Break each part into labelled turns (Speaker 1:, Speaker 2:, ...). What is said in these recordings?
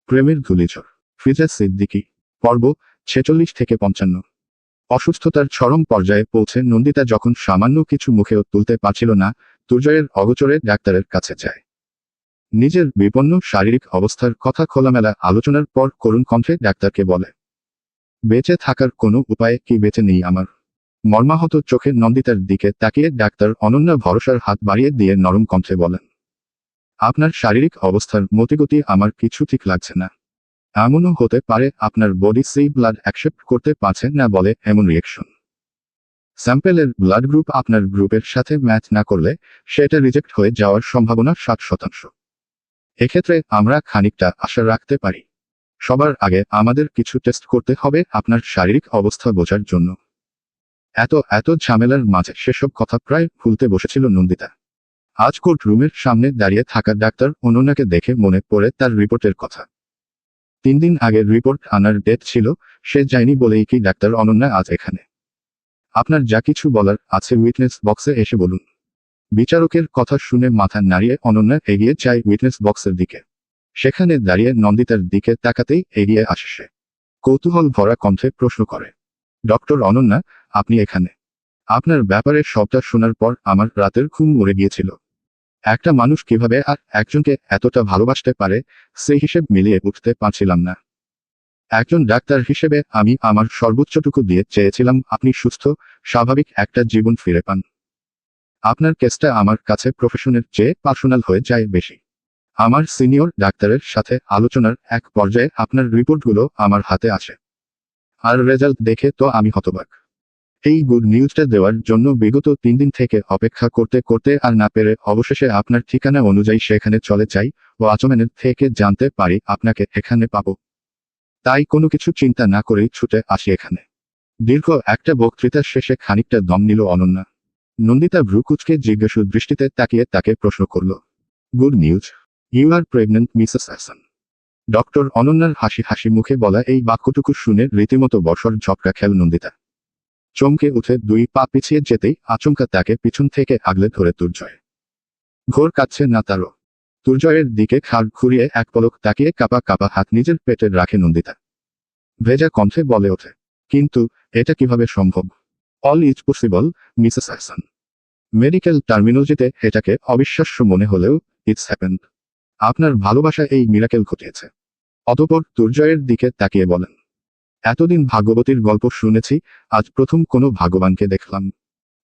Speaker 1: প্রেমের ধূলিঝড়। ফিজা সিদ্দিকী। পর্ব 46-55। অসুস্থতার চরম পর্যায়ে পৌঁছে নন্দিতা যখন সামান্য কিছু মুখেও তুলতে পারছিল না, দুর্জয়ের অগোচরে ডাক্তারের কাছে যায়। নিজের বিপন্ন শারীরিক অবস্থার কথা খোলামেলা আলোচনার পর করুণ কণ্ঠে ডাক্তারকে বলে, বেঁচে থাকার কোনো উপায় কি বেঁচে নেই আমার? মর্মাহত চোখে নন্দিতার দিকে তাকিয়ে ডাক্তার অনন্যা ভরসার হাত বাড়িয়ে দিয়ে নরম কণ্ঠে বলেন, আপনার শারীরিক অবস্থার মতিগতি আমার কিছু ঠিক লাগছে না। এমনও হতে পারে আপনার বডি সেই ব্লাড অ্যাকসেপ্ট করতে পারছে না বলে এমন রিয়েকশন। স্যাম্পেলের ব্লাড গ্রুপ আপনার গ্রুপের সাথে ম্যাচ না করলে সেটা রিজেক্ট হয়ে যাওয়ার সম্ভাবনা 60%। এক্ষেত্রে আমরা খানিকটা আশা রাখতে পারি। সবার আগে আমাদের কিছু টেস্ট করতে হবে আপনার শারীরিক অবস্থা বোঝার জন্য। এত ঝামেলার মাঝে সেসব কথা প্রায় ভুলতে বসেছিল নন্দিতা। আজ কোর্ট রুমের সামনে দাঁড়িয়ে থাকা ডাক্তার অনন্যাকে দেখে মনে পড়ে তার রিপোর্টের কথা। 3 দিন আগের রিপোর্ট আনার ডেট ছিল, সে যায়নি বলেই কি ডাক্তার অনন্যা আজ এখানে? আপনার যা কিছু বলার আছে উইটনেস বক্সে এসে বলুন। বিচারকের কথা শুনে মাথা নাড়িয়ে অনন্যা এগিয়ে যায় উইটনেস বক্সের দিকে। সেখানে দাঁড়িয়ে নন্দিতার দিকে তাকাতেই এগিয়ে আসে সে। কৌতূহল ভরা কণ্ঠে প্রশ্ন করে, ডক্টর অনন্যা, আপনি এখানে? আপনার ব্যাপারে সবটা শোনার পর আমার রাতের ঘুম উড়ে গিয়েছিল। একটা মানুষ কিভাবে আর একজনকে এতটা ভালোবাসতে পারে সেই হিসেব মিলিয়ে উঠতে পারছিলাম না। একজন ডাক্তার হিসেবে আমি আমার সর্বোচ্চটুকু দিয়ে চেয়েছিলাম আপনি সুস্থ, স্বাভাবিক একটা জীবন ফিরে পান। আপনার কেসটা আমার কাছে প্রফেশনের চেয়ে পার্সোনাল হয়ে যায় বেশি। আমার সিনিয়র ডাক্তারের সাথে আলোচনার এক পর্যায়ে আপনার রিপোর্টগুলো আমার হাতে আসে। আর রেজাল্ট দেখে তো আমি হতবাক। এই গুড নিউজটা দেওয়ার জন্য বিগত 3 দিন থেকে অপেক্ষা করতে করতে আর না পেরে অবশেষে আপনার ঠিকানা অনুযায়ী সেখানে চলে যাই ও আচমেনের থেকে জানতে পারি আপনাকে এখানে পাবো। তাই কোনো কিছু চিন্তা না করেই ছুটে আসি এখানে। দীর্ঘ একটা বক্তৃতার শেষে খানিকটা দম নিল অনন্যা। নন্দিতা ভ্রুকুচকে জিজ্ঞাসু দৃষ্টিতে তাকিয়ে তাকে প্রশ্ন করল, good news? You are pregnant Mrs Hasan. Doctor অনন্যার হাসি হাসি মুখে বলা এই বাক্যটুকু শুনে রীতিমতো বর্ষর ঝপকা খেল নন্দিতা। চমকে উঠে 2 পা পিছিয়ে যেতেই আচমকা তাকে পিছন থেকে আগলে ধরে দুর্জয়। ঘোর কাটছে না তারও। দুর্জয়ের দিকে ঘাড় ঘুরিয়ে এক পলক তাকিয়ে কাপা কাপা হাত নিজের পেটে রাখে নন্দিতা। ভেজা কণ্ঠে বলে ওঠে, কিন্তু এটা কিভাবে সম্ভব? All is possible, Mrs Hasan. Medical টার্মিনোলজিতে এটাকে অবিশ্বাস্য মনে হলেও ইটস হ্যাপেন্ড। আপনার ভালোবাসা এই মিরাকেল ঘটিয়েছে। অতঃপর দুর্জয়ের দিকে তাকিয়ে বলেন, এতদিন ভাগ্যবতীর গল্প শুনেছি, আজ প্রথম কোনো ভাগ্যবানকে দেখলাম।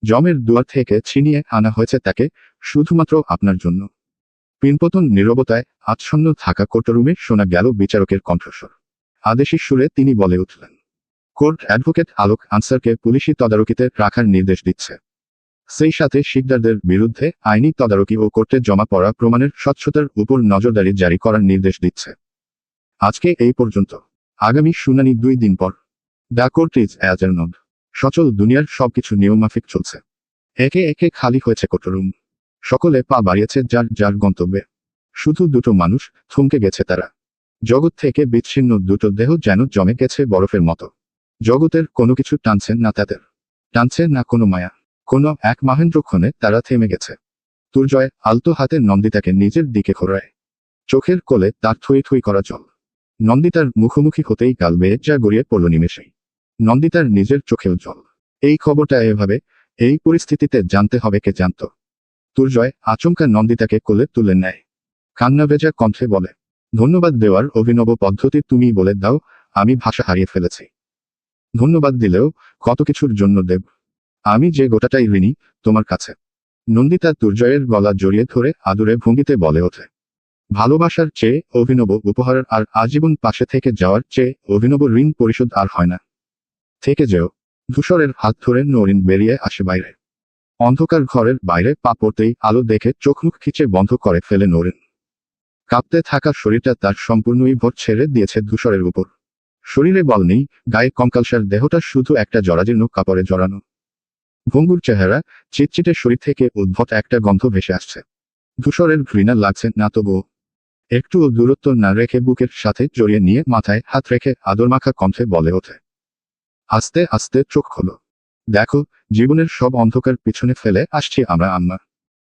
Speaker 1: জমের দুয়ার থেকে ছিনিয়ে আনা হয়েছে তাকে, শুধুমাত্র আপনার জন্য। পিনপতন নীরবতায় আচ্ছন্ন থাকা কোর্টরুমে শোনা গেল বিচারকের কণ্ঠস্বর। আদেশী সুরে তিনি বলে উঠলেন, কোর্ট অ্যাডভোকেট আলোক আনসারকে পুলিশি তদারকিতে রাখার নির্দেশ দিচ্ছে। সেই সাথে শিকদারদের বিরুদ্ধে আইনি তদারকি ও কোর্টে জমা পড়া প্রমাণের স্বচ্ছতার উপর নজরদারি জারি করার নির্দেশ দিচ্ছে। আজকে এই পর্যন্ত। আগামী শুনানি 2 দিন পর। The court is adjourned. সচল দুনিয়ার সবকিছু নিয়মমাফিক চলছে। একে একে খালি হয়েছে কোর্টরুম। সকলে পা বাড়িয়েছে যার যার গন্তব্যে। শুধু 2টো মানুষ থমকে গেছে তারা। জগৎ থেকে বিচ্ছিন্ন 2টো দেহ যেন জমে গেছে বরফের মতো। জগতের কোনো কিছু টানছে না তাদের। টানছে না কোনো মায়া। কোনো এক মহেন্দ্রক্ষণে তারা থেমে গেছে। দুর্জয় আলতো হাতে নন্দিতাকে নিজের দিকে ঘোরায়। চোখের কোলে তার থই থই করা জল। নন্দিতার মুখোমুখি হতেই গাল বেয়ে যা গড়িয়ে পড়ল নিমেষেই। নন্দিতার নিজের চোখেও জল। এই খবরটা এভাবে, এই পরিস্থিতিতে জানতে হবে কে জানত? দুর্জয় আচমকা নন্দিতাকে কোলে তুলে নেয়। কান্না ভেজা কণ্ঠে বলে, ধন্যবাদ দেওয়ার অভিনব পদ্ধতি তুমি বলে দাও, আমি ভাষা হারিয়ে ফেলেছি। ধন্যবাদ দিলেও কত কিছুর জন্য দেব। আমি যে গোটাটাই ঋণী তোমার কাছে। নন্দিতা দুর্জয়ের গলা জড়িয়ে ধরে আদুরে ভঙ্গিতে বলে ওঠে, ভালোবাসার চেয়ে অভিনব উপহার আর আজীবন পাশে থেকে যাওয়ার চেয়ে অভিনব ঋণ পরিশোধ আর হয় না। থেকে যেও। ধূসরের হাত ধরে নরিন বেরিয়ে আসে বাইরে। অন্ধকার ঘরের বাইরে পা পড়তেই আলো দেখে চোখ মুখ খিচে বন্ধ করে ফেলে নরিন। কাঁপতে থাকা শরীরটা তার সম্পূর্ণই ভর ছেড়ে দিয়েছে ধূসরের উপর। শরীরে বল নেই, গায়ে কঙ্কালসার দেহটা শুধু একটা জরাজীর্ণ কাপড়ে জড়ানো। ভঙ্গুর চেহারা, চিটচিটে শরীর থেকে উদ্ভট একটা গন্ধ ভেসে আসছে। ধূসরের ঘৃণা লাগছে না তবুও। একটুও দূরত্ব না রেখে বুকের সাথে জড়িয়ে নিয়ে মাথায় হাত রেখে আদরমাখা কণ্ঠে বলে ওঠে, আস্তে আস্তে চোখ খোলো। দেখো, জীবনের সব অন্ধকার পিছনে ফেলে আসছি আমরা আম্মা।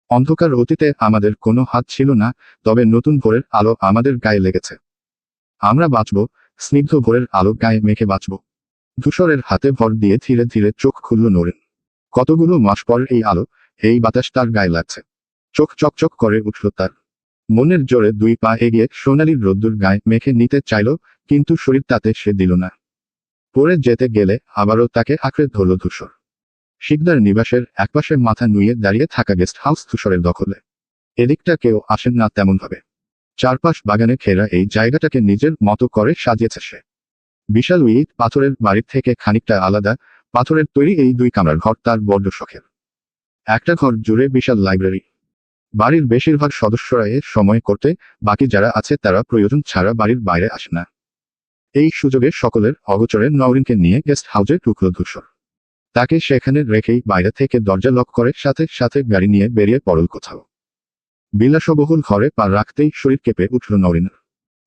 Speaker 1: অন্ধকার অতীতে আমাদের কোনো হাত ছিল না, তবে নতুন ভোরের আলো আমাদের গায়ে লেগেছে। আমরা বাঁচব, স্নিগ্ধ ভোরের আলো গায়ে মেখে বাঁচব। ধূসরের হাতে ভর দিয়ে ধীরে ধীরে চোখ খুলল নরিন। কতগুলো মাস পর এই আলো, এই বাতাস তার গায়ে লাগছে। চোখ চকচক করে উঠল তার। মনের জোরে 2 পা এগিয়ে সোনালি রোদ্দুর গায়ে মেখে নিতে চাইল, কিন্তু শরীর তাতে সে দিল না। পড়ে যেতে গেলে আবারও তাকে আঁকড়ে ধরল ধূসর। শিকদার নিবাসের একপাশে মাথা নুয়ে দাঁড়িয়ে থাকা গেস্ট হাউস ধূসরের দখলে। এদিকটা কেউ আসেন না তেমনভাবে। চারপাশ বাগানে ঘেরা এই জায়গাটাকে নিজের মতো করে সাজিয়েছে সে। বিশাল ইট পাথরের বাড়ির থেকে খানিকটা আলাদা, পাথরের তৈরি এই 2 কামরার ঘর তার বড্ড শখের। একটা ঘর জুড়ে বিশাল লাইব্রেরি। বাড়ির বেশিরভাগ সদস্যরা এ সময় করতে, বাকি যারা আছে তারা প্রয়োজন ছাড়া বাড়ির বাইরে আসে না। এই সুযোগে সকলের অগোচরে নওরিনকে নিয়ে গেস্ট হাউসে ঢুকল ধূসর। তাকে সেখানে রেখেই বাইরে থেকে দরজা লক করে সাথে সাথে গাড়ি নিয়ে বেরিয়ে পড়ল কোথাও। বিলাসবহুল ঘরে পা রাখতেই শরীর কেঁপে উঠল নওরিনের।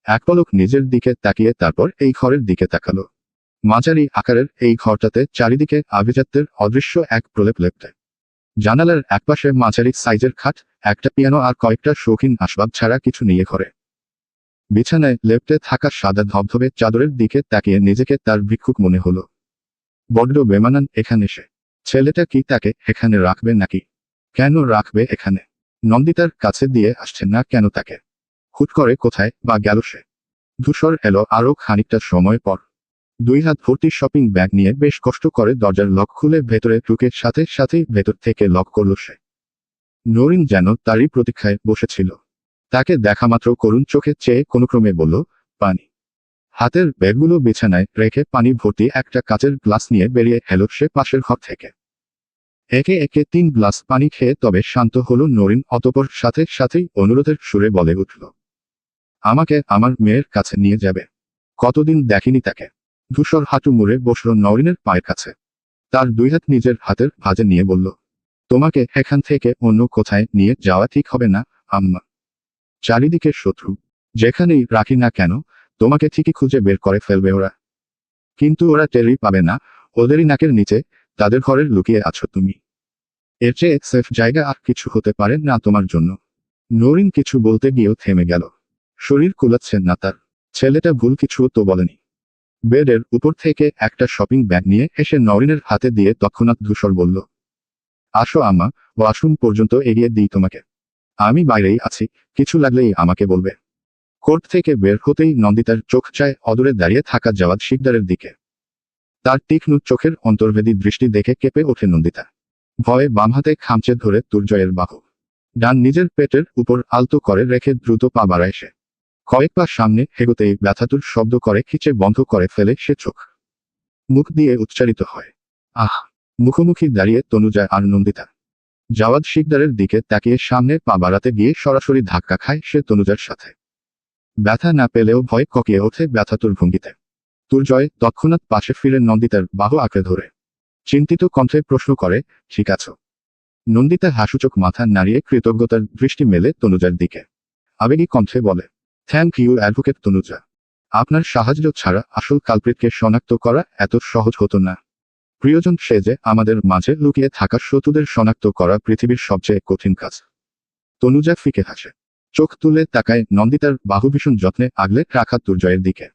Speaker 1: এক পলক নিজের দিকে তাকিয়ে তারপর এই ঘরের দিকে তাকালো। মাঝারি আকারের এই ঘরটাতে চারিদিকে আভিজাত্যের অদৃশ্য এক প্রলেপ লেপটে। জানালার একপাশে মাঝারি সাইজের খাট, একটা পিয়ানো আর কয়েকটা শৌখিন আসবাব ছাড়া কিছু নিয়ে ঘরে। বিছানায় লেপটে থাকা সাদা ধবধবে চাদরের দিকে তাকিয়ে নিজেকে তার ভিক্ষুক মনে হলো। বড্ড বেমানান এখানে সে। ছেলেটা কি তাকে এখানে রাখবে নাকি? কেন রাখবে এখানে? নন্দিতার কাছে দিয়ে আসছে না কেন তাকে? হুট করে কোথায় বা গেল সে? ধূসর এলো আরও খানিকটা সময় পর। 2 হাত ভর্তি শপিং ব্যাগ নিয়ে বেশ কষ্ট করে দরজার লক খুলে ভেতরে ঢুকে সাথে সাথেই ভেতর থেকে লক করল সে। নরিন যেন তারই প্রতীক্ষায় বসেছিল। তাকে দেখামাত্র করুণ চোখে চেয়ে কোনোক্রমে বলল, পানি। হাতের ব্যাগগুলো বিছানায় রেখে পানি ভর্তি একটা কাচের গ্লাস নিয়ে বেরিয়ে এলো সে পাশের ঘর থেকে। একে একে 3 গ্লাস পানি খেয়ে তবে শান্ত হলো নরিন, অতঃপর সাথে সাথেই অনুরোধের সুরে বলে উঠল, আমাকে আমার মেয়ের কাছে নিয়ে যাবে। কতদিন দেখিনি তাকে। ধূসর হাঁটু মুড়ে বসল নরিনের পায়ের কাছে। তার 2 হাত নিজের হাতের ভাঁজে নিয়ে বলল, তোমাকে এখান থেকে অন্য কোথায় নিয়ে যাওয়া ঠিক হবে না আম্মা। চারিদিকে শত্রু, যেখানেই রাখি না কেন তোমাকে ঠিকই খুঁজে বের করে ফেলবে ওরা। কিন্তু ওরা টেরই পাবে না, ওদেরই নাকের নিচে, তাদের ঘরের লুকিয়ে আছো তুমি। এর চেয়ে সেফ জায়গা আর কিছু হতে পারে না তোমার জন্য। নরিন কিছু বলতে গিয়েও থেমে গেল। শরীর কুলাচ্ছে না তার। ছেলেটা ভুল কিছু তো বলেনি। বেডের উপর থেকে একটা শপিং ব্যাগ নিয়ে এসে নরিনের হাতে দিয়ে তৎক্ষণাৎ ধূসর বলল, আসো আম্মা, ওয়াশরুম পর্যন্ত এগিয়ে দিই তোমাকে। আমি বাইরেই আছি, কিছু লাগলেই আমাকে বলবে। কোর্ট থেকে বের হতেই নন্দিতার চোখ চায় অদূরে দাঁড়িয়ে থাকা জাওয়াদ শিকদারের দিকে। তার তীক্ষ্ণ চোখের অন্তর্ভেদী দৃষ্টি দেখে কেঁপে ওঠে নন্দিতা। ভয়ে বাম হাতে খামচে ধরে দুর্জয়ের বাহু। ডান নিজের পেটের উপর আলতো করে রেখে দ্রুত পা বাড়ায় সে। কয়েক পা সামনে এগোতেই ব্যথাতুর শব্দ করে খিচে বন্ধ করে ফেলে সে চোখ। মুখ দিয়ে উচ্চারিত হয়, আহ। মুখোমুখি দাঁড়িয়ে তনুজা আর নন্দিতা। জাওয়াদ শিকদারের দিকে তাকিয়ে সামনে পা বাড়াতে গিয়ে সরাসরি ধাক্কা খায় সে তনুজার সাথে। ব্যথা না পেলেও ভয় ককিয়ে ওঠে ব্যথাতুর ভঙ্গিতে। দুর্জয় তৎক্ষণাৎ পাশে ফিরে নন্দিতার বাহু আঁকড়ে ধরে চিন্তিত কণ্ঠে প্রশ্ন করে, ঠিক আছো? নন্দিতা হাসুচোখ মাথা নাড়িয়ে কৃতজ্ঞতার দৃষ্টি মেলে তনুজার দিকে। আবেগী কণ্ঠে বলে, থ্যাংক ইউ অ্যাডভোকেট তনুজা। আপনার সাহায্য ছাড়া আসল কালপ্রিটকে শনাক্ত করা এত সহজ হতো না। প্রিয়জন সেজে আমাদের মাঝে লুকিয়ে থাকা শত্রুদের শনাক্ত করা পৃথিবীর সবচেয়ে কঠিন কাজ। তনুজা ফিকে হাসে। চোখ তুলে তাকায় নন্দিতার বাহু ভীষণ যত্নে আগলে রাখা দুর্জয়ের দিকে।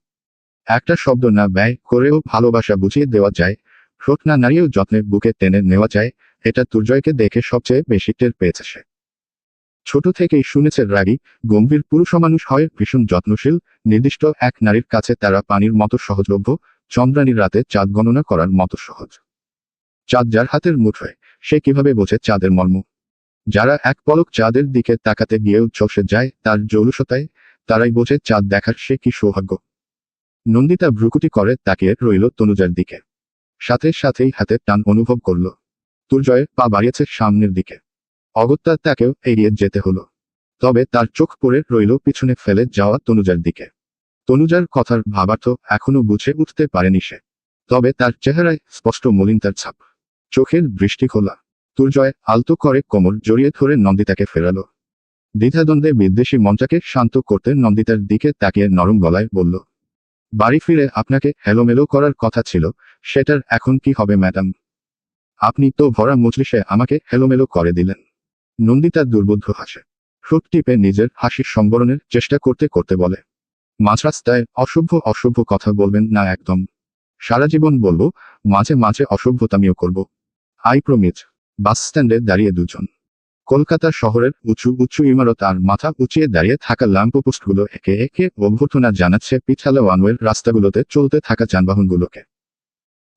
Speaker 1: একটা শব্দ না ব্যয় করেও ভালোবাসা বুঝিয়ে দেওয়া যায়, ঠোঁট না নাড়িয়েও যত্নে বুকে টেনে নেওয়া যায়, এটা দুর্জয়কে দেখে সবচেয়ে বেশি টের পেয়েছে সে। ছোট থেকেই শুনেছে রাগী, গম্ভীর পুরুষমানুষ হয় ভীষণ যত্নশীল, নির্দিষ্ট এক নারীর কাছে তারা পানির মতো সহজলভ্য, চন্দ্রানীর রাতে চাঁদ গণনা করার মতো সহজ। চাঁদ যার হাতের মুঠোয়, সে কিভাবে বোঝে চাঁদের মর্ম? যারা এক পলক চাঁদের দিকে তাকাতে গিয়েও চষে যায় তার জৌলুসতায়, তারাই বোঝে চাঁদ দেখার সে কি সৌভাগ্য। নন্দিতা ভ্রুকুটি করে তাকিয়ে রইল তনুজার দিকে। সাথে সাথেই হাতের টান অনুভব করল। দুর্জয় পা বাড়িয়েছে সামনের দিকে। অগত্যা তাকেও এগিয়ে যেতে হলো। তবে তার চোখ পড়ে রইল পিছনে ফেলে যাওয়া তনুজার দিকে। তনুজার কথার ভাবার্থ এখনো বুঝে উঠতে পারেনি সে। তবে তার চেহারায় স্পষ্ট মলিনতার ছাপ। চোখের দৃষ্টি খোলা। দুর্জয় আলতো করে কোমর জড়িয়ে ধরে নন্দিতাকে ফেরালো। দ্বিধাদ্বন্দ্বে বিদ্বেষী মনটাকে শান্ত করতে নন্দিতার দিকে তাকিয়ে নরম গলায় বলল, বাড়ি ফিরে আপনাকে হেলোমেলো করার কথা ছিল, সেটার এখন কি হবে ম্যাডাম? আপনি তো ভরা মজলিসে আমাকে হেলোমেলো করে দিলেন। নন্দিতা দুর্বোধ্য হাসে। ঠোঁট টিপে নিজের হাসির সম্বরণের চেষ্টা করতে করতে বলে, মাঝ রাস্তায় অসভ্য অসভ্য কথা বলবেন না একদম। সারা জীবন বলবো, মাঝে মাঝে অসভ্যতামিও করব। I promise. বাস স্ট্যান্ডে দাঁড়িয়ে দুজন। কলকাতা শহরের উঁচু উঁচু ইমারত আর মাথা উঁচিয়ে দাঁড়িয়ে থাকা ল্যাম্পপোস্টগুলো একে একে অভ্যর্থনা জানাচ্ছে পিছালা ওয়ানওয়ের রাস্তাগুলোতে চলতে থাকা যানবাহনগুলোকে।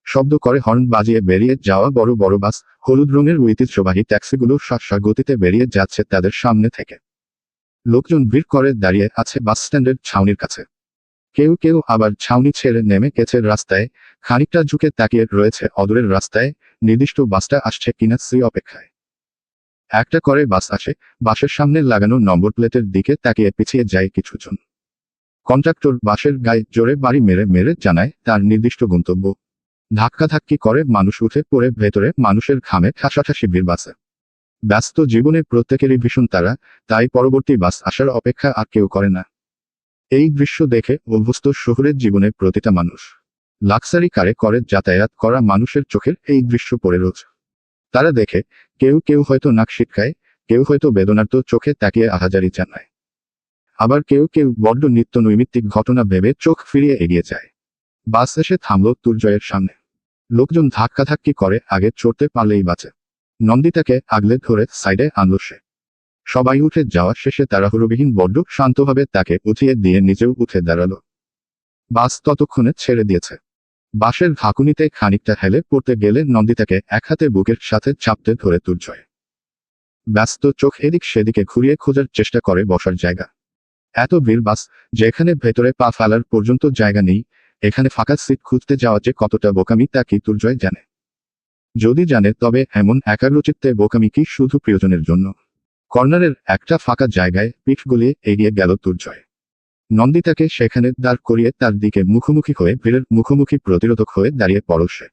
Speaker 1: শব্দ করে হর্ন বাজিয়ে বেরিয়ে যাওয়া বড় বড় বাস, হলুদ রঙের ঐতিহ্যবাহী ট্যাক্সিগুলো শাঁসা গতিতে বেরিয়ে যাচ্ছে তাদের সামনে থেকে। লোকজন ভিড় করে দাঁড়িয়ে আছে বাস স্ট্যান্ডের ছাউনির কাছে। কেউ কেউ আবার ছাউনি ছেড়ে নেমে গেছে রাস্তায়, খানিকটা ঝুঁকে তাকিয়ে রয়েছে অদূরের রাস্তায়, নির্দিষ্ট বাসটা আসছে কিনা সেই অপেক্ষায়। একটা করে বাস আসে, বাসের সামনে লাগানো নম্বর প্লেটের দিকে তাকিয়ে পিছিয়ে যায় কিছুজন। কন্ট্রাক্টর বাসের গায়ে জোরে বাড়ি মেরে মেরে জানায় তার নির্দিষ্ট গন্তব্য। ধাক্কাধাক্কি করে মানুষ উঠে পড়ে ভেতরে মানুষের ঘামে ঠাসাঠাসি ভিড় বাসে। ব্যস্ত জীবনে প্রত্যেকেরই ভীষণ তাড়া, তাই পরবর্তী বাস আসার অপেক্ষা আর কেউ করে না। এই দৃশ্য দেখে অভ্যস্ত শহুরের জীবনে প্রতিটা মানুষ। লাক্সারি কারে করে যাতায়াত করা মানুষের চোখের এই দৃশ্য পড়ে রোজ। তারা দেখে, কেউ কেউ হয়তো নাক সিটকায়, কেউ হয়তো বেদনার্ত চোখে তাকিয়ে আহাজারি জানায়। আবার কেউ কেউ বড্ড নিত্য নৈমিত্তিক ঘটনা ভেবে চোখ ফিরিয়ে এগিয়ে যায়। বাস এসে থামল তুর্জয়ের সামনে। লোকজন ধাক্কাধাক্কি করে আগে চড়তে পারলেই বাঁচে। নন্দিতাকে আগলে ধরে সাইডে আনল সে। সবাই উঠে যাওয়া শেষে তাড়াহুড়োবিহীন বড্ড শান্তভাবে তাকে উঠিয়ে দিয়ে নিজেও উঠে দাঁড়ালো। বাস ততক্ষণে ছেড়ে দিয়েছে। বাসের ঝাঁকুনিতে খানিকটা হেলে পড়তে গেলে নন্দিতাকে এক হাতে বুকের সাথে চাপতে ধরে তুর্জয়। ব্যস্ত চোখ এদিক সেদিকে ঘুরিয়ে খোঁজার চেষ্টা করে বসার জায়গা। এত ভিড় বাস, যেখানে ভেতরে পা ফেলার পর্যন্ত জায়গা নেই, এখানে ফাঁকা সিট খুঁজতে যাওয়া যে কতটা বোকামি তা কি তুর্জয় জানে? যদি জানে তবে এমন একাগ্রচিত্তে বোকামি কি শুধু প্রিয়জনের জন্য? কর্নারের একটা ফাঁকা জায়গায় পিঠ গলিয়ে এগিয়ে গেল তুর্জয়। নন্দিতাকে সেখানে দাঁড় করিয়ে তার দিকে মুখোমুখি হয়ে ভিড়ের মুখোমুখি প্রতিরোধক হয়ে দাঁড়িয়ে পড়ল সে।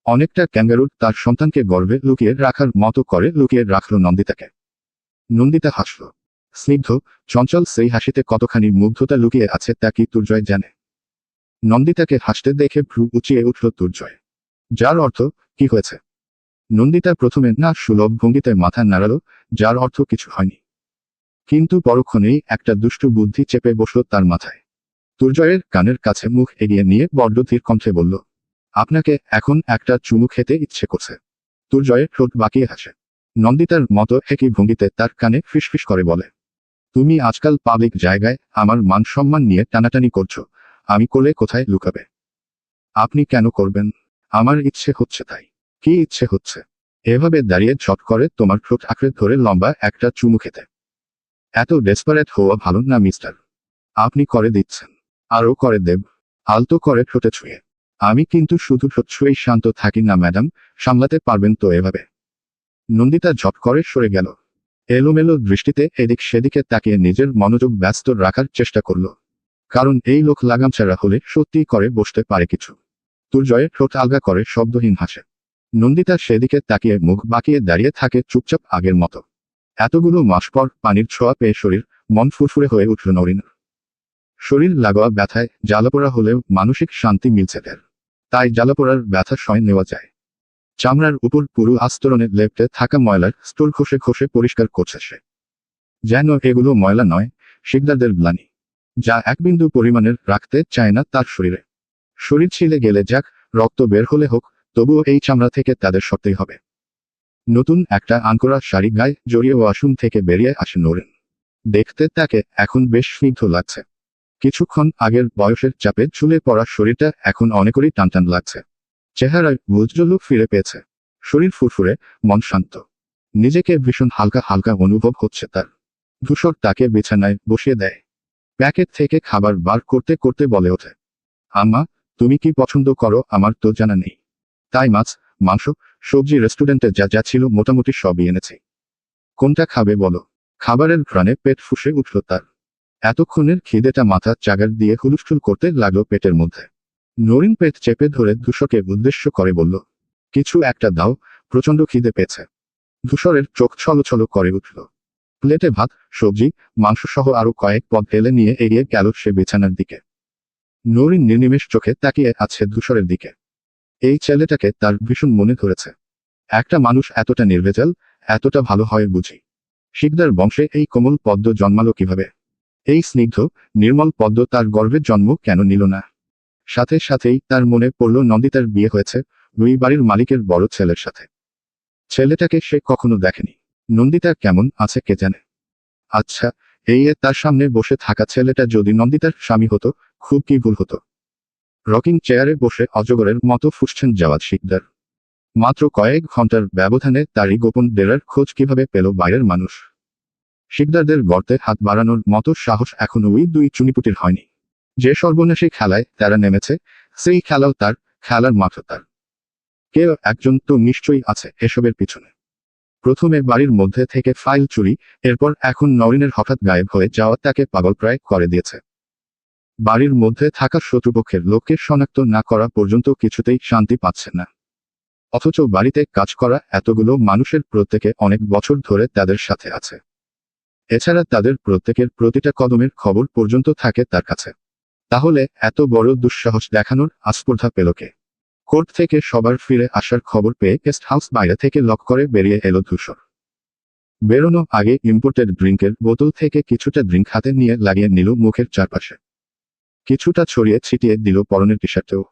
Speaker 1: অনেকটা ক্যাঙ্গারুর তার সন্তানকে গর্ভে লুকিয়ে রাখার মতো করে লুকিয়ে রাখল নন্দিতাকে। নন্দিতা হাসল। স্নিগ্ধ, চঞ্চল সেই হাসিতে কতখানি মুগ্ধতা লুকিয়ে আছে তা কি তুর্জয় জানে? নন্দিতাকে হাসতে দেখে ভ্রু উঁচিয়ে উঠল তুর্জয়। যার অর্থ, কি হয়েছে? নন্দিতা প্রথমে না সুলভ ভঙ্গিতে মাথা নাড়াল, যার অর্থ কিছু হয়নি। কিন্তু পরক্ষণেই একটা দুষ্টু বুদ্ধি চেপে বসল তার মাথায়। তুর্জয়ের কানের কাছে মুখ এগিয়ে নিয়ে বড্ড ধীর কণ্ঠে বলল, আপনাকে এখন একটা চুমু খেতে ইচ্ছে করছে। তুর্জয়ের ঠোঁট বাঁকিয়ে হাসে। নন্দিতার মতো একই ভঙ্গিতে তার কানে ফিসফিস করে বলে, তুমি আজকাল পাবলিক জায়গায় আমার মান সম্মান নিয়ে টানাটানি করছো, আমি কোলে কোথায় লুকাবে? আপনি কেন করবেন? আমার ইচ্ছে হচ্ছে তাই। কি ইচ্ছে হচ্ছে? এভাবে দাঁড়িয়ে ঝট করে তোমার ঠোঁট আঁকড়ে ধরে লম্বা একটা চুমু খেতে। এত ডেসপারেট হওয়া ভালো না মিস্টার। আপনি করে দিচ্ছেন, আরও করে দেব। আলতো করে ঠোঁটে ছুঁয়ে। আমি কিন্তু শুধু ঠোঁট ছুঁয়েই শান্ত থাকি না ম্যাডাম, সামলাতে পারবেন তো এভাবে? নন্দিতা ঝট করে সরে গেল। এলোমেলো দৃষ্টিতে এদিক সেদিকে তাকিয়ে নিজের মনোযোগ ব্যস্ত রাখার চেষ্টা করল। কারণ এই লোক লাগামছাড়া হলে সত্যি করে বসতে পারে কিছু। তুর্জয়ের ঠোঁট আলগা করে শব্দহীন হাসে। নন্দিতা সেদিকে তাকিয়ে মুখ বাঁকিয়ে দাঁড়িয়ে থাকে চুপচাপ আগের মতো। এতগুলো মাস পর পানির ছোঁয়া পেয়ে শরীর, মন ফুরফুরে হয়ে উঠল নরিন। শরীর লাগোয়া ব্যথায় জ্বালাপোড়া হলেও মানসিক শান্তি মিলছে তার। তাই জ্বালাপোড়ার ব্যথা সয় নেওয়া যায়। চামড়ার উপর পুরো আস্তরণে লেপ্টে থাকা ময়লার স্তর ঘষে ঘষে পরিষ্কার করছে সে। যেন এগুলো ময়লা নয়, শিকদারদের গ্লানি, যা এক বিন্দু পরিমাণের রাখতে চায় না তার শরীরে। শরীর ছিলে গেলে যাক, রক্ত বের হলে হোক, তবুও এই চামড়া থেকে তাদের সরতেই হবে। নতুন একটা আনকোরা শাড়ি গায়ে জড়িয়ে ওয়াশরুম থেকে বেরিয়ে আসে নরেন। দেখতে তাকে এখন বেশ স্নিগ্ধ লাগছে। কিছুক্ষণ আগের বয়সের চাপে ঝুলে পড়া শরীরটা এখন অনেকেরই টানটান লাগছে। চেহারায় উজ্জ্বল ফিরে পেয়েছে। শরীর ফুরফুরে, মন শান্ত। নিজেকে ভীষণ হালকা হালকা অনুভব হচ্ছে তার। ধূসর তাকে বিছানায় বসিয়ে দেয়। প্যাকেট থেকে খাবার বার করতে করতে বলে ওঠে, আম্মা, তুমি কি পছন্দ করো আমার তো জানা নেই। তাই মাছ, মাংস, সবজি রেস্টুরেন্টে যা যা ছিল মোটামুটি সবই এনেছি। কোনটা খাবে বলো? খাবারের ঘ্রাণে পেট ফুঁসে উঠল তার। এতক্ষণের খিদেটা মাথা চাগার দিয়ে হুলস্থুল করতে লাগলো পেটের মধ্যে। নরিন পেট চেপে ধরে ধূসরকে উদ্দেশ্য করে বলল, কিছু একটা দাও, প্রচণ্ড খিদে পেয়েছে। ধূসরের চোখ ছলছল করে উঠল। প্লেটে ভাত, সবজি, মাংস সহ আরো কয়েক পদ এলে নিয়ে এগিয়ে গেল সে বিছানার দিকে। নরিন নির্নিমেষ চোখে তাকিয়ে আছে ধূসরের দিকে। এই ছেলেটাকে তার ভীষণ মনে ধরেছে। একটা মানুষ এতটা নির্ভেজাল, এতটা ভালো হয় বুঝি? শিকদার বংশে এই কোমল পদ্ম জন্মালো কিভাবে? এই স্নিগ্ধ নির্মল পদ্ম তার গর্ভে জন্ম কেন নিল না? সাথে সাথেই তার মনে পড়ল নন্দিতার বিয়ে হয়েছে ওই বাড়ির মালিকের বড় ছেলের সাথে। ছেলেটাকে সে কখনো দেখেনি। নন্দিতা কেমন আছে কে জানে। আচ্ছা, এই তার সামনে বসে থাকা ছেলেটা যদি নন্দিতার স্বামী হতো, খুব কি ভুল হতো। রকিং চেয়ারে বসে অজগরের মতো ফুঁসছেন জাওয়াদ শিকদার। মাত্র কয়েক ঘন্টার ব্যবধানে তারই গোপন ডেরার খোঁজ কিভাবে পেল বাইরের মানুষ। শিকদারদের গর্তে হাত বাড়ানোর মতো সাহস এখনো ওই দুই চুনিপুটির হয়নি। যে সর্বনাশী খেলায় তারা নেমেছে, সেই খেলাও তার, খেলার মাঠও তার। কেউ একজন তো নিশ্চয়ই আছে এসবের পিছনে। প্রথমে বাড়ির মধ্যে থেকে ফাইল চুরি, এরপর এখন নরিনের হঠাৎ গায়েব হয়ে যাওয়া তাকে পাগলপ্রায় করে দিয়েছে। বাড়ির মধ্যে থাকা শত্রুপক্ষের লোককে শনাক্ত না করা পর্যন্ত কিছুতেই শান্তি পাচ্ছে না। অথচ বাড়িতে কাজ করা এতগুলো মানুষের প্রত্যেকে অনেক বছর ধরে তাদের সাথে আছে। এছাড়া তাদের প্রত্যেকের প্রতিটা কদমের খবর পর্যন্ত থাকে তার কাছে। তাহলে এত বড় দুঃসাহস দেখানোর আস্পর্ধা পেল কে? কোর্ট থেকে সবার ফিরে আসার খবর পেয়ে গেস্ট হাউস বাইরে থেকে লক করে বেরিয়ে এলো ধূসর। বেরোনো আগে ইম্পোর্টেড ড্রিঙ্কের বোতল থেকে কিছুটা ড্রিঙ্ক হাতে নিয়ে লাগিয়ে নিল মুখের চারপাশে। কিছুটা ছড়িয়ে ছিটিয়ে দিল পরনের টি শার্টেও।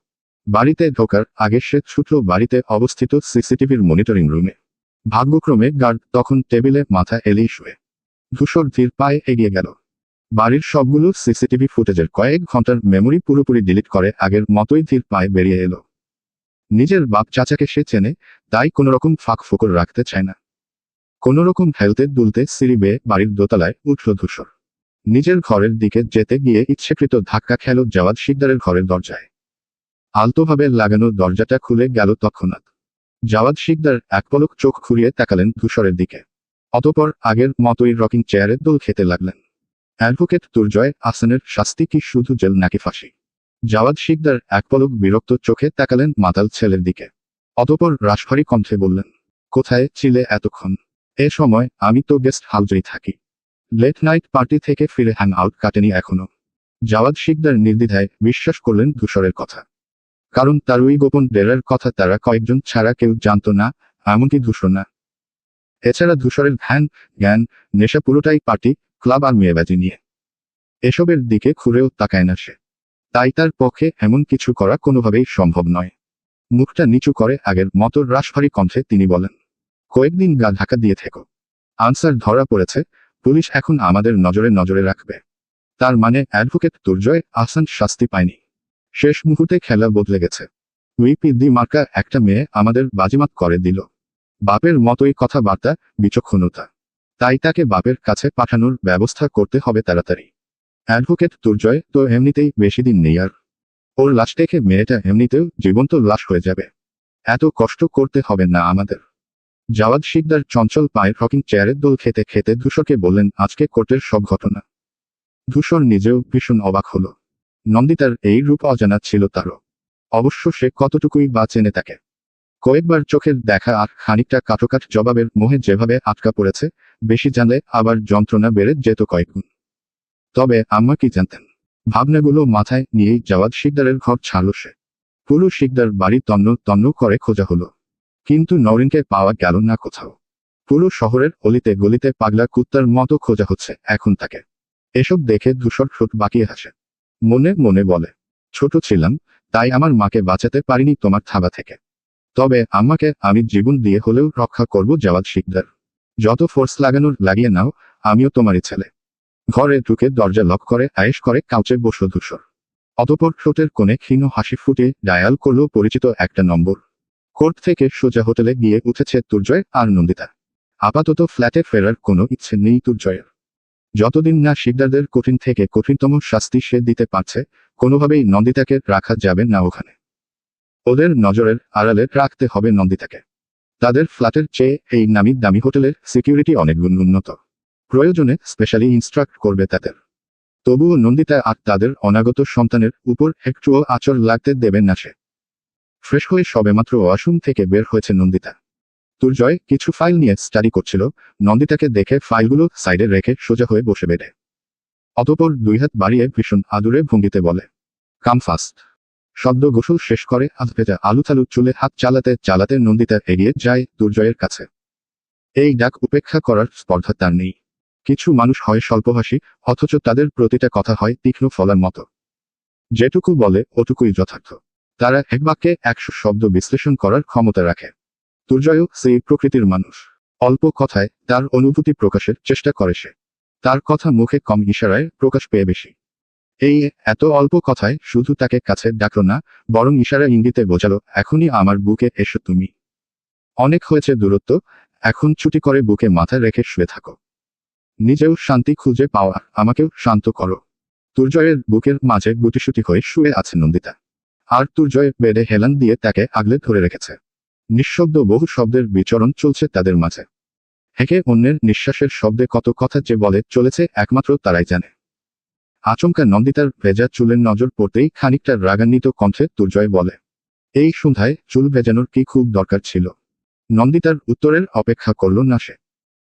Speaker 1: বাড়িতে ঢোকার আগে সে ছুটল বাড়িতে অবস্থিত সিসিটিভির মনিটরিং রুমে। ভাগ্যক্রমে গার্ড তখন টেবিলে মাথা এলিয়ে শুয়ে। ধূসর ধীর পায়ে এগিয়ে গেল। বাড়ির সবগুলো সিসিটিভি ফুটেজের কয়েক ঘন্টার মেমোরি পুরোপুরি ডিলিট করে আগের মতোই ধীর পায়ে বেরিয়ে এলো। নিজের বাপ চাচাকে সে চেনে, তাই কোনোরকম ফাঁক ফোকর রাখতে চায় না। কোনোরকম হেলতে দুলতে সিঁড়ি বেয়ে বাড়ির দোতলায় উঠল ধূসর। নিজের ঘরের দিকে যেতে গিয়ে ইচ্ছেকৃত ধাক্কা খেল জাওয়াদ শিকদারের ঘরের দরজায়। আলতোভাবে লাগানো দরজাটা খুলে গেল তৎক্ষণাৎ। জাওয়াদ শিকদার এক পলক চোখ ঘুরিয়ে তাকালেন ধূসরের দিকে। অতঃপর আগের মতোই রকিং চেয়ারে দোল খেতে লাগলেন। অ্যাডভোকেট দুর্জয় আহসানের শাস্তি কি শুধু জেল নাকি ফাঁসি? জাওয়াদ শিকদার এক পলক বিরক্ত চোখে তাকালেন মাতাল ছেলের দিকে। অতঃপর রাশভারী কণ্ঠে বললেন, কোথায় ছিলে এতক্ষণ? এ সময় আমি তো গেস্ট হাউসেই থাকি। লেট নাইট পার্টি থেকে ফিরে হ্যাং আউট কাটেনি এখনো। জাওয়াদ শিকদার নির্দ্বিধায় বিশ্বাস করলেন ধূসরের কথা। কারণ তার ওই গোপন ডেরার কথা তারা কয়েকজন ছাড়া কেউ জানত না, এমনকি ধূসর না। এছাড়া ধূসরের জ্ঞান নেশা পুরোটাই পার্টি, ক্লাব আর মেয়েবাজি নিয়ে। এসবের দিকে ঘুরেও তাকায় না সে। তাই তার পক্ষে এমন কিছু করা কোনোভাবেই সম্ভব নয়। মুখটা নিচু করে আগের মতো রাশভারী কণ্ঠে তিনি বলেন, কয়েকদিন গা ঢাকা দিয়ে থেকো। আনসার ধরা পড়েছে, পুলিশ এখন আমাদের নজরে নজরে রাখবে। তার মানে অ্যাডভোকেট দুর্জয় আহসান শাস্তি পায়নি। শেষ মুহূর্তে খেলা বদলে গেছে। উইপি মার্কা একটা মেয়ে আমাদের বাজিমাত করে দিল। বাপের মতোই কথাবার্তা, বিচক্ষণতা। তাই তাকে বাপের কাছে পাঠানোর ব্যবস্থা করতে হবে তাড়াতাড়ি। অ্যাডভোকেট দুর্জয় তো এমনিতেই বেশি দিন নেই আর। ওর লাশ দেখে মেয়েটা এমনিতেও জীবন্ত লাশ হয়ে যাবে। এত কষ্ট করতে হবে না আমাদের। জাওয়াদ শিকদার চঞ্চল পায়ের রকিং চেয়ারের দোল খেতে খেতে ধূসরকে বললেন আজকে কোর্টের সব ঘটনা। ধূসর নিজেও ভীষণ অবাক হলো। নন্দিতার এই রূপ অজানা ছিল তারও। অবশ্য সে কতটুকুই বা চেনে তাকে। কয়েকবার চোখের দেখা আর খানিকটা কাটোকাট জবাবের মোহে যেভাবে আটকা পড়েছে, বেশি জানলে আবার যন্ত্রণা বেড়ে যেত কয়েকগুণ। তবে আম্মা কি জানতেন? ভাবনাগুলো মাথায় নিয়েই জাওয়াদ শিকদারের ঘর ছাড়ল সে। পুরো শিকদার বাড়ি তন্ন তন্ন করে খোঁজা হলো, কিন্তু নরিনকে পাওয়া গেল না কোথাও। পুরো শহরের অলিতে গলিতে পাগলা কুত্তার মতো খোঁজা হচ্ছে এখন তাকে। এসব দেখে ধূসর ঠোঁট বাঁকিয়ে হাসে। মনে মনে বলে, ছোট ছিলাম, তাই আমার মাকে বাঁচাতে পারিনি তোমার থাবা থেকে। তবে আম্মাকে আমি জীবন দিয়ে হলেও রক্ষা করব জাওয়াদ শিকদার। যত ফোর্স লাগানোর লাগিয়ে নাও, আমিও তোমারই ছেলে। ঘরে ঢুকে দরজা লক করে আয়েশ করে কাউচে বসল ধূসর। অতঃপর ঠোঁটের কোণে ক্ষীণ হাসি ফুটে ডায়াল করল পরিচিত একটা নম্বর। কোর্ট থেকে সোজা হোটেলে গিয়ে উঠেছে দুর্জয় আর নন্দিতা। আপাতত ফ্ল্যাটে ফেরার কোনো ইচ্ছে নেই দুর্জয়ের। যতদিন না শিকদারদের কঠিন থেকে কঠিনতম শাস্তি সে দিতে পারছে, কোনোভাবেই নন্দিতাকে রাখা যাবে না ওখানে। ওদের নজরের আড়ালে রাখতে হবে নন্দিতাকে। তাদের ফ্ল্যাটের চেয়ে এই নামি দামি হোটেলের সিকিউরিটি অনেকগুণ উন্নত। প্রয়োজনে স্পেশালি ইনস্ট্রাক্ট করবে তাদের। তবুও নন্দিতা আর তাদের অনাগত সন্তানের উপর একটুও আঁচড় লাগতে দেবেন না সে। ফ্রেশ হয়ে সবেমাত্র ওয়াশরুম থেকে বের হয়েছে নন্দিতা। দুর্জয় কিছু ফাইল নিয়ে স্টাডি করছিল, নন্দিতাকে দেখে ফাইলগুলো সাইডে রেখে সোজা হয়ে বসে বেডে। অতঃপর দুই হাত বাড়িয়ে ভীষণ আদুরে ভঙ্গিতে বলে, কাম ফাস্ট। সদ্য গোসল শেষ করে আধভেজা আলুথালু চুলে হাত চালাতে চালাতে নন্দিতা এগিয়ে যায় দুর্জয়ের কাছে। এই ডাক উপেক্ষা করার স্পর্ধা তার নেই। কিছু মানুষ হয় স্বল্পভাষী, অথচ তাদের প্রতিটা কথা হয় তীক্ষ্ণ ফলার মতো। যেটুকু বলে ওটুকুই যথার্থ। তারা এক বাক্যে 100 শব্দ বিশ্লেষণ করার ক্ষমতা রাখে। দুর্জয়ও সেই প্রকৃতির মানুষ। অল্প কথায় তার অনুভূতি প্রকাশের চেষ্টা করে সে। তার কথা মুখে কম, ইশারায় প্রকাশ পেয়ে বেশি। এই এত অল্প কথায় শুধু তাকে কাছে ডাকল না, বরং ইশারা ইঙ্গিতে বোঝালো, এখনই আমার বুকে এসো তুমি। অনেক হয়েছে দূরত্ব, এখন ছুটি করে বুকে মাথা রেখে শুয়ে থাকো। নিজেও শান্তি খুঁজে পাওয়া, আমাকেও শান্ত করো। দুর্জয়ের বুকের মাঝে গুটিসুটি হয়ে শুয়ে আছে নন্দিতা। আর দুর্জয় বেডে হেলান দিয়ে তাকে আগলে ধরে রেখেছে। নিঃশব্দ বহু শব্দের বিচরণ চলছে তাদের মাঝে। একে অন্যের নিঃশ্বাসের শব্দে কত কথা যে বলে চলেছে একমাত্র তারাই জানে। আচমকা নন্দিতার ভেজা চুলের নজর পড়তেই খানিকটা রাগান্বিত কণ্ঠে দুর্জয় বলে, এই সন্ধ্যায় চুল ভেজানোর কি খুব দরকার ছিল? নন্দিতার উত্তরের অপেক্ষা করল না সে,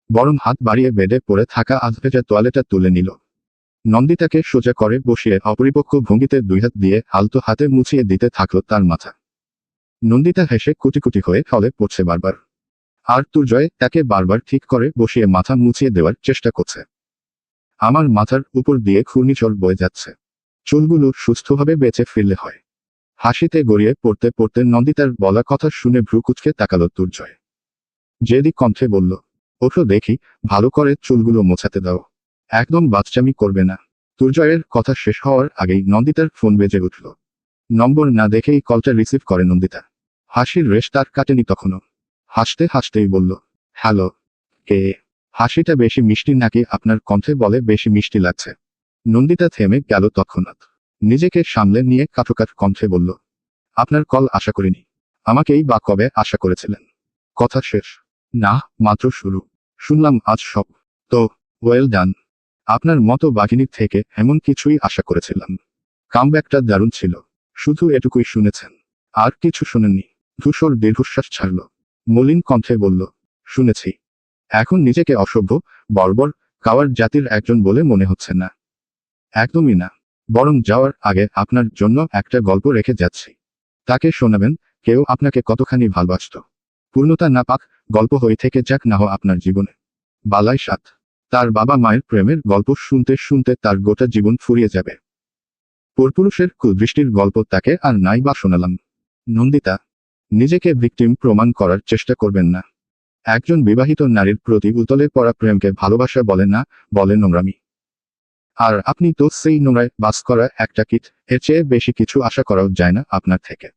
Speaker 1: বরং হাত বাড়িয়ে বেডে পড়ে থাকা আধভেজা তোয়ালেটা তুলে নিল। নন্দিতাকে সোজা করে বসিয়ে অপরিপক্ক ভঙ্গিতে দুই হাত দিয়ে আলতো হাতে মুছিয়ে দিতে থাকল তার মাথা। নন্দিতা হেসে কুটি কুটি হয়ে ফলে পড়ছে বারবার। আর দুর্জয় তাকে বারবার ঠিক করে বসিয়ে মাথা মুছিয়ে দেওয়ার চেষ্টা করছে। আমার মাথার উপর দিয়ে ঘূর্ণিঝড় বয়ে যাচ্ছে, চুলগুলো সুস্থভাবে বেঁচে ফিরলে হয়। হাসিতে গড়িয়ে পড়তে পড়তে নন্দিতার বলা কথা শুনে ভ্রু কুঁচকে তাকালো দুর্জয়। জেদি কণ্ঠে বলল, ওঠো দেখি, ভালো করে চুলগুলো মোছাতে দাও। একদম বাচ্চামি করবে না। দুর্জয়ের কথা শেষ হওয়ার আগেই নন্দিতার ফোন বেজে উঠল। নম্বর না দেখেই কলটা রিসিভ করে নন্দিতা। হাসির রেশ তার কাটেনি তখনও। হাসতে হাসতেই বলল, হ্যালো, কে? হাসিটা বেশি মিষ্টি নাকি আপনার কণ্ঠে বলে বেশি মিষ্টি লাগছে? নন্দিতা থেমে গেল তৎক্ষণাৎ। নিজেকে সামলে নিয়ে কাঠোকাঠ কণ্ঠে বলল, আপনার কল আশা করিনি। আমাকেই বা কবে আশা করেছিলেন? কথা শেষ? না, মাত্র শুরু। শুনলাম আজ সব। তো ওয়েল ডান। আপনার মতো বাঘিনীর থেকে এমন কিছুই আশা করেছিলাম। কামব্যাকটা দারুণ ছিল। শুধু এটুকুই শুনেছেন, আর কিছু শোনেননি? ধূসর দীর্ঘশ্বাস ছাড়ল। মলিন কণ্ঠে বলল, শুনেছি। এখন নিজেকে অসভ্য, বর্বর, কাওয়ার জাতির একজন বলে মনে হচ্ছে না। একদমই না। বরং যাওয়ার আগে আপনার জন্য একটা গল্প রেখে যাচ্ছি। তাকে শোনাবেন, কেউ আপনাকে কতখানি ভালবাসত। পূর্ণতা না পাক, গল্প হয়ে থেকে যাক না হয় আপনার জীবনে। বালাই সাত। তার বাবা মায়ের প্রেমের গল্প শুনতে শুনতে তার গোটা জীবন ফুরিয়ে যাবে। পরপুরুষের কুদৃষ্টির গল্প তাকে আর নাই বা শোনালাম। নন্দিতা, নিজেকে ভিকটিম প্রমাণ করার চেষ্টা করবেন না। একজন বিবাহিত নারীর প্রতি উতলে পড়া প্রেমকে ভালোবাসা বলে না, বলে নোংরামি। আর আপনি তো সেই নোংরায় বাস করা একটা কীট, এর চেয়ে বেশি কিছু আশা করাও যায় না আপনার থেকে।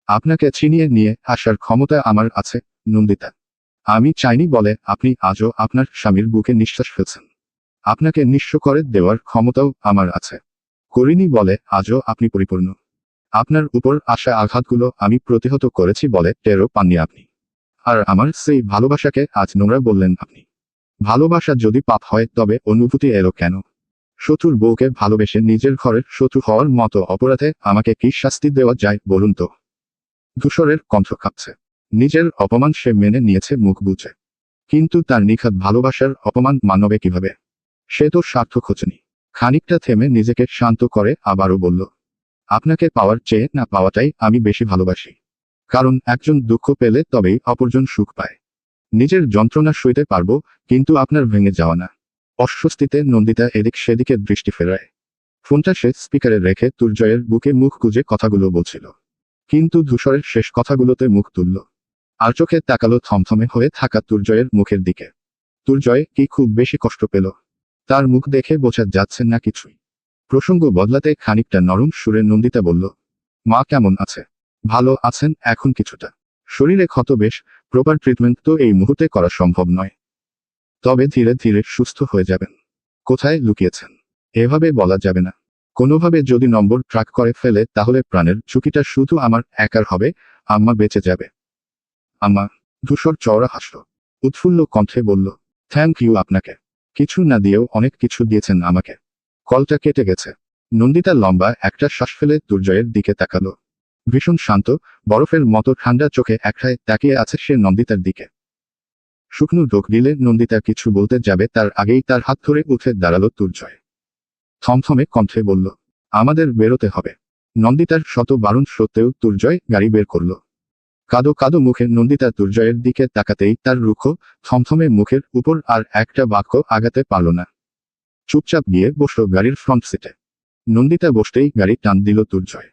Speaker 1: আপনাকে ছিনিয়ে নিয়ে আসার ক্ষমতা আমার আছে, নন্দিতা। আমি চাইনি বলে আপনি আজও আপনার স্বামীর বুকে নিঃশ্বাস ফেলছেন। আপনাকে নিঃস্ব করে দেওয়ার ক্ষমতাও আমার আছে। করিনি বলে আজও আপনি পরিপূর্ণ। আপনার উপর আসা আঘাতগুলো আমি প্রতিহত করেছি বলে টেরও পাননি আপনি। আর আমার সেই ভালোবাসাকে আজ নোংরা বললেন আপনি। ভালোবাসা যদি পাপ হয় তবে অনুভূতি এলো কেন? শত্রুর বউকে ভালোবেসে নিজের ঘরের শত্রু হওয়ার মতো অপরাধে আমাকে কি শাস্তি দেওয়া যায় বলুন তো? ধূসরের কণ্ঠ কাঁপছে। নিজের অপমান সে মেনে নিয়েছে মুখ বুজে। কিন্তু তার নিখাত ভালোবাসার অপমান মানবে কিভাবে? সে তো স্বার্থ খোঁজেনি। খানিকটা থেমে নিজেকে শান্ত করে আবারও বলল, আপনাকে পাওয়ার চেয়ে না পাওয়াটাই আমি বেশি ভালোবাসি। কারণ একজন দুঃখ পেলে তবেই অপরজন সুখ পায়। নিজের যন্ত্রণা সইতে পারবো, কিন্তু আপনার ভেঙে যাওয়া না। অস্বস্তিতে নন্দিতা এদিক সেদিকে দৃষ্টি ফেরায়। ফোনটা সে স্পিকারে রেখে দুর্জয়ের বুকে মুখ গুজে কথাগুলো বলছিল। কিন্তু ধূসরের শেষ কথাগুলোতে মুখ তুলল। আর চোখে তাকালো থমথমে হয়ে থাকা দুর্জয়ের মুখের দিকে। দুর্জয় কি খুব বেশি কষ্ট পেল? তার মুখ দেখে বোঝা যাচ্ছে না কিছুই। প্রসঙ্গ বদলাতে খানিকটা নরম সুরে নন্দিতা বলল, মা কেমন আছে? ভালো আছেন এখন কিছুটা। শরীরে ক্ষত বেশ, প্রপার ট্রিটমেন্ট তো এই মুহূর্তে করা সম্ভব নয়। তবে ধীরে ধীরে সুস্থ হয়ে যাবেন। কোথায় লুকিয়েছেন? এভাবে বলা যাবে না। কোনোভাবে যদি নম্বর ট্র্যাক করে ফেলে তাহলে প্রাণের ঝুঁকিটা শুধু আমার একার হবে, আম্মা বেঁচে যাবে। আম্মা? ধূসর চওড়া হাসল। উৎফুল্ল কণ্ঠে বলল, থ্যাংক ইউ আপনাকে। কিছু না দিয়েও অনেক কিছু দিয়েছেন আমাকে। কলটা কেটে গেছে। নন্দিতা লম্বা একটা শ্বাস ফেলে দুর্জয়ের দিকে তাকালো। ভীষণ শান্ত, বরফের মতো ঠান্ডা চোখে একটায় তাকিয়ে আছে সে নন্দিতার দিকে। শুকনো ঢোক দিলে নন্দিতা কিছু বলতে যাবে তার আগেই তার হাত ধরে উঠে দাঁড়ালো দুর্জয়। থমথমে কণ্ঠে বলল, আমাদের বেরোতে হবে। নন্দিতার শত বারণ সত্ত্বেও দুর্জয় গাড়ি বের করল। কাদো কাদো মুখে নন্দিতা দুর্জয়ের দিকে তাকাতেই তার রুক্ষ থমথমে মুখের উপর আর একটা বাক্য আগাতে পারল না। চুপচাপ গিয়ে বসল গাড়ির ফ্রন্ট সিটে। নন্দিতা বসতেই গাড়ি টান দিল দুর্জয়।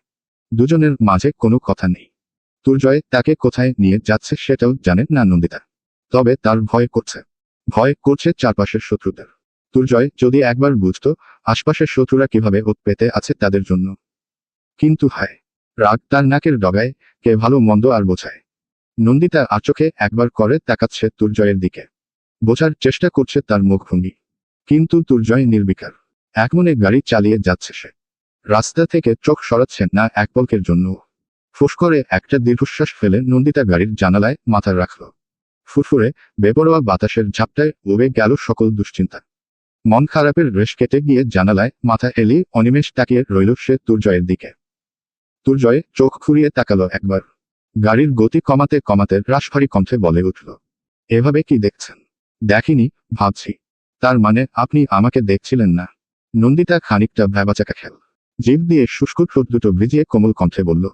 Speaker 1: দুজনের মাঝে কোনো কথা নেই। দুর্জয় তাকে কোথায় নিয়ে যাচ্ছে সেটাও জানে না নন্দিতা। তবে তার ভয় করছে চারপাশের শত্রুদের। দুর্জয় যদি একবার বুঝতো আশপাশের শত্রুরা কিভাবে ওত পেতে আছে তাদের জন্য। কিন্তু হায়, রাগ তার নাকের ডগায়, কে ভালো মন্দ আর বোঝায়। নন্দিতা আচোখে একবার করে তাকাচ্ছে দুর্জয়ের দিকে। বোঝার চেষ্টা করছে তার মুখভঙ্গি। কিন্তু দুর্জয় নির্বিকার। একমনে গাড়ি চালিয়ে যাচ্ছে সে। রাস্তা থেকে চোখ সরাচ্ছে না এক পলকের জন্য। ফুস করে একটা দীর্ঘশ্বাস ফেলে নন্দিতা গাড়ির জানালায় মাথা রাখল। ফুরফুরে বেপরোয়া বাতাসের ঝাপটায় উবে গেল সকল দুশ্চিন্তা। মন খারাপের রেশ কেটে গিয়ে জানালায় মাথা এলিয়ে অনিমেষ তাকিয়ে রইল সে দুর্জয়ের দিকে। দুর্জয় চোখ ঘুরিয়ে তাকালো একবার। গাড়ির গতি কমাতে কমাতে রাশভারী কণ্ঠে বলে উঠল, এভাবে কি দেখছেন? দেখিনি, ভাবছি। তার মানে আপনি আমাকে দেখছিলেন না? নন্দিতা খানিকটা ভ্যাবাচাকা খেল। জিভ দিয়ে শুষ্ক ঠোঁট দুটো ভিজিয়ে কোমল কণ্ঠে বলল,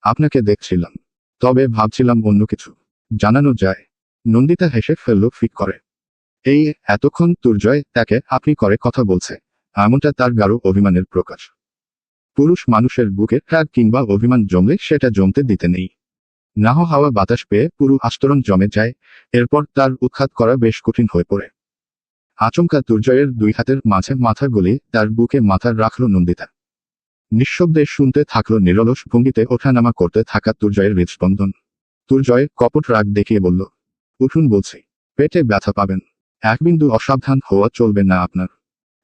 Speaker 1: আপনাকে দেখছিলাম, তবে ভাবছিলাম অন্য কিছু। জানানো যায়? নন্দিতা হেসে ফেলল ফিক করে। এই এতক্ষণ দুর্জয় তাকে আপনি করে কথা বলছে, এমনটা তার গাঢ় অভিমানের প্রকাশ। পুরুষ মানুষের বুকে রাগ কিংবা অভিমান জমলে সেটা জমতে দিতে নেই। না হাওয়া বাতাস পেয়ে পুরো আস্তরণ জমে যায়, এরপর তার উৎখাত করা বেশ কঠিন হয়ে পড়ে। আচমকা দুর্জয়ের দুই হাতের মাঝে মাথা গলিয়ে তার বুকে মাথা রাখল নন্দিতা। নিঃশব্দে শুনতে থাকলো নিরলস ভঙ্গিতে ওঠানামা করতে থাকা দুর্জয়ের হৃদস্পন্দন। দুর্জয় কপট রাগ দেখিয়ে বলল, উঠুন বলছি, পেটে ব্যথা পাবেন। এক বিন্দু অসাবধান হওয়া চলবে না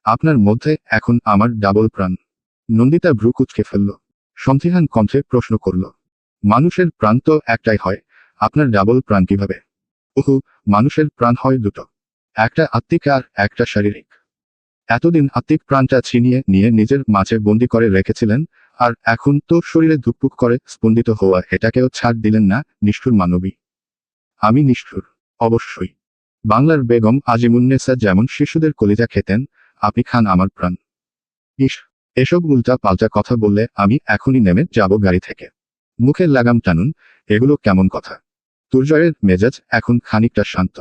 Speaker 1: আপনার মধ্যে এখন আমার ডাবল প্রাণ। নন্দিতা ভ্রু কুঁচকে ফেলল। সন্দিহান কণ্ঠে প্রশ্ন করল, মানুষের প্রাণ তো একটাই হয়, আপনার ডাবল প্রাণ কিভাবে? ওহু, মানুষের প্রাণ হয় দুটো, একটা আত্মিক আর একটা শারীরিক। এতদিন আত্মিক প্রাণটা ছিনিয়ে নিয়ে নিজের মাঝে বন্দি করে রেখেছিলেন, আর এখন তো শরীরে ধুকপুক করে স্পন্দিত হওয়া এটাকেও ছাড় দিলেন না। নিষ্ঠুর মানবী। আমি নিষ্ঠুর? অবশ্যই। বাংলার বেগম আজিমুন্নেসা যেমন শিশুদের কলিজা খেতেন, আপনি খান আমার প্রাণ। ইস, এসব উল্টা পাল্টা কথা বললে আমি এখনই নেমে যাব গাড়ি থেকে। মুখের লাগাম টানুন, এগুলো কেমন কথা? দুর্জয়ের মেজাজ এখন খানিকটা শান্ত।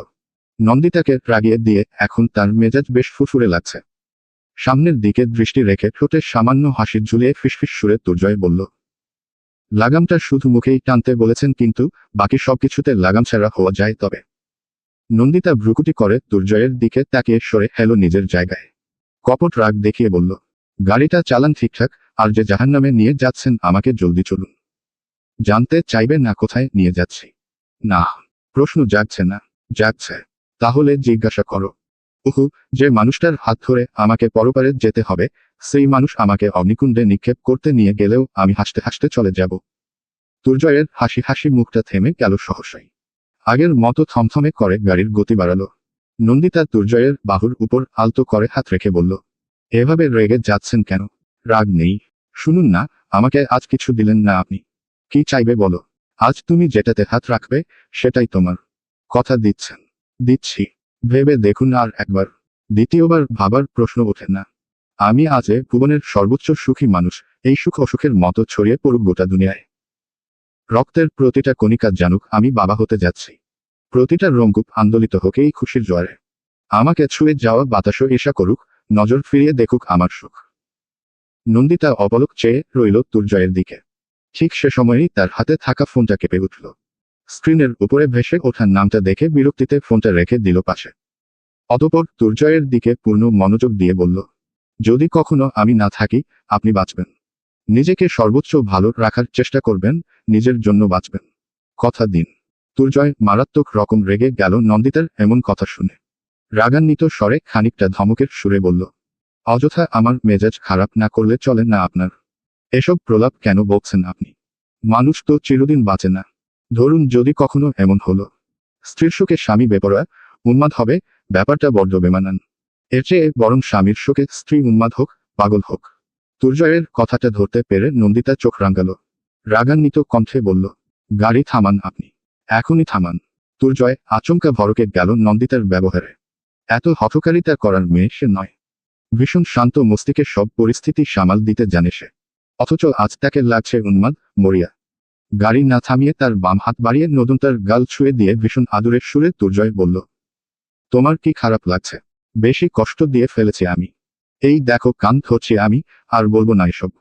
Speaker 1: নন্দিতাকে রাগিয়ে দিয়ে এখন তার মেজাজ বেশ ফুরফুরে লাগছে। সামনের দিকে দৃষ্টি রেখে ঠোঁটে সামান্য হাসি ঝুলিয়ে ফিসফিস সুরে দুর্জয় বলল, লাগামটা শুধু মুখেই টানতে বলেছেন, কিন্তু বাকি সবকিছুতে লাগাম ছাড়া হওয়া যায় তবে? নন্দিতা ভ্রুকুটি করে দুর্জয়ের দিকে তাকিয়ে সরে এলো নিজের জায়গায়। কপট রাগ দেখিয়ে বলল, গাড়িটা চালান ঠিকঠাক, আর যে জাহান্নামে নিয়ে যাচ্ছেন আমাকে জলদি চলুন। জানতে চাইবে না কোথায় নিয়ে যাচ্ছি? না। প্রশ্ন জাগছে না? জাগছে। তাহলে জিজ্ঞাসা করো। উহু, যে মানুষটার হাত ধরে আমাকে পরপারে যেতে হবে, সেই মানুষ আমাকে অগ্নিকুণ্ডে নিক্ষেপ করতে নিয়ে গেলেও আমি হাসতে হাসতে চলে যাব। দুর্জয়ের হাসি হাসি মুখটা থেমে গেল সহসাই। আগের মতো থমথমে করে গাড়ির গতি বাড়ালো। নন্দিতা দুর্জয়ের বাহুর উপর আলতো করে হাত রেখে বলল, এভাবে রেগে যাচ্ছেন কেন? রাগ নেই। শুনুন না, আমাকে আজ কিছু দিলেন না আপনি। কি চাইবে বলো? আজ তুমি যেটাতে হাত রাখবে সেটাই তোমার। কথা দিচ্ছেন? দিচ্ছি। ভেবে দেখুন আর একবার। দ্বিতীয়বার ভাবার প্রশ্ন ওঠে না। আমি আজ ভুবনের সর্বোচ্চ সুখী মানুষ, এই সুখ অসুখের মতো ছড়িয়ে পড়ুক গোটা দুনিয়ায়। রক্তের প্রতিটা কণিকা জানুক আমি বাবা হতে যাচ্ছি। প্রতিটা রঙ্গুপ আন্দোলিত হোক এই খুশির জোয়ারে। আমাকে ছুঁয়ে যাওয়া বাতাসও ঈর্ষা করুক, নজর ফিরিয়ে দেখুক আমার সুখ। নন্দিতা অপলক চেয়ে রইল দুর্জয়ের দিকে। ঠিক সে সময়েই তার হাতে থাকা ফোনটা কেঁপে উঠল। স্ক্রিনের উপরে ভেসে ওঠা নামটা দেখে বিরক্তিতে ফোনটা রেখে দিল পাশে। অতঃপর দুর্জয়ের দিকে পূর্ণ মনোযোগ দিয়ে বলল, যদি কখনো আমি না থাকি, আপনি বাঁচবেন। নিজেকে সর্বোচ্চ ভালো রাখার চেষ্টা করবেন, নিজের জন্য বাঁচবেন। কথা দিন। দুর্জয় মারাত্মক রকম রেগে গেল নন্দিতার এমন কথা শুনে। রাগান্বিত স্বরে খানিকটা ধমকের সুরে বলল, অযথা আমার মেজাজ খারাপ না করলে চলে না আপনার। এসব প্রলাপ কেন বলছেন আপনি? মানুষ তো চিরদিন বাঁচে না। ধরুন যদি কখনো এমন হলো, স্ত্রীর শোকে স্বামী বেপরোয়া উন্মাদ হবে, ব্যাপারটা বড্ড বেমানান। এর চেয়ে বরং স্বামীর শোকে স্ত্রী উন্মাদ হোক, পাগল হোক। দুর্জয়ের কথাটা ধরতে পেরে নন্দিতা চোখ রাঙাল। রাগান্বিত কণ্ঠে বলল, গাড়ি থামান আপনি, এখনই থামান। দুর্জয় আচমকা ভড়কে গেল নন্দিতার ব্যবহারে। এত হঠকারিতা করার মেয়ে সে নয়। ভীষণ শান্ত মস্তিষ্কে সব পরিস্থিতি সামাল দিতে জানে সে। অথচ আজ তাকে লাগছে উন্মাদ, মরিয়া। গাড়ি না থামিয়ে তার বাম হাত বাড়িয়ে নদনতার গাল ছুঁয়ে দিয়ে ভীষণ আদুরের সুরে দুর্জয় বলল, তোমার কি খারাপ লাগছে? বেশি কষ্ট দিয়ে ফেলেছি আমি। এই দেখো কান ধরছি আমি, আর বলবো না এসব।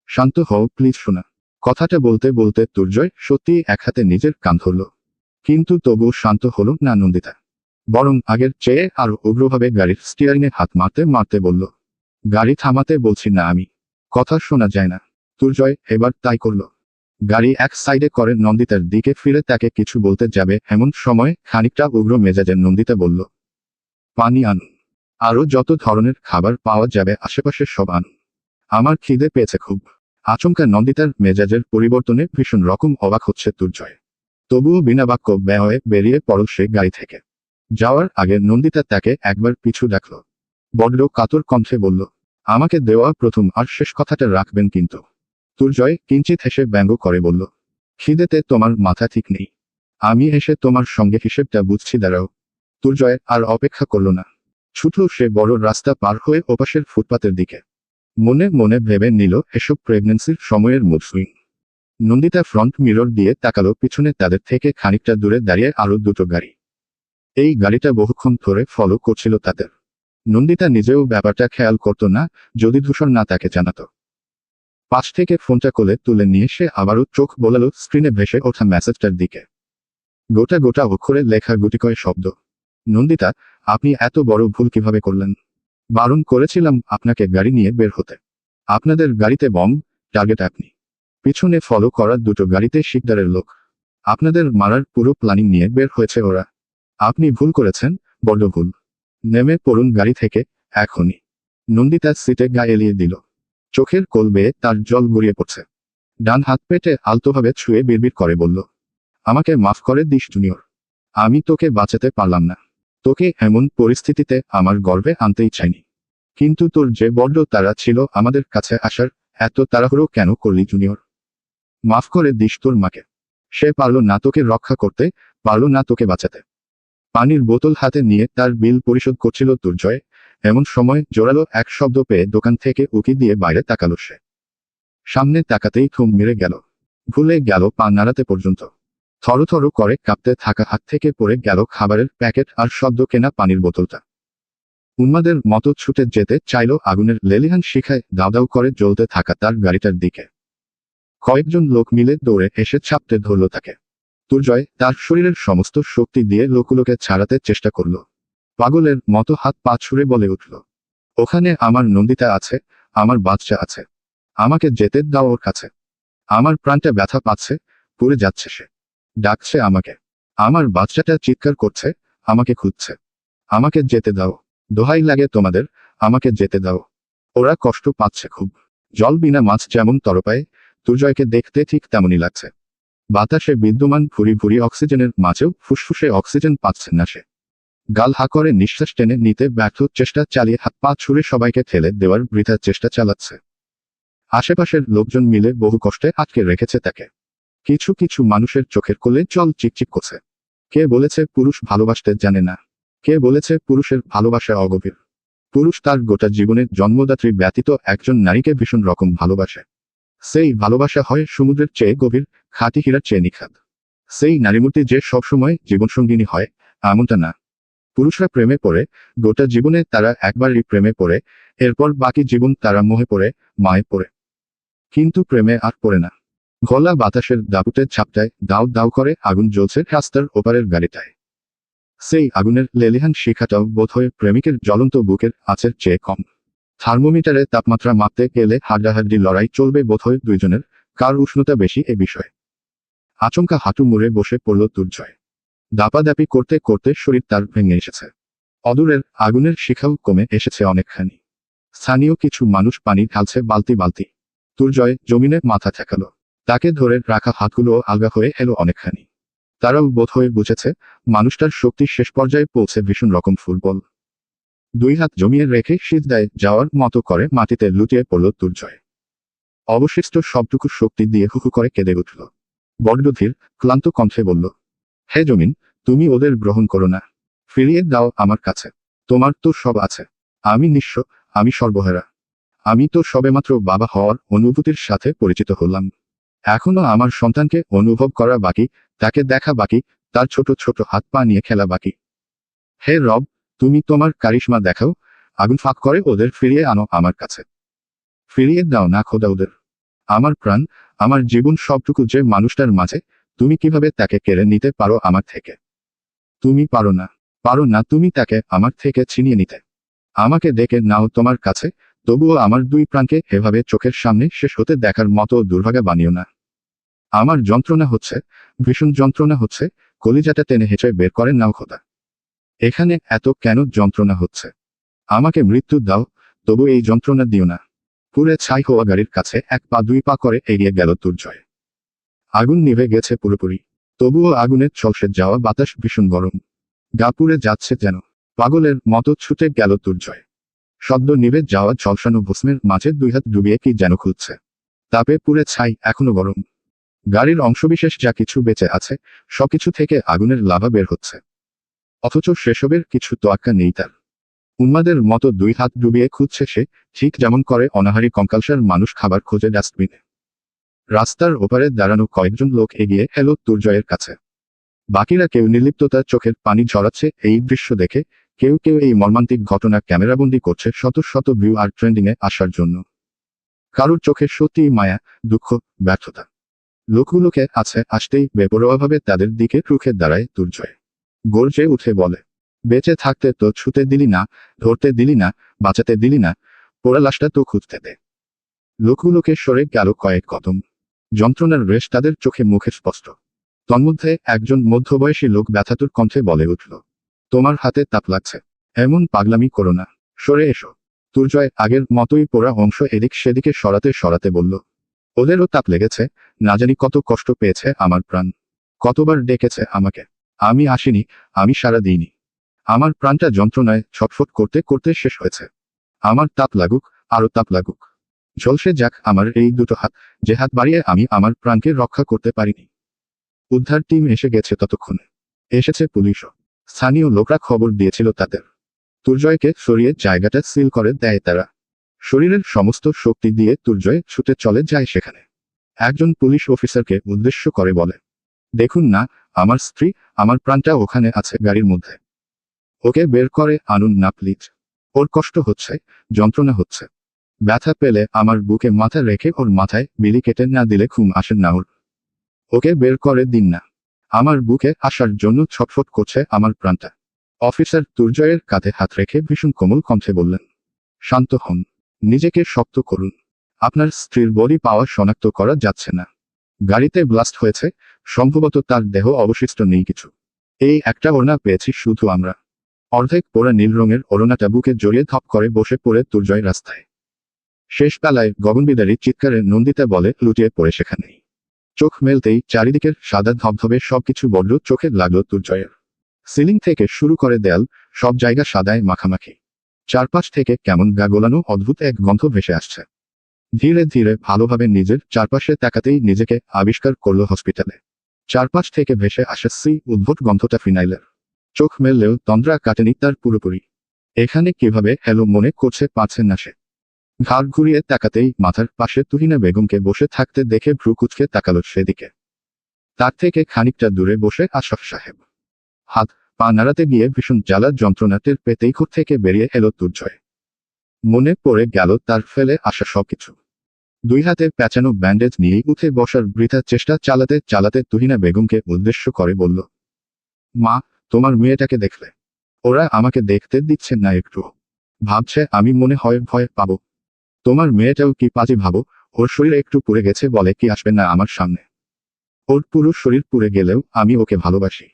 Speaker 1: শান্ত হও প্লিজ শোনা। কথাটা বলতে বলতে দুর্জয় সত্যিই এক হাতে নিজের কান ধরল। কিন্তু তবুও শান্ত হলো না নন্দিতা। বরং আগের চেয়ে আরো উগ্রভাবে গাড়ির স্টিয়ারিংয়ে হাত মারতে মারতে বলল, গাড়ি থামাতে বলছি না আমি। কথা শোনা যায় না। দুর্জয় এবার তাই করল। গাড়ি এক সাইডে করে নন্দিতার দিকে ফিরে তাকে কিছু বলতে যাবে এমন সময় খানিকটা উগ্র মেজাজে নন্দিতা বলল, পানি আনুন। আরো যত ধরনের খাবার পাওয়া যাবে আশেপাশে সব আনুন। আমার খিদে পেয়েছে খুব। আচমকা নন্দিতার মেজাজের পরিবর্তনে ভীষণ রকম অবাক হচ্ছে দুর্জয়। তবুও বিনা বাক্য ব্যয়ে বেরিয়ে পড়ল সে গাড়ি থেকে। যাওয়ার আগে নন্দিতা তাকে একবার পিছু ডাকল। বড্ড কাতর কণ্ঠে বলল, আমাকে দেওয়া প্রথম আর শেষ কথাটা রাখবেন কিন্তু। দুর্জয় কিঞ্চিত হেসে ব্যঙ্গ করে বলল, খিদেতে তোমার মাথা ঠিক নেই। আমি এসে তোমার সঙ্গে হিসেবটা বুঝছি দাঁড়াও। দুর্জয় আর অপেক্ষা করল না। ছুটল সে বড় রাস্তা পার হয়ে ওপাশের ফুটপাতের দিকে। মনে মনে ভেবে নিল এসব প্রেগন্যান্সির সময়ের mood swing. Nandita front mirror দিয়ে তাকালো পিছনে তাদের থেকে খানিকটা দূরে দাঁড়িয়ে আরো দুটো গাড়ি। এই গাড়িটা বহুক্ষণ ধরে ফলো করছিল তাদের। নন্দিতা নিজেও ব্যাপারটা খেয়াল করত না যদি ধূসর না তাকে জানাতো। পাশ থেকে ফোনটা কোলে তুলে নিয়ে সে আবারও চোখ বোলালো স্ক্রিনে ভেসে ওঠা মেসেজটার দিকে। গোটা গোটা অক্ষরে লেখা গুটিকয় শব্দ। নন্দিতা, আপনি এত বড় ভুল কিভাবে করলেন? বারণ করেছিলাম আপনাকে গাড়ি নিয়ে বের হতে। আপনাদের গাড়িতে বম্ব, টার্গেট আপনি। পিছনে ফলো করা দুটো গাড়িতে শিকদারের লোক। আপনাদের মারার পুরো প্ল্যানিং নিয়ে বের হয়েছে ওরা। আপনি ভুল করেছেন, বড্ড ভুল। নেমে পড়ুন গাড়ি থেকে, এখনই। নন্দিতা সিটে গা এলিয়ে দিল। চোখের কোল বেয়ে তার জল গড়িয়ে পড়ছে। ডান হাত পেটে আলতোভাবে ছুঁয়ে বিড়বিড় করে বলল, আমাকে মাফ করে দিস জুনিয়র। আমি তোকে বাঁচাতে পারলাম না। তোকে এমন পরিস্থিতিতে আমার গর্ভে আনতেই চাইনি। কিন্তু তোর যে বড্ড তাড়া ছিল আমাদের কাছে আসার, এত তাড়াহুড়ো কেন করলি জুনিয়র? মাফ করে দিস তোর মাকে। সে পারল না তোকে রক্ষা করতে, পারল না তোকে বাঁচাতে। পানির বোতল হাতে নিয়ে তার বিল পরিশোধ করছিল দুর্জয়। এমন সময় জোরালো এক শব্দ পেয়ে দোকান থেকে উকি দিয়ে বাইরে তাকালো সে। সামনে তাকাতেই থম মেরে গেল। ভুলে গেল পা নাড়াতে পর্যন্ত। থরথর করে কাঁপতে থাকা হাত থেকে পড়ে গেল খাবারের প্যাকেট আর সদ্য কেনা পানির বোতলটা। উন্মাদের মতো ছুটে যেতে চাইল আগুনের লেলিহান শিখায় দাউ দাউ করে জ্বলতে থাকা তার গাড়িটার দিকে। কয়েকজন লোক মিলে দৌড়ে এসে চাপতে ধরল তাকে। দুর্জয় তার শরীরের সমস্ত শক্তি দিয়ে লোকগুলোকে ছাড়াতে চেষ্টা করল। পাগলের মতো হাত পা ছুঁড়ে বলে উঠল, ওখানে আমার নন্দিতা আছে, আমার বাচ্চা আছে। আমাকে যেতে দাও ওর কাছে। আমার প্রাণটা ব্যথা পাচ্ছে, পুড়ে যাচ্ছে সে। ডাকছে আমাকে। আমার বাচ্চাটা চিৎকার করছে, আমাকে খুঁজছে। আমাকে যেতে দাও। দোহাই লাগে তোমাদের, আমাকে যেতে দাও। ওরা কষ্ট পাচ্ছে খুব। জল বিনা মাছ যেমন তরপায়, দুর্জয়কে দেখতে ঠিক তেমনই লাগছে। বাতাসে বিদ্যমান ভুরি ভুরি অক্সিজেনের মাঝেও ফুসফুসে অক্সিজেন পাচ্ছে না সে। গাল হা করে নিঃশ্বাস টেনে নিতে ব্যর্থ চেষ্টা চালিয়ে হাত পা ছুঁড়ে সবাইকে ঠেলে দেওয়ার বৃথা চেষ্টা চালাচ্ছে। আশেপাশের লোকজন মিলে বহু কষ্টে আটকে রেখেছে তাকে। কিছু কিছু মানুষের চোখের কোলে জল চিকচিক করছে। কে বলেছে পুরুষ ভালোবাসতে জানে না? কে বলেছে পুরুষের ভালোবাসা অগভীর? পুরুষ তার গোটা জীবনের জন্মদাত্রী ব্যতীত একজন নারীকে ভীষণ রকম ভালোবাসে। সেই ভালোবাসা হয় সমুদ্রের চেয়ে গভীর, খাঁটি হীরার চেয়ে নিখাদ। সেই নারীমূর্তি যে সবসময় জীবনসঙ্গিনী হয়, এমনটা না। পুরুষরা প্রেমে পড়ে, গোটা জীবনে তারা একবারই প্রেমে পড়ে, এরপর বাকি জীবন তারা মোহে পড়ে, মায়ে পড়ে। কিন্তু প্রেমে আর পড়ে না। ঘোলা বাতাসের দাপুটের ঝাপটায় দাউ দাউ করে আগুন জ্বলছে রাস্তার ওপারের গাড়িটায়। সেই আগুনের লেলিহান শিখাটাও বোধহয় প্রেমিকের জ্বলন্ত বুকের আঁচের চেয়ে কম। থার্মোমিটারে তাপমাত্রা মাপতে গেলে হাড্ডাহাড্ডি লড়াই চলবে বোধহয় দুইজনের, কার উষ্ণতা বেশি এ বিষয়ে। আচমকা হাঁটু মুড়ে বসে পড়ল দুর্জয়। দাপাদাপি করতে করতে শরীর তার ভেঙে এসেছে। অদূরের আগুনের শিখাও কমে এসেছে অনেকখানি। স্থানীয় কিছু মানুষ পানি ঢালছে বালতি বালতি। দুর্জয় জমিনে মাথা ঠেকালো। তাকে ধরে রাখা হাতগুলো আলগা হয়ে এলো অনেকখানি। তারাও বোধহয় বুঝেছে মানুষটার শক্তি শেষ পর্যায়ে পৌঁছে ভীষণ রকম ফুটবল। দুই হাত জমিয়ে রেখে সিজদায় যাওয়ার মতো করে মাটিতে লুটিয়ে পড়ল দুর্জয়। অবশিষ্ট সবটুকু শক্তি দিয়ে হুহু করে কেঁদে উঠল। বড্ড ধীর, ক্লান্ত কণ্ঠে বলল, হে জমিন, তুমি ওদের গ্রহণ করো না। ফিরিয়ে দাও আমার কাছে। তোমার তো সব আছে। আমি নিঃস্ব, আমি সর্বহারা। আমি তো সবেমাত্র বাবা হওয়ার অনুভূতির সাথে পরিচিত হলাম। এখনো আমার সন্তানকে অনুভব করা বাকি, তাকে দেখা বাকি, তার ছোট ছোট হাত পা নিয়ে খেলা বাকি। হে রব, তুমি তোমার কারিশমা দেখাও, আগুন ফাঁক করে ওদের ফিরিয়ে আনো আমার কাছে। ফিরিয়ে দাও না খোদা ওদের। আমার প্রাণ, আমার জীবন সবটুকু যে মানুষটার মাঝে, তুমি কিভাবে তাকে কেড়ে নিতে পারো আমার থেকে? তুমি পারো না, পারো না তুমি তাকে আমার থেকে ছিনিয়ে নিতে। আমাকে ডেকে নাও তোমার কাছে, তবুও আমার দুই প্রাণকে এভাবে চোখের সামনে শেষ হতে দেখার মতো দুর্ভাগা বানিও না। আমার যন্ত্রণা হচ্ছে, ভীষণ যন্ত্রণা হচ্ছে, কলিজাটা টেনে হেঁচড়ে বের করেন নাও খোদা। এখানে এত কেন যন্ত্রণা হচ্ছে? আমাকে মৃত্যু দাও, তবু এই যন্ত্রণা দিও না। পুরে ছাই হওয়া গাড়ির কাছে এক পা দুই পা করে এগিয়ে গেল দুর্জয়। আগুন নিভে গেছে পুরোপুরি, তবুও আগুনের ঝলসে যাওয়া বাতাস ভীষণ গরম। গা পুড়ে যাচ্ছে যেন। পাগলের মতো ছুটে গেল দুর্জয়। সদ্য নিভে যাওয়া ঝলসানো ভস্মের মাঝে দুই হাত ডুবিয়ে কি যেন খুঁজছে। তাপে পুড়ে ছাই এখনো গরম। গাড়ির অংশবিশেষ যা কিছু বেঁচে আছে, সবকিছু থেকে আগুনের লাভা বের হচ্ছে। অথচ সেসবের কিছু তোয়াক্কা নেই তার। উন্মাদের মতো দুই হাত ডুবিয়ে খুঁজছে সে, ঠিক যেমন করে অনাহারী কঙ্কালসার মানুষ খাবার খোঁজে ডাস্টবিনে। রাস্তার ওপারে দাঁড়ানো কয়েকজন লোক এগিয়ে এলো দুর্জয়ের কাছে। বাকিরা কেউ নির্লিপ্ততার চোখের পানি ঝরাচ্ছে এই দৃশ্য দেখে, কেউ কেউ এই মর্মান্তিক ঘটনা ক্যামেরাবন্দি করছে শত শত ভিউ আর ট্রেন্ডিংয়ে আসার জন্য। কারুর চোখে সত্যিই মায়া, দুঃখ, ব্যর্থতা। লোকগুলোকে আছে আসতেই বেপরোয়াভাবে তাদের দিকে রুখে দাঁড়ায় দুর্জয়। গর্জে উঠে বলে, বেঁচে থাকতে তো ছুতে দিলি না, ধরতে দিলি না, বাঁচাতে দিলি না, পোড়া লাশটা তো খুঁজতে দে। লোকগুলোকে সরে গেল কয়েক কদম। যন্ত্রণার রেশ তাদের চোখে মুখে স্পষ্ট। তন্মধ্যে একজন মধ্যবয়সী লোক ব্যথাতুর কণ্ঠে বলে উঠল, তোমার হাতে তাপ লাগছে, এমন পাগলামি করো না, সরে এসো। দুর্জয় আগের মতোই পোড়া অংশ এদিক সেদিকে সরাতে সরাতে বলল, ওদেরও তাপ লেগেছে, না জানি কত কষ্ট পেয়েছে আমার প্রাণ, কতবার ডেকেছে আমাকে, আমি আসিনি, আমি সাড়া দিইনি। আমার প্রাণটা যন্ত্রণায় ছটফট করতে করতে শেষ হয়েছে। আমার তাপ লাগুক, আরো তাপ লাগুক, ঝলসে যাক আমার এই দুটো হাত, যে হাত বাড়িয়ে আমি আমার প্রাণকে রক্ষা করতে পারিনি। উদ্ধার টিম এসে গেছে ততক্ষণে। এসেছে পুলিশও। স্থানীয় লোকরা খবর দিয়েছিল তাদের। দুর্জয়কে সরিয়ে জায়গাটা সিল করে দেয় তারা। শরীরের সমস্ত শক্তি দিয়ে দুর্জয় ছুটে চলে যায় সেখানে। একজন পুলিশ অফিসারকে উদ্দেশ্য করে বলে, দেখুন না, আমার স্ত্রী, আমার প্রাণটা ওখানে আছে গাড়ির মধ্যে। ওকে বের করে আনুন না প্লিজ। ওর কষ্ট হচ্ছে, যন্ত্রণা হচ্ছে। ব্যথা পেলে আমার বুকে মাথা রেখে ওর মাথায় বিলি কেটে না দিলে ঘুম আসেন না ওর। ওকে বের করে দিন না। আমার বুকে আসার জন্য ছটফট করছে আমার প্রাণটা। অফিসার দুর্জয়ের কাঁধে হাত রেখে ভীষণ কোমল কণ্ঠে বললেন, শান্ত হন, নিজেকে শক্ত করুন। আপনার স্ত্রীর বডি পাওয়া শনাক্ত করা যাচ্ছে না। গাড়িতে ব্লাস্ট হয়েছে, সম্ভবত তার দেহ অবশিষ্ট নেই কিছু। এই একটা ওড়না পেয়েছি শুধু আমরা। অর্ধেক পোড়া নীল রঙের ওড়নাটা বুকে জড়িয়ে ধপ করে বসে পড়ে দুর্জয় রাস্তায়। শেষ বেলায় গগনবিদারী চিৎকারে নন্দিতা বলে লুটিয়ে পড়ে সেখানেই। চোখ মেলতেই চারিদিকের সাদা ধবধবে সবকিছু বড্ড চোখে লাগলো দুর্জয়ের। সিলিং থেকে শুরু করে দেয়াল, সব জায়গা সাদায় মাখামাখি। চারপাশ থেকে কেমন গা গোলানো অদ্ভুত এক গন্ধ ভেসে আসছে। ধীরে ধীরে ভালোভাবে নিজের চারপাশে তাকাতেই নিজেকে আবিষ্কার করলো হসপিটালে। চারপাশ থেকে ভেসে আসে উদ্ভট গন্ধটা ফিনাইলের। চোখ মেললেও তন্দ্রা কাটেনি তার পুরোপুরি। এখানে কিভাবে এলো মনে করছে পারছেন না সে। ঘাড় ঘুরিয়ে তাকাতেই মাথার পাশে তুহিনা বেগমকে বসে থাকতে দেখে ভ্রু কুঁচকে তাকালো সেদিকে। তার থেকে খানিকটা দূরে বসে আশরাফ সাহেব। হাত পা নাড়াতে গিয়ে ভীষণ জ্বালার যন্ত্রণা টের পেতেই ঘর থেকে বেরিয়ে এলো দুর্জয়। মনে পড়ে গেল তার ফেলে আসা সবকিছু। দুই হাতে প্যাঁচানো ব্যান্ডেজ নিয়েই উঠে বসার বৃথা চেষ্টা চালাতে চালাতে তুহিনা বেগমকে উদ্দেশ্য করে বলল, মা, তোমার মেয়েটাকে দেখলে? ওরা আমাকে দেখতে দিচ্ছে না একটুও। ভাবছে আমি মনে হয় ভয় পাবো। তোমার মেয়েটাও কি পাজি ভাবো, ওর শরীর একটু পুড়ে গেছে বলে কি আসবে না আমার সামনে? ওর পুরো শরীর পুড়ে গেলেও আমি ওকে ভালোবাসি।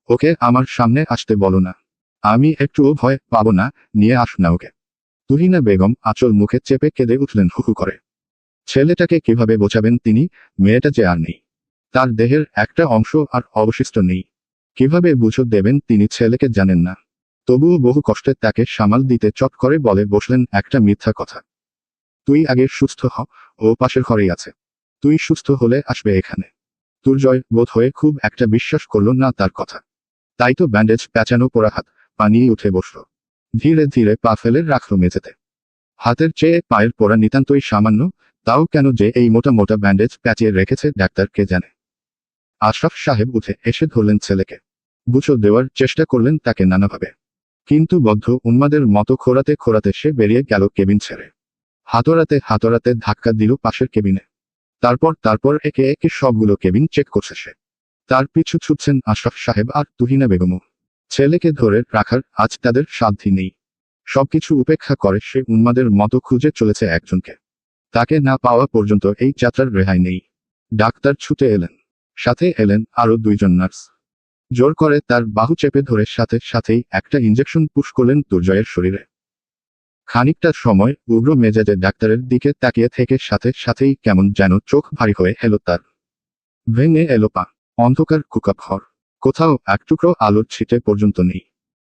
Speaker 1: ওকে আমার সামনে আসতে বলো না। আমি একটুও ভয় পাবো না, নিয়ে আসুন না ওকে। তুহিনা বেগম আঁচল মুখে চেপে কেঁদে উঠলেন হু হু করে। ছেলেটাকে কিভাবে বোঝাবেন তিনি, মেয়েটা যে আর নেই। তার দেহের একটা অংশ আর অবশিষ্ট নেই। কিভাবে বুঝো দেবেন তিনি ছেলেকে জানেন না। তবুও বহু কষ্টে তাকে সামাল দিতে চট করে বলে বসলেন একটা মিথ্যা কথা। তুই আগে সুস্থ হ, ও পাশের ঘরেই আছে। তুই সুস্থ হলে আসবে এখানে। দুর্জয় বোধ হয়ে খুব একটা বিশ্বাস করল না তার কথা। তাই তো ব্যান্ডেজ প্যাঁচানো পোড়া হাত পা নিয়ে উঠে বসল। ধীরে ধীরে পা ফেলে রাখল মেঝেতে। হাতের চেয়ে পায়ের পোড়া নিতান্তই সামান্য, তাও কেন যে এই মোটা মোটা ব্যান্ডেজ প্যাচিয়ে রেখেছে ডাক্তার কে জানে। আশরাফ সাহেব উঠে এসে ধরলেন ছেলেকে। বুঝো দেওয়ার চেষ্টা করলেন তাকে নানাভাবে, কিন্তু বদ্ধ উন্মাদের মতো খোঁড়াতে খোঁড়াতে সে বেরিয়ে গেল কেবিন ছেড়ে। হাতড়াতে হাতড়াতে ধাক্কা দিল পাশের কেবিনে। তারপর একে একে সবগুলো কেবিন চেক করছে সে। তার পিছু ছুটছেন আশরাফ সাহেব আর তুহিনা বেগমও। ছেলেকে ধরে রাখার আজ তাদের সাধ্যি নেই। সবকিছু উপেক্ষা করে সে উন্মাদের মতো খুঁজে চলেছে একজনকে। তাকে না পাওয়া পর্যন্ত এই যাত্রার রেহাই নেই। ডাক্তার ছুটে এলেন, সাথে এলেন আরো দুইজন নার্স। জোর করে তার বাহু চেপে ধরে সাথে সাথেই একটা ইঞ্জেকশন পুশ করলেন দুর্জয়ের শরীরে। খানিকটা সময় উগ্র মেজাজে ডাক্তারের দিকে তাকিয়ে থেকে সাথে সাথেই কেমন যেন চোখ ভারী হয়ে এলো তার। ভেঙে এলো পা। অন্ধকার কুকাঘর। কোথাও এক টুকরো আলোর ছিটে পর্যন্ত নেই।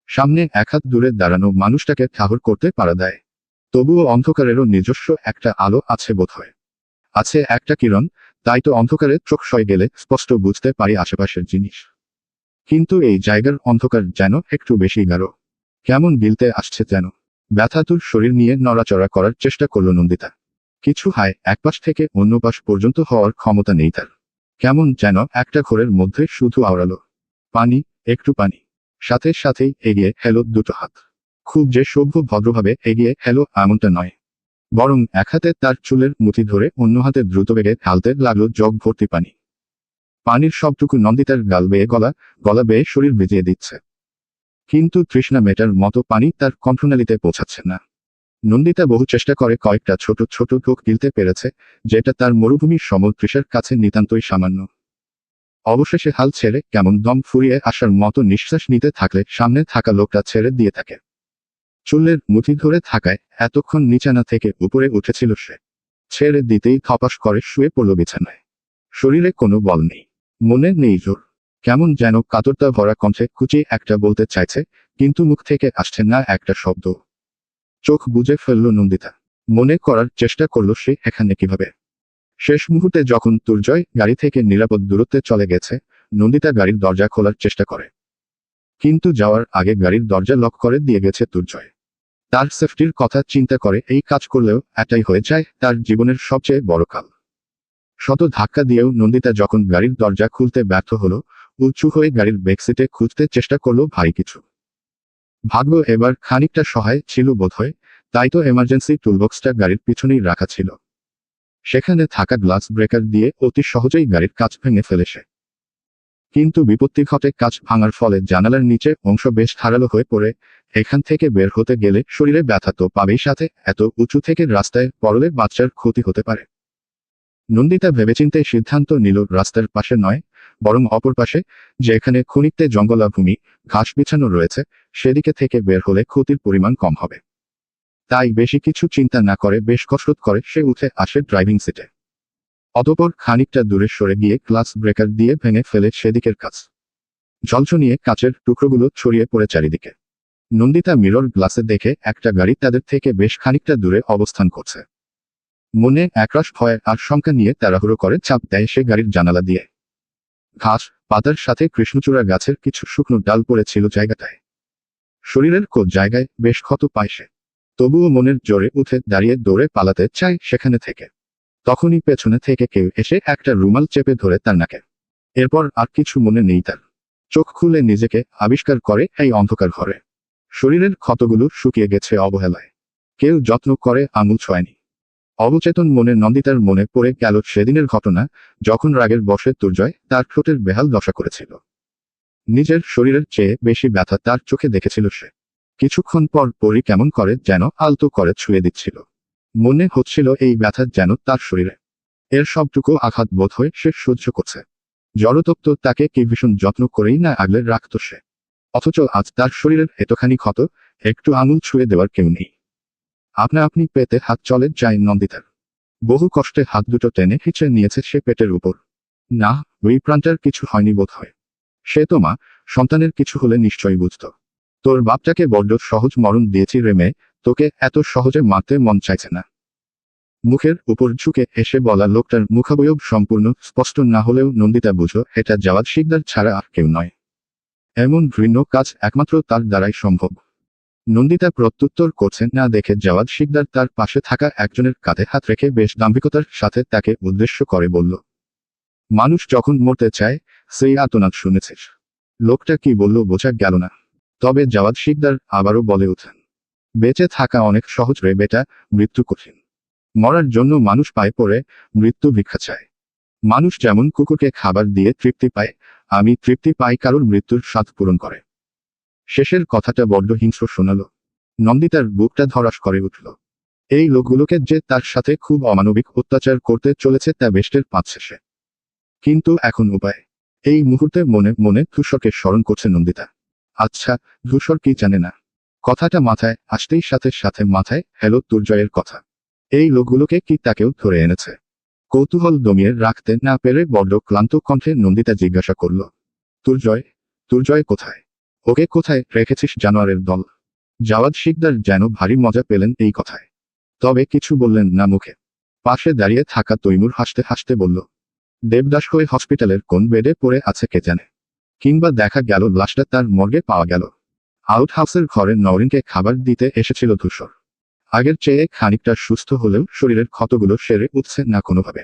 Speaker 1: সামনে এক হাত দূরে দাঁড়ানো মানুষটাকে ঠাহর করতে পারা দেয়। তবুও অন্ধকারেরও নিজস্ব একটা আলো আছে বোধহয়। আছে একটা কিরণ, তাই তো অন্ধকারে চোখ সয়ে গেলে স্পষ্ট বুঝতে পারি আশেপাশের জিনিস। কিন্তু এই জায়গার অন্ধকার যেন একটু বেশি গাঢ়। কেমন গিলতে আসছে যেন। ব্যথাতুর শরীর নিয়ে নড়াচড়া করার চেষ্টা করল নন্দিতা। কিছু হায় এক পাশ থেকে অন্য পাশ পর্যন্ত হওয়ার ক্ষমতা নেই তার। কেমন যেন একটা ঘোরের মধ্যে শুধু আওড়ালো। পানি, একটু পানি। সাথে সাথেই এগিয়ে হেলো দুটো হাত। খুব যে সভ্য ভদ্রভাবে এগিয়ে হেলো এমনটা নয়, বরং এক হাতে তার চুলের মুঠি ধরে অন্য হাতে দ্রুতবেগে ঢালতে লাগলো জগ ভর্তি পানি। পানির সবটুকু নন্দিতার গাল বেয়ে গলা বেয়ে শরীর ভিজিয়ে দিচ্ছে। কিন্তু তৃষ্ণা মেটার মতো পানি তার কণ্ঠনালীতে পৌঁছাচ্ছে না। নন্দিতা বহু চেষ্টা করে কয়েকটা ছোট ছোট ঢোক গিলতে পেরেছে, যেটা তার মরুভূমির সম তৃষার কাছে নিতান্তই সামান্য। অবশেষে হাল ছেড়ে কেমন দম ফুরিয়ে আসার মতো নিঃশ্বাস নিতে থাকলে সামনে থাকা লোকটা ছেড়ে দিয়ে থাকে। চুলের মুঠি ধরে থাকায় এতক্ষণ নিচানা থেকে উপরে উঠেছিল সে। ছেড়ে দিতেই থপাস করে শুয়ে পড়ল বিছানায়। শরীরে কোনো বল নেই, মনে নেই জোর। কেমন যেন কাতরতা ভরা কণ্ঠে কুচিয়ে একটা বলতে চাইছে, কিন্তু মুখ থেকে আসছে না একটা শব্দ। চোখ বুজে ফেলল নন্দিতা। মনে করার চেষ্টা করল সে এখানে কিভাবে। শেষ মুহূর্তে যখন দুর্জয় গাড়ি থেকে নিরাপদ দূরত্বে চলে গেছে, নন্দিতা গাড়ির দরজা খোলার চেষ্টা করে। কিন্তু যাওয়ার আগে গাড়ির দরজা লক করে দিয়ে গেছে দুর্জয়। তার সেফটির কথা চিন্তা করে এই কাজ করলেও এটাই হয়ে যায় তার জীবনের সবচেয়ে বড় কাল। শত ধাক্কা দিয়েও নন্দিতা যখন গাড়ির দরজা খুলতে ব্যর্থ হলো, উঁচু হয়ে গাড়ির ব্যাকসিটে খুঁজতে চেষ্টা করলো ভারী কিছু। ভাগ্য এবার খানিকটা সহায় ছিল বোধহয়, তাই তো এমার্জেন্সি টুলবক্সটা গাড়ির পিছনেই রাখা ছিল। সেখানে থাকা গ্লাস ব্রেকার দিয়ে অতি সহজেই গাড়ির কাঁচ ভেঙে ফেলে সে। কিন্তু বিপত্তি ঘটে কাঁচ ভাঙার ফলে জানালার নিচে অংশ বেশ ধারালো হয়ে পড়ে। এখান থেকে বের হতে গেলে শরীরে ব্যথা তো পাবেই, সাথে এত উঁচু থেকে রাস্তায় পড়লে বাচ্চার ক্ষতি হতে পারে। নন্দিতা ভেবেচিন্তে সিদ্ধান্ত নিল রাস্তার পাশে নয়, বরং অপর পাশে, যেখানে খনিকতে জঙ্গলা ভূমি, ঘাস বিছানো রয়েছে, সেদিকে থেকে বের হলে ক্ষতির পরিমাণ কম হবে। তাই বেশি কিছু চিন্তা না করে বেশ কসরত করে সে উঠে আসে ড্রাইভিং সিটে। অতঃপর খানিকটা দূরে সরে গিয়ে ক্লাস ব্রেকার দিয়ে ভেঙে ফেলে সেদিকের কাজ। ঝলঝনিয়ে কাচের টুকরোগুলো ছড়িয়ে পড়ে চারিদিকে। নন্দিতা মিরর গ্লাসে দেখে একটা গাড়ি তাদের থেকে বেশ খানিকটা দূরে অবস্থান করছে। মনে একরাশ ভয় আর শঙ্কা নিয়ে তাড়াহুড়ো করে চাপ দেয় সে গাড়ির জানালা দিয়ে। ঘাস পাতার সাথে কৃষ্ণচূড়া গাছের কিছু শুকনো ডাল পড়েছিল জায়গাটায়। শরীরের জায়গায় বেশ ক্ষত পায় সে। তবুও মনের জোরে উঠে দাঁড়িয়ে দৌড়ে পালাতে চায় সেখানে থেকে। তখনই পেছনে থেকে কেউ এসে একটা রুমাল চেপে ধরে তার নাকে। এরপর আর কিছু মনে নেই তার। চোখ খুলে নিজেকে আবিষ্কার করে এই অন্ধকার ঘরে। শরীরের ক্ষতগুলো শুকিয়ে গেছে অবহেলায়। কেউ যত্ন করে আঙুল ছোঁয়নি। অবচেতন মনে নন্দিতার মনে পড়ে গেল সেদিনের ঘটনা, যখন রাগের বশে দুর্জয় তার ঠোঁটের বেহাল দশা করেছিল। নিজের শরীরের চেয়ে বেশি ব্যথা তার চোখে দেখেছিল সে। কিছুক্ষণ পর পরই কেমন করে যেন আলতো করে ছুঁয়ে দিচ্ছিল। মনে হচ্ছিল এই ব্যথা যেন তার শরীরে। এর সবটুকু আঘাত বোধ হয়ে সে সহ্য করছে। জড়তপ্ত তাকে কি ভীষণ যত্ন করেই না আগলে রাখত সে। অথচ আজ তার শরীরের এতখানি ক্ষত, একটু আঙুল ছুঁয়ে দেওয়ার কেউ নেই। আপনা আপনি পেতে হাত চলে যায় নন্দিতার। বহু কষ্টে হাত দুটো টেনে হিঁচড়ে নিয়েছে সে পেটের উপর। না, ওই প্রাণটার কিছু হয়নি বোধ হয়। সে তো মা, সন্তানের কিছু হলে নিশ্চয়ই বুঝত। তোর বাপটাকে বড্ড সহজ মরণ দিয়েছি রে মেয়ে, তোকে এত সহজে মারতে মন চাইছে না। মুখের উপর ঝুঁকে এসে বলা লোকটার মুখাবয়ব সম্পূর্ণ স্পষ্ট না হলেও নন্দিতা বুঝল এটা জাওয়াদ শিকদার ছাড়া আর কেউ নয়। এমন ঘৃণ্য কাজ একমাত্র তার দ্বারাই সম্ভব। নন্দিতা প্রত্যুত্তর করছে না দেখে জাওয়াদ শিকদার তার পাশে থাকা একজনের কাঁধে হাত রেখে বেশ দাম্ভিকতার সাথে তাকে উদ্দেশ্য করে বলল, মানুষ যখন মরতে চায় সেই আর্তনাদ শুনেছিস? লোকটা কি বলল বোঝা গেল না। তবে জাওয়াদ শিকদার আবারও বলে ওঠেন, বেঁচে থাকা অনেক সহজ রে বেটা, মৃত্যু কঠিন। মরার জন্য মানুষ পায়ে পড়ে, মৃত্যু ভিক্ষা চায়। মানুষ যেমন কুকুরকে খাবার দিয়ে তৃপ্তি পায়, আমি তৃপ্তি পাই কারোর মৃত্যুর স্বাদ পূরণ করে। শেষের কথাটা বড্ড হিংস্র শোনালো। নন্দিতার বুকটা ধড়াস করে উঠল। এই লোকগুলোকে যে তার সাথে খুব অমানবিক অত্যাচার করতে চলেছে তা বেষ্টের পাচ্ছে সে। কিন্তু এখন উপায়। এই মুহূর্তে মনে মনে ধূসরকে স্মরণ করছে নন্দিতা। আচ্ছা, ধূসর কি জানে না? কথাটা মাথায় আসতেই সাথে সাথে মাথায় এলো দুর্জয়ের কথা। এই লোকগুলোকে কি তাকেও ধরে এনেছে? কৌতূহল দমিয়ে রাখতে না পেরে বড্ড ক্লান্ত কণ্ঠে নন্দিতা জিজ্ঞাসা করল, দুর্জয়, দুর্জয় কোথায়? ওকে কোথায় রেখেছিস জানোয়ারের দল? জাওয়াদ শিকদার যেন ভারী মজা পেলেন এই কথায়। তবে কিছু বললেন না মুখে। পাশে দাঁড়িয়ে থাকা তৈমুর হাসতে হাসতে বলল, দেবদাস হয়ে হসপিটালের কোন বেডে পড়ে আছে কে জানে। কিংবা দেখা গেল লাশটা তার মর্গে পাওয়া গেল। আউট হাউসের ঘরে নওরিনকে খাবার দিতে এসেছিল ধূসর। আগের চেয়ে খানিকটা সুস্থ হলেও শরীরের ক্ষতগুলো সেরে উঠছে না কোনোভাবে,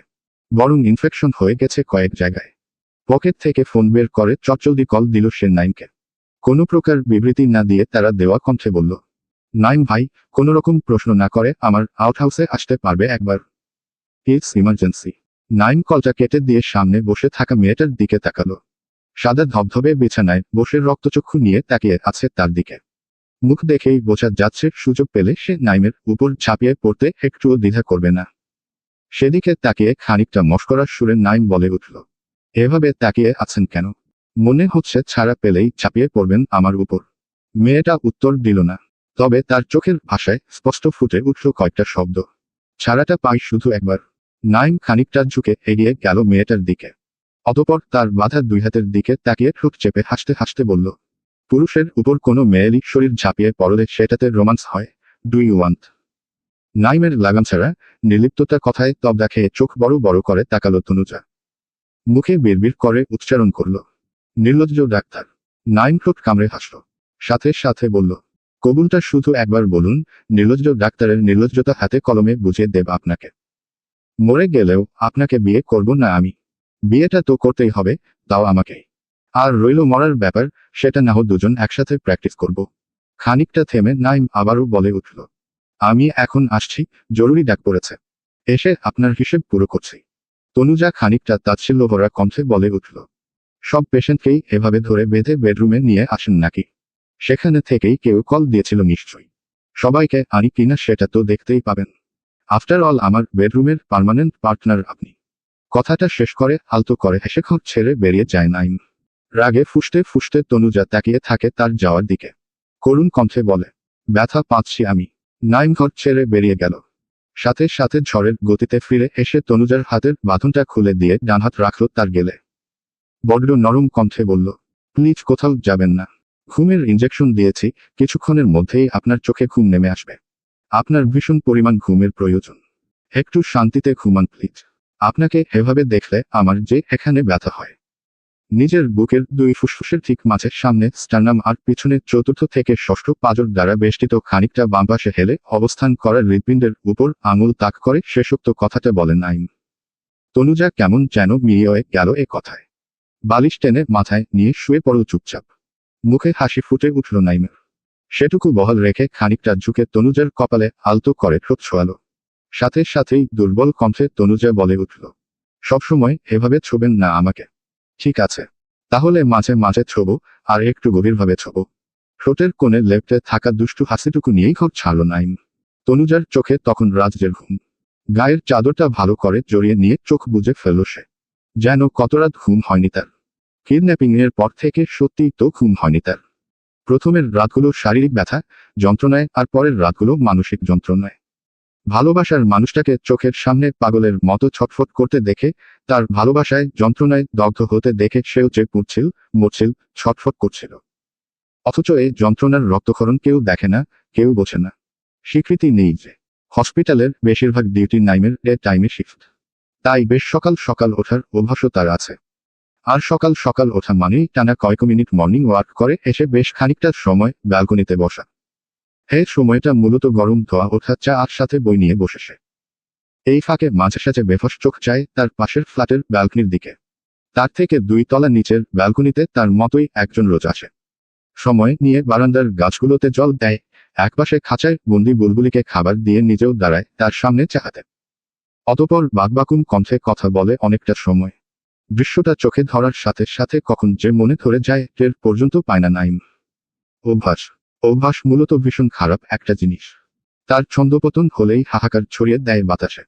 Speaker 1: বরং ইনফেকশন হয়ে গেছে কয়েক জায়গায়। পকেট থেকে ফোন বের করে চটজলদি কল দিল সে নাইমকে। কোনো প্রকার বিবৃতি না দিয়ে তারা দেওয়া কণ্ঠে বলল, নাইম ভাই, কোনো রকম প্রশ্ন না করে আমার আউট হাউসে আসতে পারবে একবার? It's emergency. নাইম কলটা কেটে দিয়ে সামনে বসে থাকা মেয়েটার দিকে তাকালো। সাদা ধবধবে বিছানায় বসে রক্তচক্ষু নিয়ে তাকিয়ে আছে তার দিকে। মুখ দেখেই বোঝা যাচ্ছে সুযোগ পেলে সে নাইমের উপর ঝাঁপিয়ে পড়তে একটুও দ্বিধা করবে না। সেদিকে তাকিয়ে খানিকটা মস্করার সুরে নাইম বলে উঠল, এভাবে তাকিয়ে আছেন কেন? মনে হচ্ছে ছাড়া পেলেই ঝাঁপিয়ে পড়বেন আমার উপর। মেয়েটা উত্তর দিল না। তবে তার চোখের ভাষায় স্পষ্ট ফুটে উঠল কয়েকটা শব্দ। ছাড়াটা পাই শুধু একবার। নাইম খানিকটা ঝুঁকে এগিয়ে গেল মেয়েটার দিকে। অতঃপর তার বাঁধা দুই হাতের দিকে তাকিয়ে ঠোঁট চেপে হাসতে হাসতে বলল, পুরুষের উপর কোনো মেয়েরই শরীর ঝাঁপিয়ে পড়লে সেটাতে রোমান্স হয়। Do you want? নাইমের লাগাম ছাড়া নির্লিপ্ততা কথায় তবদা খেয়ে চোখ বড় বড় করে তাকালো তনুজা। মুখে বিড়বিড় করে উচ্চারণ করল, নির্লজ্জ ডাক্তার। নাইম ঠোঁট কামড়ে হাসল। সাথে সাথে বলল, কবুলটা শুধু একবার বলুন, নির্লজ্জ ডাক্তারের নির্লজ্জতা হাতে কলমে বুঝিয়ে দেব আপনাকে। মরে গেলেও আপনাকে বিয়ে করব না আমি। বিয়েটা তো করতেই হবে, তাও আমাকেই। আর রইল মরার ব্যাপার, সেটা না হয় দুজন একসাথে প্র্যাকটিস করব। খানিকটা থেমে নাইম আবারও বলে উঠল, আমি এখন আসছি, জরুরি ডাক পড়েছে। এসে আপনার হিসেব পুরো করছি। তনুজা খানিকটা তাচ্ছিল্য ভরা কণ্ঠে বলে উঠল, সব পেশেন্টকেই এভাবে ধরে বেঁধে বেডরুমে নিয়ে আসেন নাকি? সেখানে থেকেই কেউ কল দিয়েছিল নিশ্চয়ই। সবাইকে আনি কিনা সেটা তো দেখতেই পাবেন। আফটার অল আমার বেডরুমের পার্মানেন্ট পার্টনার আপনি। কথাটা শেষ করে আলতো করে হেসে ঘর ছেড়ে বেরিয়ে যায় নাইম। রাগে ফুঁসতে ফুঁসতে তনুজা তাকিয়ে থাকে তার যাওয়ার দিকে। করুণ কণ্ঠে বলে, ব্যথা পাচ্ছি আমি। নাইম ঘর ছেড়ে বেরিয়ে গেল। সাথে সাথে ঝড়ের গতিতে ফিরে এসে তনুজার হাতের বাঁধনটা খুলে দিয়ে ডান হাত রাখল তার গেলে। বড্ড নরম কণ্ঠে বলল, প্লিজ কোথাও যাবেন না। ঘুমের ইঞ্জেকশন দিয়েছি, কিছুক্ষণের মধ্যেই আপনার চোখে ঘুম নেমে আসবে। আপনার ভীষণ পরিমাণ ঘুমের প্রয়োজন। একটু শান্তিতে ঘুমান প্লিজ। আপনাকে এভাবে দেখলে আমার যে এখানে ব্যথা হয়। নিজের বুকের দুই ফুসফুসের ঠিক মাঝে সামনে স্টার্নাম আর পিছনে চতুর্থ থেকে ষষ্ঠ পাঁজর দ্বারা বেষ্টিত খানিকটা বামপাশে হেলে অবস্থান করা হৃৎপিণ্ডের উপর আঙুল তাক করে শেষোক্ত কথাটা বলেন নাইম। তনুজা কেমন যেন মিলিয়ে গেল এ কথায়। বালিশ টেনে মাথায় নিয়ে শুয়ে পড়ল চুপচাপ। মুখে হাসি ফুটে উঠল নাইমের। সেটুকু বহাল রেখে খানিকটা ঝুঁকে তনুজার কপালে আলতো করে ঠোঁট ছোঁয়াল। সাথে সাথেই দুর্বল কণ্ঠে তনুজা বলে উঠল, সবসময় এভাবে ছোবেন না আমাকে। ঠিক আছে, তাহলে মাঝে মাঝে ছোবো, আর একটু গভীরভাবে ছোবো। ঠোঁটের কোণে লেপ্টে থাকা দুষ্টু হাসিটুকু নিয়েই ঘর ছাড়ল নাইম। তনুজার চোখে তখন রাজ্যের ঘুম। গায়ের চাদরটা ভালো করে জড়িয়ে নিয়ে চোখ বুজে ফেলল সে। যেন কত রাত ঘুম হয়নি তার। কিডন্যাপিং এর পর থেকে সত্যিই তো ঘুম হয়নি তার। প্রথমের রাতগুলো শারীরিক ব্যথা যন্ত্রণায়, আর পরের রাতগুলো মানসিক যন্ত্রণায়। ভালোবাসার মানুষটাকে চোখের সামনে পাগলের মতো ছটফট করতে দেখে, তার ভালোবাসায় যন্ত্রণায় দগ্ধ হতে দেখে সেও যে পুড়ছিল, মরছিল, ছটফট করছিল। অথচ এই যন্ত্রণার রক্তক্ষরণ কেউ দেখে না, কেউ বোঝে না। স্বীকৃতি নেই যে হসপিটালের বেশিরভাগ ডিউটি নাইমের টাইমে শিফট। তাই বেশ সকাল সকাল ওঠার অভ্যাসও তার আছে। আর সকাল সকাল ওঠা মানেই টানা কয়েক মিনিট মর্নিং ওয়াক করে এসে বেশ খানিকটা সময় ব্যালকনিতে বসা। এই সময়টা মূলত গরম ধোয়া ওঠা চা আর সাথে বই নিয়ে বসে সে। এই ফাঁকে মাঝে সাঝে বেফাস চোখ চায় তার পাশের ফ্ল্যাটের ব্যালকনির দিকে। তার থেকে 2 তলা নিচের ব্যালকনিতে তার মতোই একজন রোজ আসে। সময় নিয়ে বারান্দার গাছগুলোতে জল দেয়, একপাশে খাঁচায় বন্দি বুলবুলিকে খাবার দিয়ে নিজেও দাঁড়ায় তার সামনে চাহাতে। অতপর বাকবাকুম কণ্ঠে কথা বলে অনেকটা সময়। দৃশ্যটা চোখে ধরার সাথে সাথে কখন যে মনে ধরে যায় টের পর্যন্ত পায় না নাইম। অভ্যাস মূলত ভীষণ খারাপ একটা জিনিস। তার ছন্দপতন হলেই হাহাকার ছড়িয়ে দেয় বাতাসে।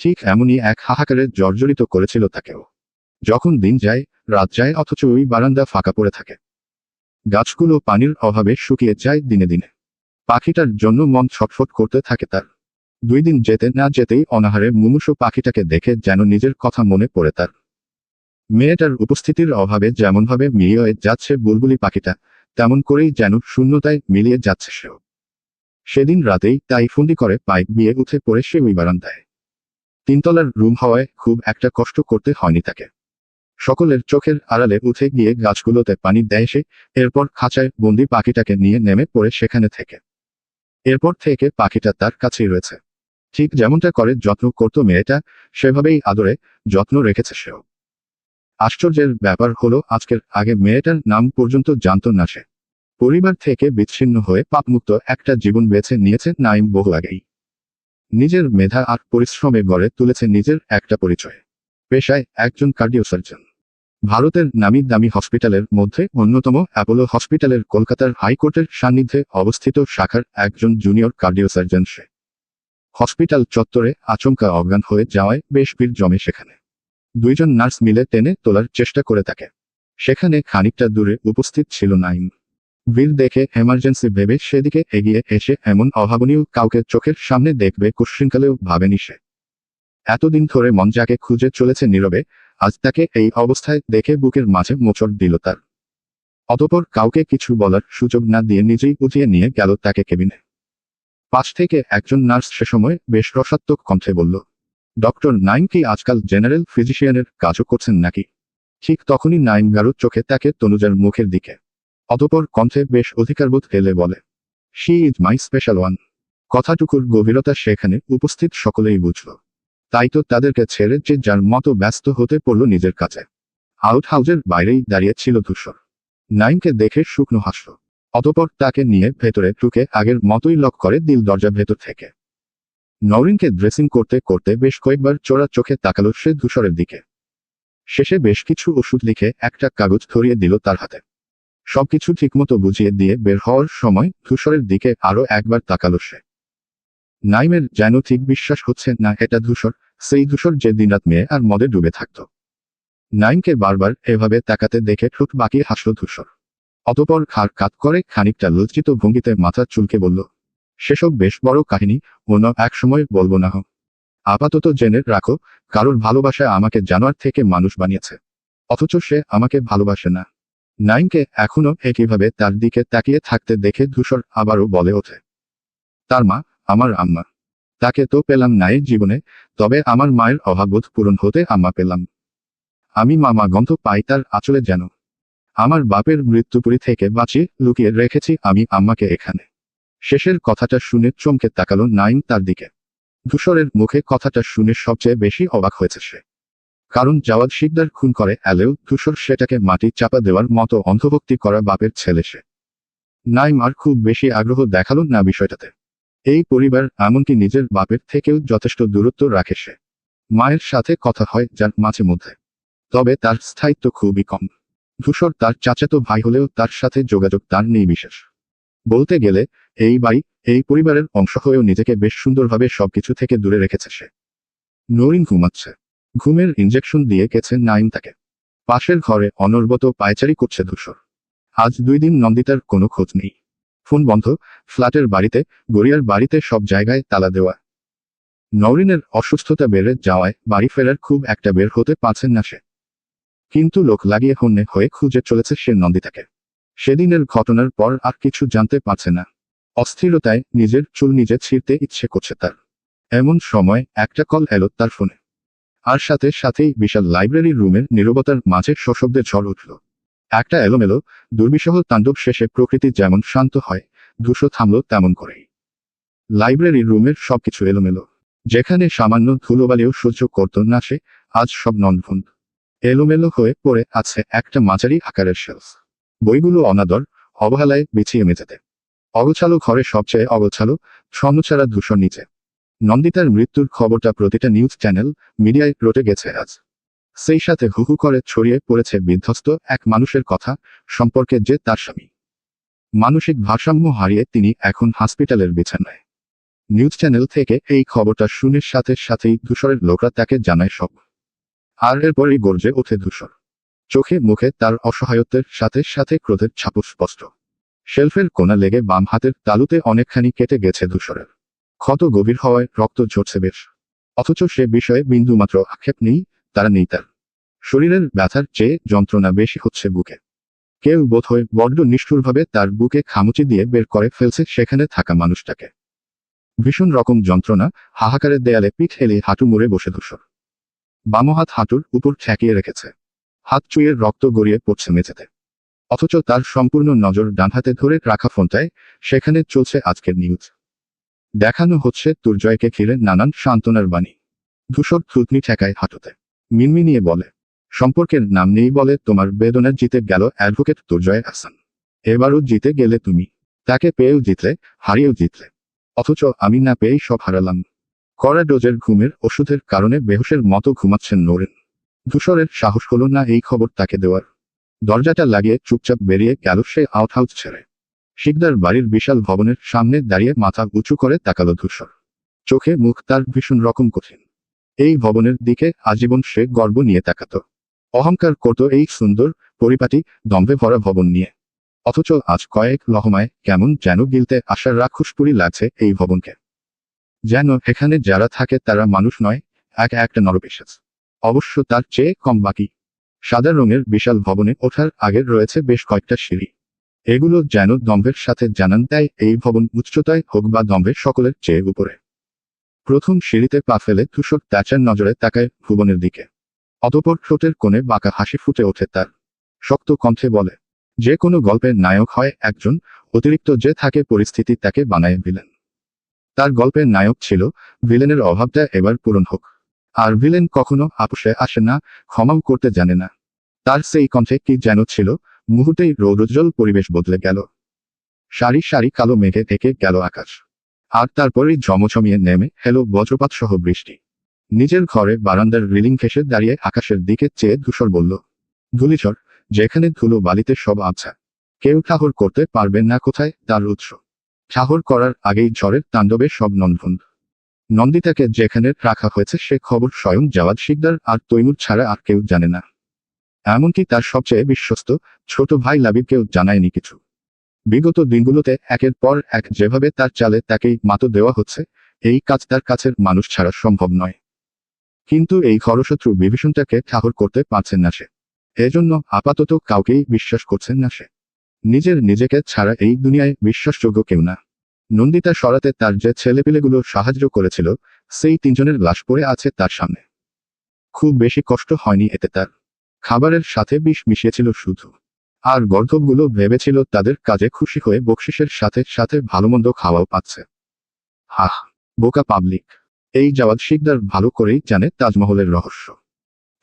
Speaker 1: ঠিক এমনই এক হাহাকারে জর্জরিত করেছিল তাকেও। যখন দিন যায়, রাত যায় অথচ ওই বারান্দা ফাঁকা পড়ে থাকে। গাছগুলো পানির অভাবে শুকিয়ে যায় দিনে দিনে। পাখিটার জন্য মন ছটফট করতে থাকে তার। 2 দিন যেতে না যেতেই অনাহারে মুমূর্ষু পাখিটাকে দেখে যেন নিজের কথা মনে পড়ে তার। মেয়েটার উপস্থিতির অভাবে যেমনভাবে মিলিয়ে যাচ্ছে বুলবুলি পাখিটা, তেমন করেই যেন শূন্যতায় মিলিয়ে যাচ্ছে সেও। সেদিন রাতেই তাই ফন্দি করে পাইপ বিয়ে উঠে পড়ে সে ওই বারান্দায়। 3 তলার রুম হওয়ায় খুব একটা কষ্ট করতে হয়নি তাকে। সকলের চোখের আড়ালে উঠে গিয়ে গাছগুলোতে পানি দেয় সে, এরপর খাঁচায় বন্দি পাখিটাকে নিয়ে নেমে পড়ে সেখানে থেকে। এরপর থেকে পাখিটা তার কাছেই রয়েছে। ঠিক যেমনটা করে যত্ন করত মেয়েটা, সেভাবেই আদরে যত্ন রেখেছে সেও। আশ্চর্যের ব্যাপার হলো আজকের আগে মেয়েটার নাম পর্যন্ত জানত না সে। পরিবার থেকে বিচ্ছিন্ন হয়ে পাপমুক্ত একটা জীবন বেছে নিয়েছে নাইম বহু আগেই। নিজের মেধা আর পরিশ্রমে গড়ে তুলেছে নিজের একটা পরিচয়। পেশায় একজন কার্ডিওসার্জন। ভারতের নামি দামি হসপিটালের মধ্যে অন্যতম অ্যাপোলো হসপিটালের কলকাতার হাইকোর্টের সান্নিধ্যে অবস্থিত শাখার একজন জুনিয়র কার্ডিওসার্জন সে। হসপিটাল চত্বরে আচমকা অজ্ঞান হয়ে যাওয়ায় বেশ ভিড় জমে সেখানে। 2 জন নার্স মিলে টেনে তোলার চেষ্টা করে তাকে। সেখানে খানিকটা দূরে উপস্থিত ছিল নাইম। ভিড় দেখে এমার্জেন্সি ভেবে সেদিকে এগিয়ে এসে এমন অভাবনীয় কাউকে চোখের সামনে দেখবে কুৎসিনকালেও ভাবেনি সে। এতদিন ধরে মন যাকে খুঁজে চলেছে নীরবে, আজ তাকে এই অবস্থায় দেখে বুকের মাঝে মোচড় দিল তার। অতঃপর কাউকে কিছু বলার সুযোগ না দিয়ে নিজেই উঠিয়ে নিয়ে গেল তাকে কেবিনে। পাশ থেকে একজন নার্স সে সময় বেশ রসাত্মক কণ্ঠে বলল, ডক্টর নাইম কি আজকাল জেনারেল ফিজিশিয়ানের কাজও করছেন নাকি? ঠিক তখনই নাইম গাঢ় চোখে তাকে তনুজার মুখের দিকে। অতঃপর কণ্ঠে বেশ অধিকারবোধ এলে বলে, she is my special one. কথাটুকুর গভীরতা সেখানে উপস্থিত সকলেই বুঝল। তাই তো তাদেরকে ছেড়ে যে যার মতো ব্যস্ত হতে পড়ল নিজের কাছে। আউট হাউজের বাইরেই দাঁড়িয়ে ছিল ধূসর। নাইমকে দেখে শুকনো হাসল। অতঃপর তাকে নিয়ে ভেতরে ঢুকে আগের মতোই লক করে দিল দরজা ভেতর থেকে। নওরিনকে ড্রেসিং করতে করতে বেশ কয়েকবার চোরা চোখে তাকালো সে ধূসরের দিকে। শেষে বেশ কিছু ওষুধ লিখে একটা কাগজ ধরিয়ে দিল তার হাতে। সবকিছু ঠিকমতো বুঝিয়ে দিয়ে বের হওয়ার সময় ধূসরের দিকে আরো একবার তাকালো সে। নাইমের যেন ঠিক বিশ্বাস হচ্ছে না এটা ধূসর, সেই ধূসর যে দিনরাত মেয়ে আর মদে ডুবে থাকত। নাইমকে বারবার এভাবে তাকাতে দেখে ঠোঁট বাঁকিয়ে হাসল ধূসর। অতঃপর ঘাড় কাত করে খানিকটা লজ্জিত ভঙ্গিতে মাথা চুলকে বলল, সেসব বেশ বড় কাহিনী, অন্য এক সময় বলবো না। আপাতত জেনে রাখো, কারোর ভালোবাসায় আমাকে জানোয়ার থেকে মানুষ বানিয়েছে, অথচ সে আমাকে ভালোবাসে না। নাইমকে এখনো একইভাবে তার দিকে তাকিয়ে থাকতে দেখে ধূসর আবারও বলে ওঠে, তার মা, আমার আম্মা। তাকে তো পেলাম না এই জীবনে, তবে আমার মায়ের অভাববোধ পূরণ হতে আম্মা পেলাম। আমি মামা গন্ধ পাই তার আঁচলে যেন। আমার বাপের মৃত্যুপুরী থেকে বাঁচিয়ে লুকিয়ে রেখেছি আমি আম্মাকে এখানে। শেষের কথাটা শুনে চমকে তাকালো নাইম তার দিকে। ধূসরের মুখে কথাটা শুনে সবচেয়ে বেশি অবাক হয়েছে সে। কারণ জাওয়াদ শিকদার খুন করে এলেও ধূসর সেটাকে মাটি চাপা দেওয়ার মতো অন্ধভক্তি করা বাপের ছেলে সে। নাইম আর খুব বেশি আগ্রহ দেখালো না বিষয়টাতে। এই পরিবার এমনকি নিজের বাপের থেকেও যথেষ্ট দূরত্ব রাখে সে। মায়ের সাথে কথা হয় যার মাঝে মধ্যে, তবে তার স্থায়িত্ব খুবই কম। ধূসর তার চাচাতো ভাই হলেও তার সাথে যোগাযোগ তার নেই বিশেষ। বলতে গেলে এই বাড়ি, এই পরিবারের অংশ হয়েও নিজেকে বেশ সুন্দরভাবে সবকিছু থেকে দূরে রেখেছে সে। নরিন ঘুমাচ্ছে। ঘুমের ইনজেকশন দিয়ে গেছে নাইম তাকে। পাশের ঘরে অনর্বত পায়চারি করছে ধূসর। আজ 2 দিন নন্দিতার কোনো খোঁজ নেই। ফোন বন্ধ, ফ্ল্যাটের বাড়িতে, গড়িয়ার বাড়িতে সব জায়গায় তালা দেওয়া। নওরিনের অসুস্থতা বেড়ে যাওয়ায় বাড়ি ফেরার খুব একটা বের হতে পারছেন না সে। কিন্তু লোক লাগিয়ে হন্যে হয়ে খুঁজে চলেছে সে নন্দিতাকে। সেদিনের ঘটনার পর আর কিছু জানতে পারছে না। অস্থিরতায় নিজের চুল নিজে ছিঁড়তে ইচ্ছে করছে তার। এমন সময় একটা কল এলো তার ফোনে। আর সাথে সাথেই বিশাল লাইব্রেরি রুমের নীরবতার মাঝে সশব্দে ঝড় উঠল। একটা এলোমেলো দুর্বিষহ তাণ্ডব শেষে প্রকৃতি যেমন শান্ত হয়, ধূসর থামল তেমন করেই। লাইব্রেরি রুমের সবকিছু এলোমেলো। যেখানে সামান্য ধুলোবালিও সহ্য করত না সে, আজ সব ননভুন। এলোমেলো হয়ে পড়ে আছে একটা মাঝারি আকারের শেলফ। বইগুলো অনাদর, অবহেলায় বিছিয়ে মেঝেতে। অগোছালো ঘরে সবচেয়ে অগোছালো, ছন্নছাড়া ধূসর নিচে। নন্দিতার মৃত্যুর খবরটা প্রতিটা নিউজ চ্যানেল, মিডিয়ায় রটে গেছে আজ। সেই সাথে হু হু করে ছড়িয়ে পড়েছে বিধ্বস্ত এক মানুষের কথা, সম্পর্কে যে তার স্বামী। মানসিক ভারসাম্য হারিয়ে তিনি এখন হসপিটালের বিছানায়। নিউজ চ্যানেল থেকে এই খবরটা শুনে সাথে সাথেই ধূসরের লোকরা তাকে জানায় সব। আর এরপরই গর্জে ওঠে ধূসর। চোখে মুখে তার অসহায়ত্বের সাথে সাথে ক্রোধের ছাপ স্পষ্ট। শেলফের কোণা লেগে বাম হাতের তালুতে অনেকখানি কেটে গেছে ধূসরের। ক্ষত গভীর হওয়ায় রক্ত ঝরছে বেশ। অথচ সে বিষয়ে বিন্দুমাত্র আক্ষেপ নেই, তারা নেই তার। শরীরের ব্যথার চেয়ে যন্ত্রণা বেশি হচ্ছে বুকে। কেউ বোধহয় বড্ড নিষ্ঠুরভাবে তার বুকে খামুচি দিয়ে বের করে ফেলছে সেখানে থাকা মানুষটাকে। ভীষণ রকম যন্ত্রণা, হাহাকারের দেয়ালে পিঠ হেলিয়ে হাঁটু মুড়ে বসে ধূসর। বাম হাত হাঁটুর উপর ঠেকিয়ে রেখেছে। হাত চুইয়ে রক্ত গড়িয়ে পড়ছে মেঝেতে। অথচ তার সম্পূর্ণ নজর ডান হাতে ধরে রাখা ফোনটায়, সেখানে চলছে আজকের নিউজ। দেখানো হচ্ছে দুর্জয়কে ঘিরে নানান সান্ত্বনার বাণী। ধূসর থুতনি ঠেকায় হাঁটুতে। মিনমিনিয়ে বলে, সম্পর্কের নাম নেই বলে তোমার বেদনা জিতে গেল অ্যাডভোকেট দুর্জয় আহসান। এবারও জিতে গেলে তুমি। তাকে পেয়েও জিতলে, হারিয়েও জিতলে। অথচ আমি না পেয়েই সব হারালাম। কড়া ডোজের ঘুমের ওষুধের কারণে বেহুশের মতো ঘুমাচ্ছেন নূরেন। ধূসরের সাহস হলো না এই খবর তাকে দেওয়ার। দরজাটা লাগিয়ে চুপচাপ বেরিয়ে গেল সে আউটহাউস ছেড়ে। শিকদার বাড়ির বিশাল ভবনের সামনে দাঁড়িয়ে মাথা উঁচু করে তাকালো ধূসর। চোখে মুখ তার ভীষণ রকম কঠিন। এই ভবনের দিকে আজীবন সে গর্ব নিয়ে তাকাত। অহংকার করত এই সুন্দর, পরিপাটি, দম্ভে ভরা ভবন নিয়ে। অথচ আজ কয়েক লহমায় কেমন যেন গিলতে আসার রাক্ষসপুরী লাগছে এই ভবনকে। যেন এখানে যারা থাকে তারা মানুষ নয়, একটা নরপিশাচ। অবশ্য তার চেয়ে কম বাকি। সাদা রঙের বিশাল ভবনে ওঠার আগে রয়েছে বেশ কয়েকটা সিঁড়ি। এগুলো যেন দম্ভের সাথে জানান দেয় এই ভবন উচ্চতায় হোক বা দম্ভের সকলের চেয়ে উপরে। প্রথম সিঁড়িতে পা ফেলে ধূসর প্যাঁচার নজরে তাকায় ভুবনের দিকে। অতঃপর ঠোঁটের কোণে বাঁকা হাসি ফুটে ওঠে তার। শক্ত কণ্ঠে বলে, যে কোনো গল্পের নায়ক হয় একজন, অতিরিক্ত যে থাকে পরিস্থিতি তাকে বানায় ভিলেন। তার গল্পের নায়ক ছিল, ভিলেনের অভাবটা এবার পূরণ হোক। আর ভিলেন কখনো আপোষে আসে না, ক্ষমাও করতে জানে না। তার সেই কণ্ঠে কি যেন ছিল, মুহূর্তেই রৌদ্রোজ্জ্বল পরিবেশ বদলে গেল। সারি সারি কালো মেঘে ঢেকে গেল আকাশ। আর তারপরেই ঝমঝমিয়ে নেমে এলো বজ্রপাত সহ বৃষ্টি। নিজের ঘরে বারান্দার রিলিং ঘেঁষে দাঁড়িয়ে আকাশের দিকে চেয়ে ধূসর বলল, ধূলিঝড়, যেখানে ধুলো বালিতে সব আবছা। কেউ ঠাহর করতে পারবে না কোথায় তার উৎস। ঠাহর করার আগেই ঝড়ের তাণ্ডবে সব ননভুন। নন্দিতাকে যেখানে রাখা হয়েছে সে খবর স্বয়ং জাওয়াদ শিকদার আর তৈমুর ছাড়া আর কেউ জানে না। এমনকি তার সবচেয়ে বিশ্বস্ত ছোট ভাই লাবিবকেও জানায়নি কিছু। বিগত দিনগুলোতে একের পর এক যেভাবে তার চালে তাকেই মাতো দেওয়া হচ্ছে, এই কাজ তার কাছের মানুষ ছাড়া সম্ভব নয়। কিন্তু এই ঘরশত্রু বিভীষণটাকে ঠাহর করতে পারছেন না সে। এজন্য আপাতত কাউকেই বিশ্বাস করছেন না সে। নিজেকে ছাড়া এই দুনিয়ায় বিশ্বাসযোগ্য কেউ না। নন্দিতা সরাতে তার যে ছেলেপিলেগুলো সাহায্য করেছিল, সেই তিনজনের লাশ পড়ে আছে তার সামনে। খুব বেশি কষ্ট হয়নি এতে তার। খাবারের সাথে বিষ মিশিয়েছিল শুধু। আর গর্দভগুলো ভেবেছিল তাদের কাজে খুশি হয়ে বকশিসের সাথে সাথে ভালোমন্দ খাওয়াও পাচ্ছে। হাহ, বোকা পাবলিক। এই জাওয়াদ শিকদার ভালো করেই জানে তাজমহলের রহস্য।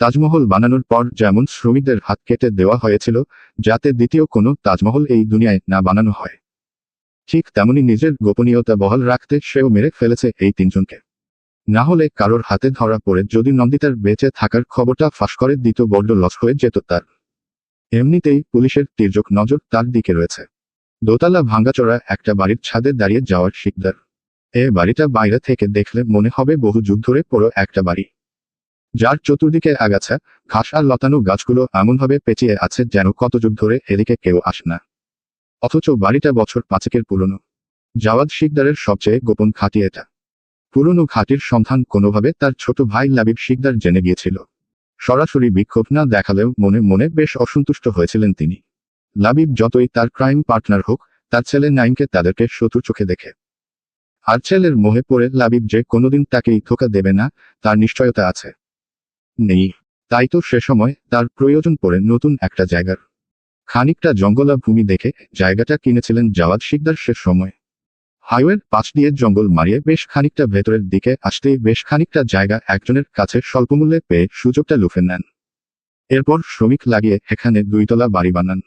Speaker 1: তাজমহল বানানোর পর যেমন শ্রমিকদের হাত কেটে দেওয়া হয়েছিল, যাতে দ্বিতীয় কোনো তাজমহল এই দুনিয়ায় না বানানো হয়, ঠিক তেমনি নিজের গোপনীয়তা বহাল রাখতে সেও মেরে ফেলেছে এই তিনজনকে। না হলে কারোর হাতে ধরা পড়ে যদি নন্দিতার বেঁচে থাকার খবরটা ফাঁস করে দিত বড্ড লস হয়ে যেত তার। এমনিতেই পুলিশের তির্যক নজর তার দিকে রয়েছে। দোতলা ভাঙ্গাচোরা একটা বাড়ির ছাদে দাঁড়িয়ে যাওয়ার শিকদার। এ বাড়িটা বাইরে থেকে দেখলে মনে হবে বহু যুগ ধরে পুরো একটা বাড়ি, যার চতুর্দিকে আগাছা, ঘাস আর লতানো গাছগুলো এমনভাবে পেঁচিয়ে আছে যেন কত যুগ ধরে এদিকে কেউ আসে না। অথচ বাড়িটা বছর 5-এর পুরনো। জাওয়াদ শিকদারের সবচেয়ে গোপন ঘাঁটি এটা। পুরনো ঘাঁটির সন্ধান কোনোভাবে তার ছোট ভাই লাবিব শিকদার জেনে গিয়েছিল। সরাসরি বিক্ষোভ না দেখালেও মনে মনে বেশ অসন্তুষ্ট হয়েছিলেন তিনি। লাবিব যতই তার ক্রাইম পার্টনার হোক, তার ছেলে নাইমকে তাদেরকে শত্রু চোখে দেখে। আর ছেলের মোহে পড়ে লাবিব যে কোনোদিন তাকেই ধোঁকা দেবে না, তার নিশ্চয়তা আছে। নেই। তাই তো সে সময় তার প্রয়োজন পড়ে নতুন একটা জায়গার। খানিকটা জঙ্গলা ভূমি দেখে জায়গাটা কিনেছিলেন জাওয়াদ শিকদার সে সময়। হাইওয়ের পাশ দিয়ে জঙ্গল মারিয়ে বেশ খানিকটা ভেতরের দিকে আসতেই বেশ খানিকটা জায়গা একজনের কাছে স্বল্পমূল্যে পেয়ে সুযোগটা লুফে নেন। এরপর শ্রমিক লাগিয়ে এখানে 2 তলা বাড়ি বানান।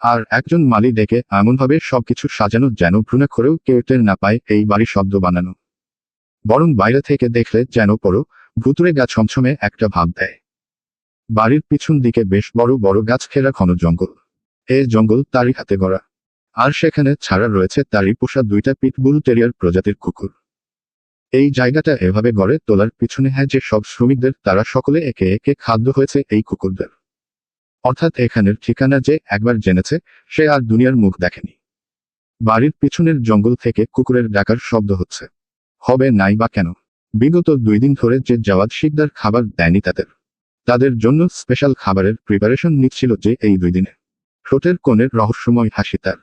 Speaker 1: আর একজন মালি ডেকে এমনভাবে সবকিছু সাজানো যেন ভ্রূণাক্ষরেও কেউ টের না পায় এই বাড়ি শব্দ বানানো। বরং বাইরে থেকে দেখলে যেন পড়ো ভুতুড়ে গা ছমছমে একটা ভাব দেয়। বাড়ির পিছন দিকে বেশ বড় বড় গাছ ঘেরা ঘন জঙ্গল। এ জঙ্গল তারই হাতে গড়া। আর সেখানে ছাড়া রয়েছে তারই পোষা 2টা পিটবুল টেরিয়ার প্রজাতির কুকুর। এই জায়গাটা এভাবে গড়ে তোলার পিছনে যে সব শ্রমিকদের তারা সকলে একে একে খাদ্য হয়েছে এই কুকুরদের। অর্থাৎ এখানের ঠিকানা যে একবার জেনেছে সে আর দুনিয়ার মুখ দেখেনি। বাড়ির পিছনের জঙ্গল থেকে কুকুরের ডাকার শব্দ হচ্ছে। হবে নাই বা কেন? বিগত 2 দিন ধরে যে জাওয়াদ শিকদার খাবার দেয়নি তাদের জন্য স্পেশাল খাবারের প্রিপারেশন নিচ্ছিল যে এই 2 দিনে। ঠোঁটের কোণের রহস্যময় হাসি তার।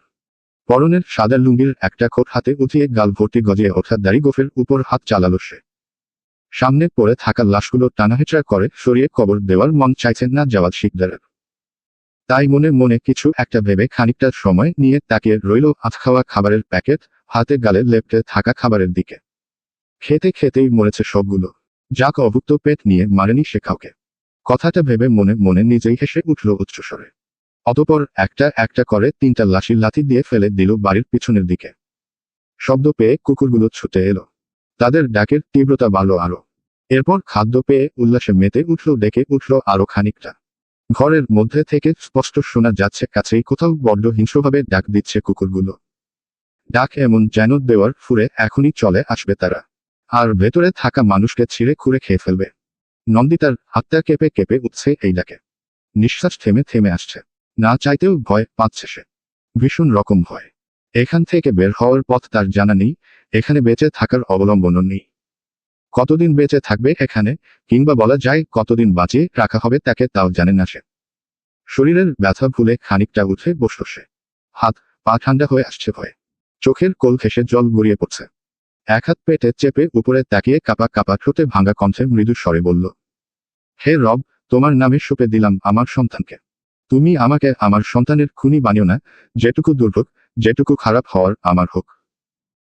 Speaker 1: পরনের সাদা লুঙ্গির একটা কোট হাতে উঠিয়ে গাল ভর্তি গজিয়ে ওঠা দাড়ি গোফের উপর হাত চালালো সে। সামনে পড়ে থাকা লাশগুলো টানাহেঁচড়া করে সরিয়ে কবর দেওয়ার মন চাইছেন না জাওয়াদ শিকদারের। তাই মনে মনে কিছু একটা ভেবে খানিকটা সময় নিয়ে তাকিয়ে রইল আধখাওয়া খাবারের প্যাকেট হাতে গালে লেপ্টে থাকা খাবারের দিকে। খেতে খেতেই মরেছে সবগুলো। যাক অভুক্ত পেট নিয়ে মারেনি সে কাউকে। কথাটা ভেবে মনে মনে নিজেই হেসে উঠল উচ্চস্বরে। অতঃপর একটা একটা করে 3টা লাশি লাথি দিয়ে ফেলে দিল বাড়ির পিছনের দিকে। শব্দ পেয়ে কুকুরগুলো ছুটে এলো। তাদের ডাকের তীব্রতা বাড়ল আরো। এরপর খাদ্য পেয়ে উল্লাসে মেতে উঠল, ডেকে উঠল আরো খানিকটা। ঘরের মধ্যে থেকে স্পষ্ট শোনা যাচ্ছে কাছেই কোথাও বড্ড হিংস্রভাবে ডাক দিচ্ছে কুকুরগুলো। ডাক এমন যেন দেওয়ার ফুরে এখনই চলে আসবে তারা। আর ভেতরে থাকা মানুষকে ছিঁড়ে খুঁড়ে খেয়ে ফেলবে। নন্দিতার হাতটা কেঁপে কেঁপে উঠছে এই ডাকে। নিঃশ্বাস থেমে থেমে আসছে। না চাইতেও ভয় পাচ্ছে সে। ভীষণ রকম ভয়। এখান থেকে বের হওয়ার পথ তার জানা নেই, এখানে বেঁচে থাকার অবলম্বনও নেই। কতদিন বেঁচে থাকবে এখানে, কিংবা বলা যায় কতদিন বাঁচিয়ে রাখা হবে তাকে তাও জানে না সে। শরীরের ব্যথা ভুলে খানিকটা উঠে বসল সে। হাত পা ঠান্ডা হয়ে আসছে ভয়ে। চোখের কোল ঘেঁষে জল গড়িয়ে পড়ছে। এক হাত পেটে চেপে উপরে তাকিয়ে কাপা কাপা ঠোঁটে ভাঙা কণ্ঠে মৃদু স্বরে বলল, হে রব, তোমার নামে সঁপে দিলাম আমার সন্তানকে। তুমি আমাকে আমার সন্তানের খুনি বানিও না। যেটুকু দুর্ভোগ, যেটুকু খারাপ হওয়ার আমার হোক।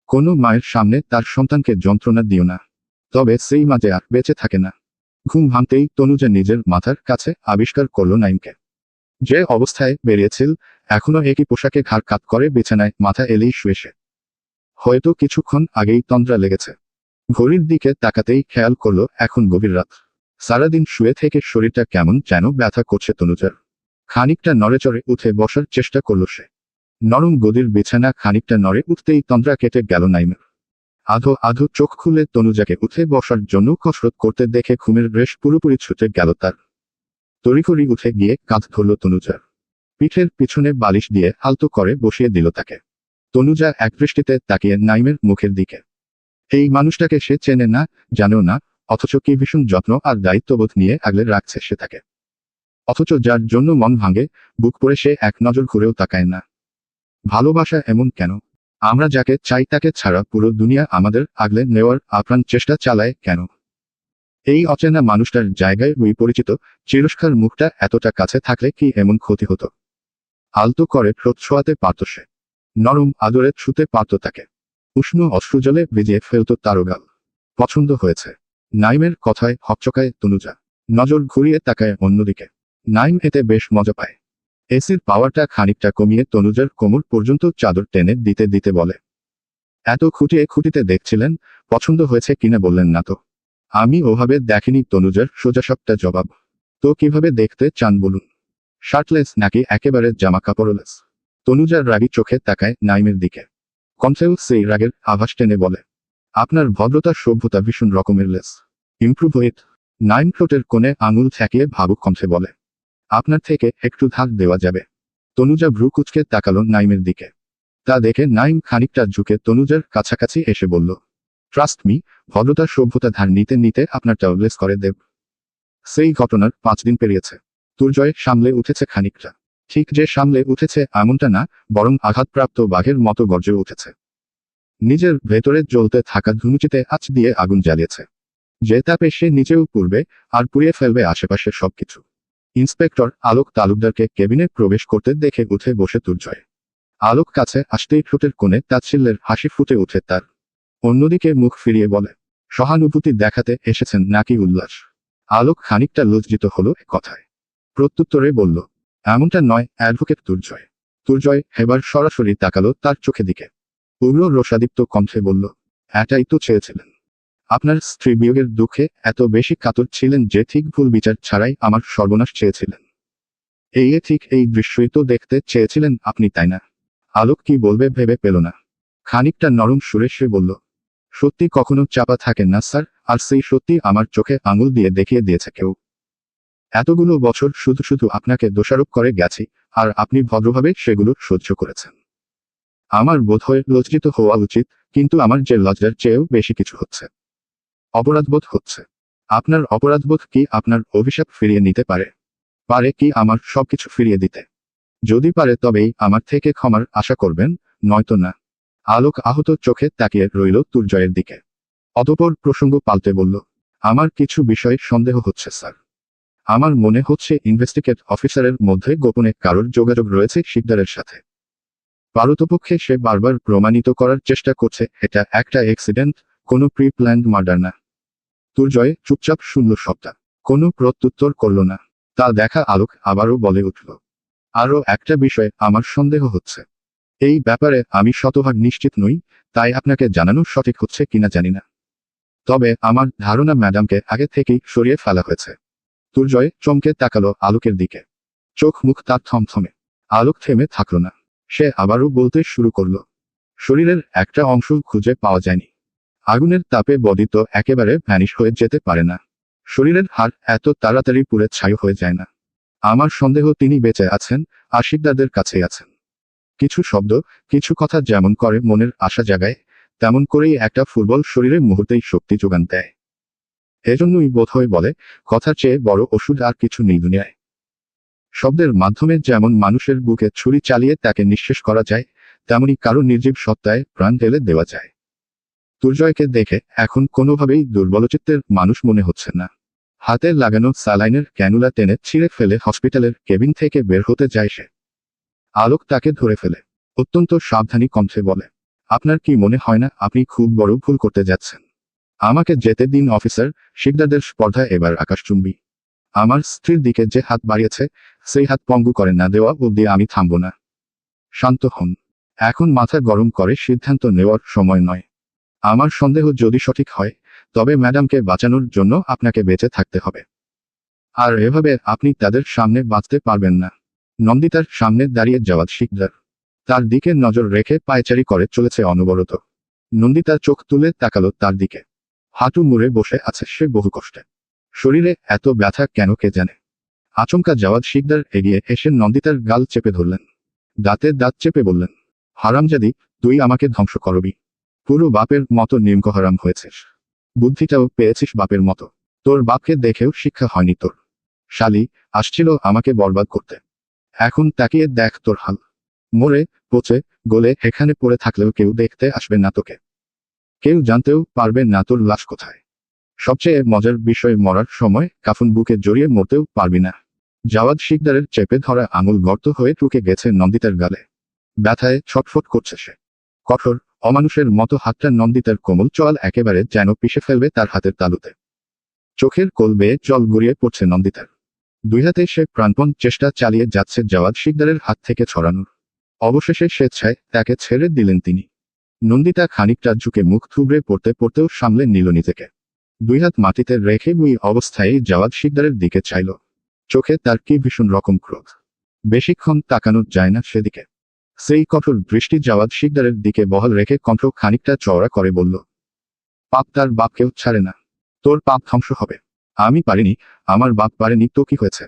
Speaker 1: কোনো মায়ের সামনে তার সন্তানকে যন্ত্রণা দিও না। তবে সেই মা যে আর বেঁচে থাকে না। ঘুম ভাঙতেই তনুজা নিজের মাথার কাছে আবিষ্কার করল নাইমকে। যে অবস্থায় বেরিয়েছিল এখনো একই পোশাকে ঘাড় কাত করে বিছানায় মাথা এলেই শুয়ে সে। হয়তো কিছুক্ষণ আগেই তন্দ্রা লেগেছে। ঘড়ির দিকে তাকাতেই খেয়াল করল এখন গভীর রাত। সারাদিন শুয়ে থেকে শরীরটা কেমন যেন ব্যথা করছে তনুজার। খানিকটা নড়েচড়ে উঠে বসার চেষ্টা করল সে। নরম গদির বিছানা খানিকটা নড়ে উঠতেই তন্দ্রা কেটে গেল নাইমের। আধো আধো চোখ খুলে তনুজাকে উঠে বসার জন্য কসরত করতে দেখে ঘুমের রেশ পুরোপুরি ছুটে গেল তার। তড়িঘড়ি উঠে গিয়ে কাঁধ ধরল তনুজার। পিঠের পিছনে বালিশ দিয়ে আলতো করে বসিয়ে দিল তাকে। তনুজা একদৃষ্টিতে তাকিয়ে নাইমের মুখের দিকে। এই মানুষটাকে সে চেনে না, জানেও না, অথচ কি ভীষণ যত্ন আর দায়িত্ববোধ নিয়ে আগলে রাখছে সে তাকে। অথচ যার জন্য মন ভাঙে, বুক পড়ে সে এক নজর ঘুরেও তাকায় না। ভালোবাসা এমন কেন? আমরা যাকে চাই তাকে ছাড়া পুরো দুনিয়া আমাদের আগলে নেওয়ার আপ্রাণ চেষ্টা চালায় কেন? এই অচেনা মানুষটার জায়গায় ওই পরিচিত চিরস্কার মুখটা এতটা কাছে থাকলে কি এমন ক্ষতি হতো? আলতো করে ঠোঁট ছোঁয়াতে পারত সে। নরম আদরে ছুতে পারত তাকে। উষ্ণ অশ্রুজলে ভিজিয়ে ফেলত তারও গাল। পছন্দ হয়েছে। নাইমের কথায় হকচকায় তনুজা। নজর ঘুরিয়ে তাকায় অন্যদিকে। নাইম এতে বেশ মজা পায়। এসির পাওয়ারটা খানিকটা কমিয়ে তনুজার কোমর পর্যন্ত চাদর টেনে দিতে দিতে বলে, এত খুঁটিয়ে খুঁটিতে দেখছিলেন, পছন্দ হয়েছে কিনা বললেন না তো? আমি ওভাবে দেখিনি তনুজার সোজাসাপটা জবাব। তো কিভাবে দেখতে চান বলুন? শার্টলেস নাকি একেবারে জামা কাপড়লেস? তনুজার রাগী চোখে তাকায় নাইমের দিকে। কণ্ঠেও সেই রাগের আভাস টেনে বলে, আপনার ভদ্রতা সভ্যতা ভীষণ রকমের লেস। ইমপ্রুভ ইট। নাইম ঠোঁটের কোণে আঙুল ঠেকিয়ে ভাবুক কণ্ঠে বলে, আপনার থেকে একটু ধার দেওয়া যাবে? তনুজা ভ্রু কুঁচকে তাকালো নাইমের দিকে। তা দেখে নাইম খানিকটা ঝুঁকে তনুজার কাছাকাছি এসে বলল, ট্রাস্ট মি, ভদ্রতা সভ্যতা ধার নিতে নিতে আপনারটাও লেস করে দেব। সেই ঘটনার 5 দিন পেরিয়েছে। দুর্জয় সামলে উঠেছে খানিকটা। ঠিক যে সামলে উঠেছে এমনটা না, বরং আঘাতপ্রাপ্ত বাঘের মতো গর্জে উঠেছে। নিজের ভেতরে জ্বলতে থাকা ধুনুচিতে আঁচ দিয়ে আগুন জ্বালিয়েছে। যে তাপে সে নিজেও পুড়বে, আর পুড়িয়ে ফেলবে আশেপাশের সবকিছু। ইন্সপেক্টর আলোক তালুকদারকে কেবিনে প্রবেশ করতে দেখে উঠে বসে দুর্জয়। আলোক কাছে আসতেই ঠোঁটের কোণে তাচ্ছিল্যের হাসি ফুটে ওঠে তার। অন্যদিকে মুখ ফিরিয়ে বলে, সহানুভূতি দেখাতে এসেছেন নাকি উল্লাস? আলোক খানিকটা লজ্জিত হলো এ কথায়। প্রত্যুত্তরে বলল, এমনটা নয় অ্যাডভোকেট দুর্জয়। দুর্জয় এবার সরাসরি তাকালো তার চোখে দিকে। উগ্র রোষাদীপ্ত কণ্ঠে বলল, এটাই তো চেয়েছিলেন। আপনার স্ত্রী বিয়োগের দুঃখে এত বেশি কাতর ছিলেন যে ঠিক ভুল বিচার ছাড়াই আমার সর্বনাশ চেয়েছিলেন। ঠিক এই দৃশ্যই তো দেখতে চেয়েছিলেন আপনি, তাই না? আলোক কি বলবে ভেবে পেল না। খানিকটা নরম সুরে সে বলল, সত্যি কখনো চাপা থাকে না স্যার, আর সেই সত্যি আমার চোখে আঙুল দিয়ে দেখিয়ে দিয়েছে কেউ। এতগুলো বছর শুধু শুধু আপনাকে দোষারোপ করে গেছি, আর আপনি ভদ্রভাবে সেগুলো সহ্য করেছেন। আমার বোধহয় লজ্জিত হওয়া উচিত, কিন্তু আমার যে লজ্জার চেয়েও বেশি কিছু হচ্ছে। অপরাধবোধ হচ্ছে। আপনার অপরাধবোধ কি আপনার অভিশাপ ফিরিয়ে নিতে পারে? পারে কি আমার সবকিছু ফিরিয়ে দিতে? যদি পারে তবেই আমার থেকে ক্ষমার আশা করবেন, নয়তো না। আলোক আহত চোখে তাকিয়ে রইল দুর্জয়ের দিকে। অতঃপর প্রসঙ্গ পাল্টে বলল, আমার কিছু বিষয়ে সন্দেহ হচ্ছে স্যার। আমার মনে হচ্ছে ইনভেস্টিগেট অফিসারের মধ্যে গোপনে কারোর যোগাযোগ রয়েছে শিকদারের সাথে। পারতপক্ষে সে বারবার প্রমাণিত করার চেষ্টা করছে এটা একটা অ্যাক্সিডেন্ট, কোনো প্রি প্ল্যান্ড মার্ডার না। দুর্জয় চুপচাপ শুনল সবটা, কোনো প্রত্যুত্তর করল না। তা দেখা আলোক আবারও বলে উঠল, আরও একটা বিষয়ে আমার সন্দেহ হচ্ছে। এই ব্যাপারে আমি শতভাগ নিশ্চিত নই, তাই আপনাকে জানানো সঠিক হচ্ছে কিনা জানি না। তবে আমার ধারণা ম্যাডামকে আগে থেকেই সরিয়ে ফেলা হয়েছে। দুর্জয় চমকে তাকালো আলোকের দিকে। চোখ মুখ তার থমথমে। আলোক থেমে থাকল না। সে আবারও বলতে শুরু করল, শরীরের একটা অংশ খুঁজে পাওয়া যায়নি। আগুনের তাপে বডি তো একেবারে ভ্যানিশ হয়ে যেতে পারে না। শরীরের হাড় এত তাড়াতাড়ি পুড়ে ছাই হয়ে যায় না। আমার সন্দেহ তিনি বেঁচে আছেন, আশিকদারদের কাছেই আছেন। কিছু শব্দ, কিছু কথা যেমন করে মনের আশা জাগায়, তেমন করেই একটা ফুটবল শরীরে মুহূর্তেই শক্তি যোগান দেয়। এজন্যই বোধহয় বলে, কথার চেয়ে বড় ওষুধ আর কিছু নেই দুনিয়ায়। শব্দের মাধ্যমে যেমন মানুষের বুকে ছুরি চালিয়ে তাকে নিঃশেষ করা যায়, তেমনি কারো নির্জীব সত্তায় প্রাণ ঢেলে দেওয়া যায়। দুর্জয়কে দেখে এখন কোনোভাবেই দুর্বলচিত্তের মানুষ মনে হচ্ছে না। হাতে লাগানো স্যালাইনের ক্যানুলা টেনে ছিঁড়ে ফেলে হসপিটালের কেবিন থেকে বের হতে যায় সে। আলোক তাকে ধরে ফেলে অত্যন্ত সাবধানী কণ্ঠে বলে, আপনার কি মনে হয় না আপনি খুব বড় ভুল করতে যাচ্ছেন? আমাকে যেতে দিন অফিসার, শিকদারদের স্পর্ধা এবার আকাশচুম্বী। আমার স্ত্রীর দিকে যে হাত বাড়িয়েছে, সেই হাত পঙ্গু করে না দেওয়া অবধি আমি থামব না। শান্ত হন। এখন মাথা গরম করে সিদ্ধান্ত নেওয়ার সময় নয়। আমার সন্দেহ যদি সঠিক হয়, তবে ম্যাডামকে বাঁচানোর জন্য আপনাকে বেঁচে থাকতে হবে। আর এভাবে আপনি তাদের সামনে বাঁচতে পারবেন না। নন্দিতার সামনে দাঁড়িয়ে যাওয়া শিকদার তার দিকে নজর রেখে পায়চারি করে চলেছে অনবরত। নন্দিতা চোখ তুলে তাকালো তার দিকে। হাঁটু মুড়ে বসে আছে সে বহু কষ্টে। শরীরে এত ব্যথা কেন কে জানে। আচমকা যাওয়া শিকদার এগিয়ে এসে নন্দিতার গাল চেপে ধরলেন। দাঁতে দাঁত চেপে বললেন, হারামজাদি, তুই আমাকে ধ্বংস করবি। পুরো বাপের মতো নিমকহারাম হয়েছিস। বুদ্ধিটাও পেয়েছিস বাপের মতো। তোর বাপকে দেখেও শিক্ষা হয়নি তোর। শালি, আসছিল আমাকে বরবাদ করতে। এখন তাকিয়ে দেখ তোর হাল। মরে পচে গলে এখানে পড়ে থাকলেও কেউ দেখতে আসবে না তোকে। কেউ জানতেও পারবে না তোর লাশ কোথায়। সবচেয়ে মজার বিষয়, মরার সময় কাফন বুকে জড়িয়ে মরতেও পারবি না। জাওয়াদ শিকদারের চেপে ধরা আঙুল গর্ত হয়ে ঢুকে গেছে নন্দিতার গালে। ব্যথায় ছটফট করছে সে। কঠোর অমানুষের মতো হাতটা নন্দিতার কোমল চোয়াল একেবারে যেন পিষে ফেলবে তার হাতের তালুতে। চোখের কোল বেয়ে জল গড়িয়ে পড়ছে নন্দিতার। দুই হাতে সে প্রাণপণ চেষ্টা চালিয়ে যাচ্ছে জাওয়াদ শিকদারের হাত থেকে ছড়ানোর। অবশেষে স্বেচ্ছায় তাকে ছেড়ে দিলেন তিনি। নন্দিতা খানিকটা ঝুঁকে মুখ থুবড়ে পড়তে পড়তেও সামলে নিল নিজেকে। দুই হাত মাটিতে রেখে ওই অবস্থায় জাওয়াদ শিকদারের দিকে চাইল। চোখে তার কি ভীষণ রকম ক্রোধ। বেশিক্ষণ তাকানো যায় না সেদিকে। সেই কঠোর দৃষ্টি জাওয়াদ শিকদারের দিকে বহাল রেখে কণ্ঠ খানিকটা চওড়া করে বলল, পাপ তার বাপকেও ছাড়ে না। তোর পাপ ধ্বংস হবে। আমি পারিনি, আমার বাপ পারেনি তো কি হয়েছে?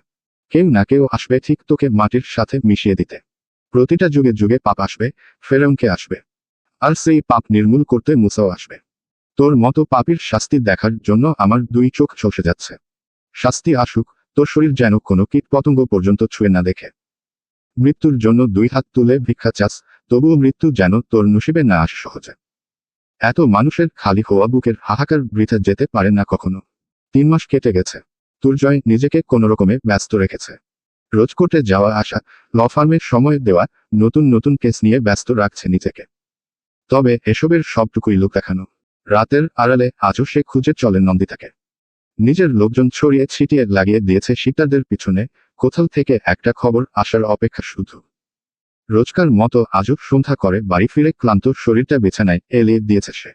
Speaker 1: কেউ না কেউ আসবে ঠিক তোকে মাটির সাথে মিশিয়ে দিতে। প্রতিটা যুগে যুগে পাপ আসবে, ফেরাউনকে আসবে। আর সেই পাপ নির্মূল করতে মুসাও আসবে। তোর মতো পাপীর শাস্তি দেখার জন্য আমার দুই চোখ ঝলসে যাচ্ছে। শাস্তি আসুক, তোর শরীর যেন কোনো কীট পতঙ্গ পর্যন্ত ছুঁয়ে না দেখে। মৃত্যুর জন্য দুই হাত তুলে ভিক্ষা চাস, তবুও মৃত্যু যেন তোর নসিবে না আসে সহজে। এত মানুষের খালি হওয়া বুকের হাহাকার বৃথা যেতে পারে না কখনো। 3 মাস কেটে গেছে। দুর্জয় নিজেকে কোনো রকমে ব্যস্ত রেখেছে। রোজ কোর্টে যাওয়া আসা, ল ফার্মে সময় দেওয়া, নতুন নতুন কেস নিয়ে ব্যস্ত রাখছে নিজেকে। তবে এসবের সবটুকুই লোক দেখানো। রাতের আড়ালে আজও সে খুঁজে চলে নন্দিতাকে। নিজের লোকজন ছড়িয়ে ছিটিয়ে লাগিয়ে দিয়েছে শিকদারদের পিছনে, কোথাও থেকে একটা খবর আসার অপেক্ষা শুধু। রোজকার মতো আজও সন্ধ্যা করে বাড়ি ফিরে ক্লান্ত শরীরটা বিছানায় এলিয়ে দিয়েছে সে।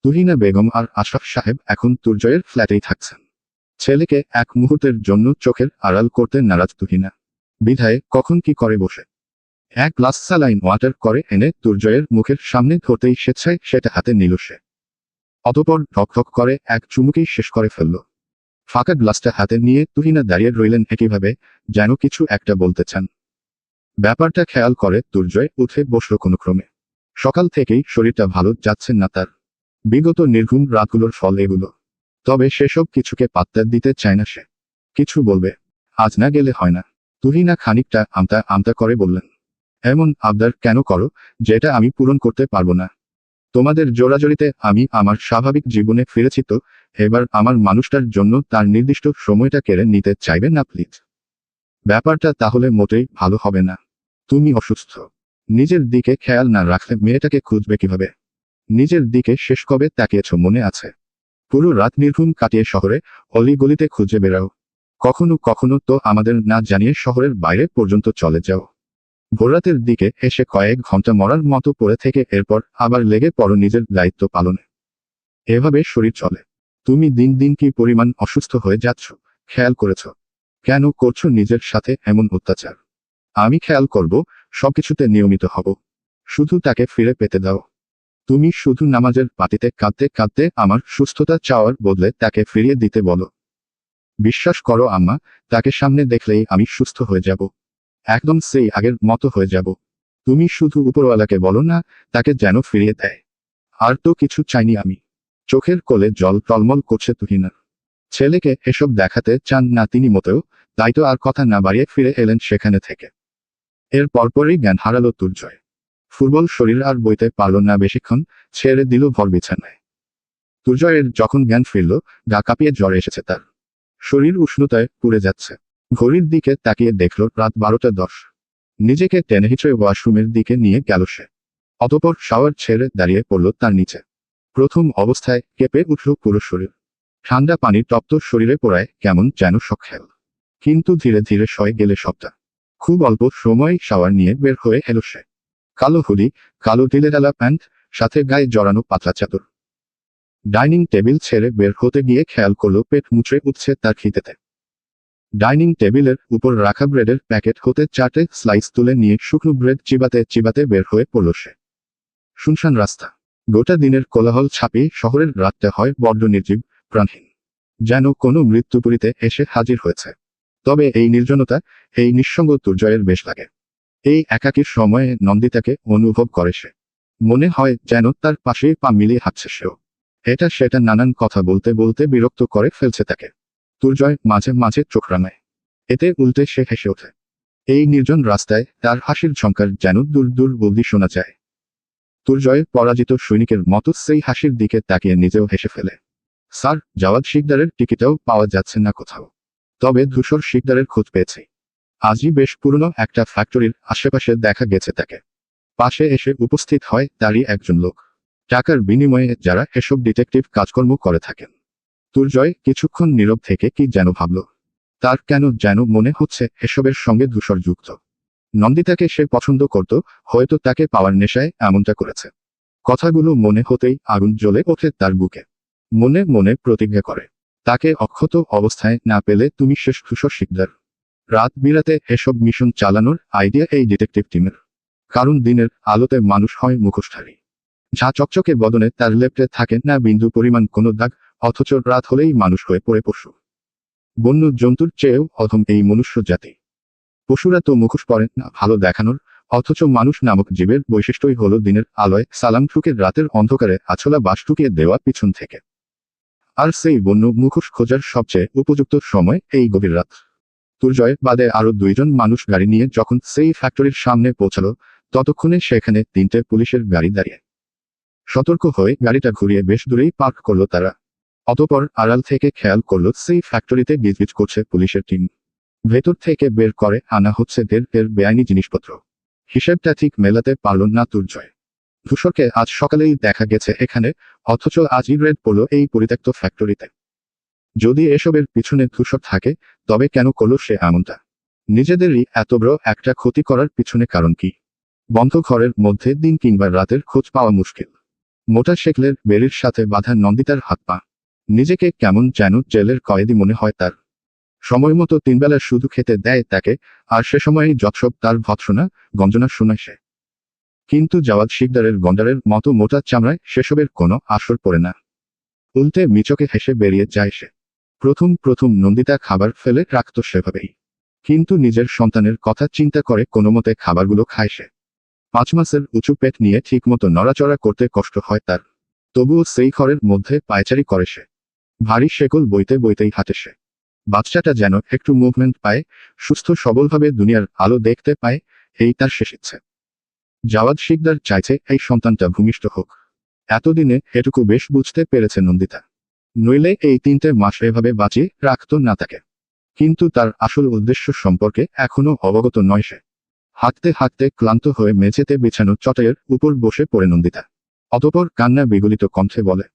Speaker 1: তুহিনা বেগম আর আশরাফ সাহেব এখন দুর্জয়ের ফ্ল্যাটেই থাকছেন। ছেলেকে এক মুহূর্তের জন্য চোখের আড়াল করতে নারাজ তুহিনা। বিধায় কখন কি করে বসে এক গ্লাস স্যালাইন ওয়াটার করে এনে দুর্জয়ের মুখের সামনে ধরতেই স্বেচ্ছায় সেটা হাতে নিল সে। অতঃপর ঢকঢক করে এক চুমুকেই শেষ করে ফেলল। ফাঁকা গ্লাসটা হাতে নিয়ে তুহিনা দাঁড়িয়ে রইলেন একইভাবে, যেন কিছু একটা বলতে চান। ব্যাপারটা খেয়াল করে দুর্জয় উঠে বসল কোনো ক্রমে। সকাল থেকেই শরীরটা ভালো যাচ্ছে না তার। বিগত নির্ঘুম রাতগুলোর ফল এগুলো। তবে সেসব কিছুকে পাত্তা দিতে চায় না সে। কিছু বলবে, আজ না গেলে হয় না। তুহিনা খানিকটা আমতা আমতা করে বললেন, এমন আবদার কেন করো যেটা আমি পূরণ করতে পারবো না? তোমাদের জোরাজোরিতে আমি আমার স্বাভাবিক জীবনে ফিরেছি, তো এবার আমার মানুষটার জন্য তার নির্দিষ্ট সময়টা কেড়ে নিতে চাইবেন না প্লিজ। ব্যাপারটা তাহলে মোটেই ভালো হবে না। তুমি অসুস্থ। নিজের দিকে খেয়াল না রাখলে মেয়েটাকে খুঁজবে কিভাবে? নিজের দিকে শেষ কবে তাকিয়েছ মনে আছে? পুরো রাত নির্ঘুম কাটিয়ে শহরে অলিগলিতে খুঁজে বেড়াও। কখনো কখনো তো আমাদের না জানিয়ে শহরের বাইরে পর্যন্ত চলে যাও। ভোররাতের দিকে এসে কয়েক ঘন্টা মরার মতো পড়ে থেকে এরপর আবার লেগে পড়ো নিজের দায়িত্ব পালনে। এভাবে শরীর চলে। তুমি দিন দিন কি পরিমাণ অসুস্থ হয়ে যাচ্ছ খেয়াল করেছ? কেন করছো নিজের সাথে এমন অত্যাচার? আমি খেয়াল করব, সবকিছুতে নিয়মিত হব। শুধু তাকে ফিরে পেতে দাও। তুমি শুধু নামাজের পাটিতে কাঁদতে কাঁদতে আমার সুস্থতা চাওয়ার বদলে তাকে ফিরিয়ে দিতে বলো। বিশ্বাস করো আম্মা, তাকে সামনে দেখলেই আমি সুস্থ হয়ে যাব। একদম সেই আগের মতো হয়ে যাব। তুমি শুধু উপরওয়ালাকে বলো না, তাকে যেন ফিরিয়ে দেয়। আর তো কিছু চাইনি আমি। চোখের কোলে জল টলমল করছে তুহিনার। ছেলেকে এসব দেখাতে চান না তিনি মোটেও, তাই তো আর কথা না বাড়িয়ে ফিরে এলেন সেখানে থেকে। এর পরপরই জ্ঞান হারালো দুর্জয়। ফুটবল শরীর আর বইতে পারল না বেশিক্ষণ, ছেড়ে দিল ভর বিছানায়। দুর্জয়ের যখন জ্ঞান ফিরল, গা কাঁপিয়ে জ্বর এসেছে তার। শরীর উষ্ণতায় পুড়ে যাচ্ছে। ঘড়ির দিকে তাকিয়ে দেখল রাত 12:10। নিজেকে টেনে হিঁচড়ে ওয়াশরুমের দিকে নিয়ে গেল সে। অতঃপর শাওয়ার ছেড়ে দাঁড়িয়ে পড়ল তার নিচে। প্রথম অবস্থায় কেঁপে উঠল পুরো শরীর। ঠান্ডা পানির তপ্ত শরীরে পড়ায় কেমন যেন সখ্যাল। কিন্তু ধীরে ধীরে সয়ে গেলে সবটা। খুব অল্প সময় শাওয়ার নিয়ে বের হয়ে এলো সে। কালো হুডি, কালো ঢিলেঢালা প্যান্ট, সাথে গায়ে জড়ানো পাতলা চাদর। ডাইনিং টেবিল ছেড়ে বের হতে গিয়ে খেয়াল করলো পেট মুচড়ে উঠছে তার খিদেতে। ডাইনিং টেবিলের উপর রাখা ব্রেডের প্যাকেট হতে 4টে স্লাইস তুলে নিয়ে শুকনো ব্রেড চিবাতে চিবাতে বের হয়ে পড়ল সে। শুনশান রাস্তা। গোটা দিনের কোলাহল ছাপিয়ে শহরের রাতটা হয় বড্ড নির্জীব, প্রাণহীন। যেন কোনো মৃত্যুপুরীতে এসে হাজির হয়েছে। তবে এই নির্জনতা, এই নিঃসঙ্গ দুর্জয়ের বেশ লাগে। এই একাকীর সময়ে নন্দিতাকে অনুভব করে সে। মনে হয় যেন তার পাশেই পা মিলিয়ে হাঁটছে সেও। এটা সেটা নানান কথা বলতে বলতে বিরক্ত করে ফেলছে তাকে। দুর্জয় মাঝে মাঝে চোখ রাঙায়। এতে উল্টে সে হেসে ওঠে। এই নির্জন রাস্তায় তার হাসির ঝংকার যেন দূর দূর অবধি শোনা যায়। দুর্জয় পরাজিত সৈনিকের মতো সেই হাসির দিকে তাকিয়ে নিজেও হেসে ফেলে। স্যার, জাওয়াদ শিকদারের টিকিটও পাওয়া যাচ্ছে না কোথাও। তবে ধূসর শিকদারের খোঁজ পেয়েছি। আজই বেশ পুরনো একটা ফ্যাক্টরির আশেপাশে দেখা গেছে তাকে। পাশে এসে উপস্থিত হয় তারই একজন লোক। টাকার বিনিময়ে যারা এসব ডিটেকটিভ কাজকর্ম করে থাকেন। দুর্জয় কিছুক্ষণ নীরব থেকে কি যেন ভাবল। তার কেন যেন মনে হচ্ছে এসবের সঙ্গে ধূসর যুক্ত। নন্দিতাকে সে পছন্দ করত, হয়তো তাকে পাওয়ার নেশায় এমনটা করেছে। কথাগুলো মনে হতেই আগুন জ্বলে ওঠে তার বুকে। মনে মনে প্রতিজ্ঞা করে, তাকে অক্ষত অবস্থায় না পেলে তুমি শেষ ধূসর শিকদার। রাত বিরাতে এসব মিশন চালানোর আইডিয়া এই ডিটেকটিভ টিমের। কারণ দিনের আলোতে মানুষ হয় মুখোশধারী। ঝা চকচকে বদনে তার লেপ্টে থাকে না বিন্দু পরিমাণ কোনো দাগ, অথচ রাত হলেই মানুষ হয়ে পড়ে পশু। বন্য জন্তুর চেয়েও অধম এই মনুষ্য জাতি। পশুরা তো মুখোশ পরে না ভালো দেখানোর, অথচ মানুষ নামক জীবের বৈশিষ্ট্যই হলো দিনের আলোয় সালাম ঠুকে রাতের অন্ধকারে আছলা বাস ঠুকিয়ে দেওয়া পিছন থেকে। আর সেই বন্য মুখোশ খোঁজার সবচেয়ে উপযুক্ত সময় এই গভীর রাত। দুর্জয় বাদে আরো 2জন মানুষ গাড়ি নিয়ে যখন সেই ফ্যাক্টরির সামনে পৌঁছালো, ততক্ষণে সেখানে 3টে পুলিশের গাড়ি দাঁড়িয়ে। সতর্ক হয়ে গাড়িটা ঘুরিয়ে বেশ দূরেই পার্ক করলো তারা। অতঃপর আড়াল থেকে খেয়াল করল সেই ফ্যাক্টরিতে গিজগিজ করছে পুলিশের টিম। ভেতর থেকে বের করে আনা হচ্ছে ঢের বেআইনি জিনিসপত্র। হিসেবটা ঠিক মেলাতে পারল না দুর্জয়। ধূসরকে আজ সকালেই দেখা গেছে এখানে, অথচ আজই রেড পড়ল এই পরিত্যক্ত ফ্যাক্টরিতে। যদি এসবের পিছনে ধূসর থাকে, তবে কেন করল সে এমনটা? নিজেদেরই এত বড় একটা ক্ষতি করার পিছনে কারণ কি? বন্ধ ঘরের মধ্যে দিন কিংবা রাতের খোঁজ পাওয়া মুশকিল। মোটা শেকলের বেরির সাথে বাঁধা নন্দিতার হাত পা। নিজেকে কেমন যেন জেলের কয়েদি মনে হয় তার। সময়মতো তিনবেলা শুধু খেতে দেয় তাকে, আর সে সময়ই যৎসব তার ভৎসনা গঞ্জনা শোনায় সে। কিন্তু জাওয়াদ শিকদারের গন্ডারের মতো মোটা চামড়ায় সেসবের কোনো আসর পড়ে না। উল্টে মিচকে হেসে বেরিয়ে যায় সে। প্রথম নন্দিতা খাবার ফেলে রাখত সেভাবেই। কিন্তু নিজের সন্তানের কথা চিন্তা করে কোনোমতে খাবারগুলো খায় সে। 5 মাসের উঁচু পেট নিয়ে ঠিকমতো নড়াচড়া করতে কষ্ট হয় তার। তবুও সেই ঘরের মধ্যে পায়চারি করে সে। ভারী শেকল বইতেই হাঁটে সে। বাচ্চাটা যেন একটু মুভমেন্ট পায়, সুস্থ সবলভাবে দুনিয়ার আলো দেখতে পায়, এই তার শেষ ইচ্ছে। জাওয়াদ শিকদার চাইছে এই সন্তানটা ভূমিষ্ঠ হোক। এতদিনে এটুকু বেশ বুঝতে পেরেছে নন্দিতা। নইলে এই 3টে মাস এভাবে বাঁচিয়ে রাখত না তাকে। কিন্তু তার আসল উদ্দেশ্য সম্পর্কে এখনো অবগত নয় সে। হাঁটতে হাঁটতে ক্লান্ত হয়ে মেঝেতে বিছানো চটাইয়ের উপর বসে পড়ে নন্দিতা। অতঃপর কান্না বিগলিত কণ্ঠে বলে,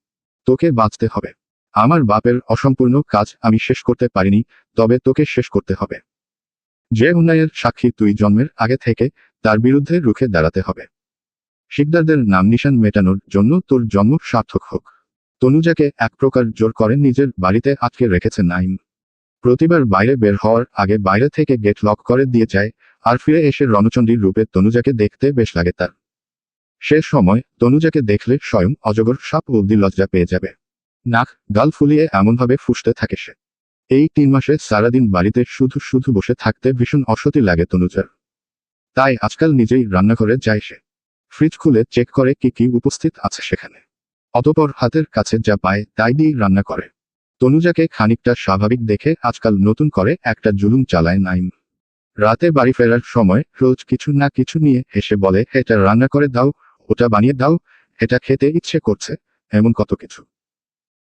Speaker 1: তোকে বাঁচতে হবে। আমার বাপের অসম্পূর্ণ কাজ আমি শেষ করতে পারিনি, তবে তোকে শেষ করতে হবে। যে অন্যায়ের সাক্ষী তুই জন্মের আগে থেকে, তার বিরুদ্ধে রুখে দাঁড়াতে হবে। শিকদারদের নাম নিশান মেটানোর জন্য তোর জন্ম সার্থক হোক। তনুজাকে এক প্রকার জোর করে নিজের বাড়িতে আটকে রেখেছে নাইম। প্রতিবার বাইরে বের হওয়ার আগে বাইরে থেকে গেট লক করে দিয়ে যায়, আর ফিরে এসে রণচণ্ডীর রূপে তনুজাকে দেখতে বেশ লাগে তার। সে সময় তনুজাকে দেখলে স্বয়ং অজগর সাপ অবধি লজ্জা পেয়ে যাবে। নাক গাল ফুলিয়ে এমনভাবে ফুঁসতে থাকে সে। এই 3 মাসে সারাদিন বাড়িতে শুধু বসে থাকতে ভীষণ অস্বস্তি লাগে তনুজার। তাই আজকাল নিজেই রান্নাঘরে যায় সে। ফ্রিজ খুলে চেক করে কি উপস্থিত আছে সেখানে। অতঃপর হাতের কাছে যা পায় তাই দিয়েই রান্না করে। তনুজাকে খানিকটা স্বাভাবিক দেখে আজকাল নতুন করে একটা জুলুম চালায় নাইম। রাতে বাড়ি ফেরার সময় রোজ কিছু না কিছু নিয়ে এসে বলে, এটা রান্না করে দাও, ওটা বানিয়ে দাও, এটা খেতে ইচ্ছে করছে, এমন কত কিছু।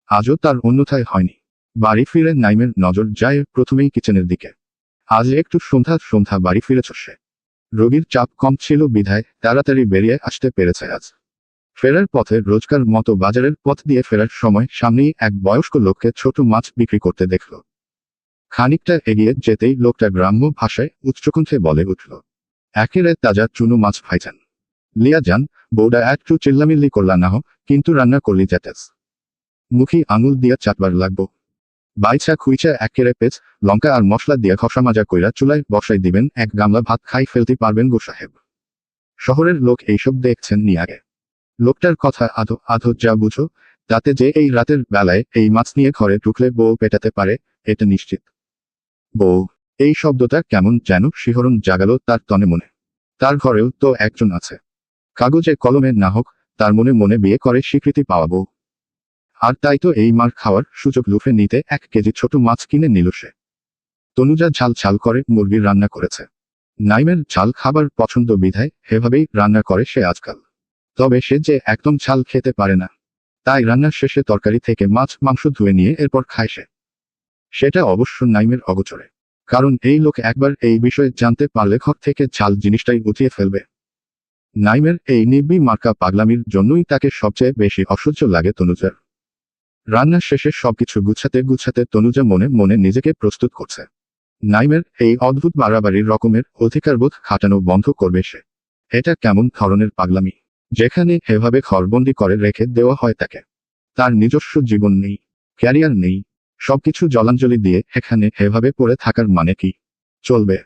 Speaker 1: আজও তার অন্যথায় হয়নি। বাড়ি ফিরে নাইমের নজর যায় প্রথমেই কিচেনের দিকে। আজ একটু সন্ধ্যা বাড়ি ফিরেছ সে। রোগীর চাপ কম ছিল বিধায় তাড়াতাড়ি বেরিয়ে আসতে পেরেছে আজ। ফেরার পথে রোজকার মতো বাজারের পথ দিয়ে ফেরার সময় সামনেই এক বয়স্ক লোককে ছোট মাছ বিক্রি করতে দেখল। খানিকটা এগিয়ে যেতেই লোকটা গ্রাম্য ভাষায় উচ্চকণ্ঠে বলে উঠল, একেরে তাজা চুনো মাছ ভাইজান। লিয়া যান, বৌডা একটু চিল্লামিল্লি করলা না, কিন্তু রান্না করলি যেতেস। মুখি আঙুল দিয়া চাটবার লাগবো। বাইছা খুইচা একেরে পেঁচ, লঙ্কা আর মশলা দিয়ে খসা মাজা কইরা চুলায় বসাই দিবেন, 1 গামলা ভাত খাই ফেলতে পারবেন গো সাহেব। শহরের লোক এইসব দেখছেন নি আগে। লোকটার কথা আধো যা বুঝো, তাতে যে এই রাতের বেলায় এই মাছ নিয়ে ঘরে ঢুকলে বউ পেটাতে পারে, এটা নিশ্চিত। বউ, এই শব্দটা কেমন যেন শিহরণ জাগালো তার তনে মনে। তার ঘরেও তো একজন আছে। কাগজে কলমে না হোক, তার মনে মনে বিয়ে করে স্বীকৃতি পাওয়া বউ। আর তাই তো এই মার খাওয়ার সুযোগ লুফে নিতে 1 কেজি ছোট মাছ কিনে নিল সে। তনুজা ঝাল করে মুরগির রান্না করেছে। নাইমের ঝাল খাবার পছন্দ বিধায় এভাবেই রান্না করে সে আজকাল। তবে সে যে একদম ঝাল খেতে পারে না। তাই রান্নার শেষে তরকারি থেকে মাছ মাংস ধুয়ে নিয়ে এরপর খায় সে। সেটা অবশ্য নাইমের অগোচরে। কারণ এই লোক একবার এই বিষয়ে জানতে পারলে ঘর থেকে ঝাল জিনিসটাই উঠিয়ে ফেলবে। নাইমের এই নিব্বি মার্কা পাগলামির জন্যই তাকে সবচেয়ে বেশি অসহ্য লাগে তনুজার। রান্নার শেষে সবকিছু গুছাতে তনুজা মনে মনে নিজেকে প্রস্তুত করছে। নাইমের এই অদ্ভুত বাড়াবাড়ির রকমের অধিকারবোধ খাটানো বন্ধ করবে সে। এটা কেমন ধরনের পাগলামি, যেখানে এভাবে ঘরবন্দি করে রেখে দেওয়া হয় তাকে। তার নিজস্ব জীবন নেই, ক্যারিয়ার নেই, সবকিছু জলাঞ্জলি দিয়ে এখানে এভাবে পড়ে থাকার মানে কি? চলবে।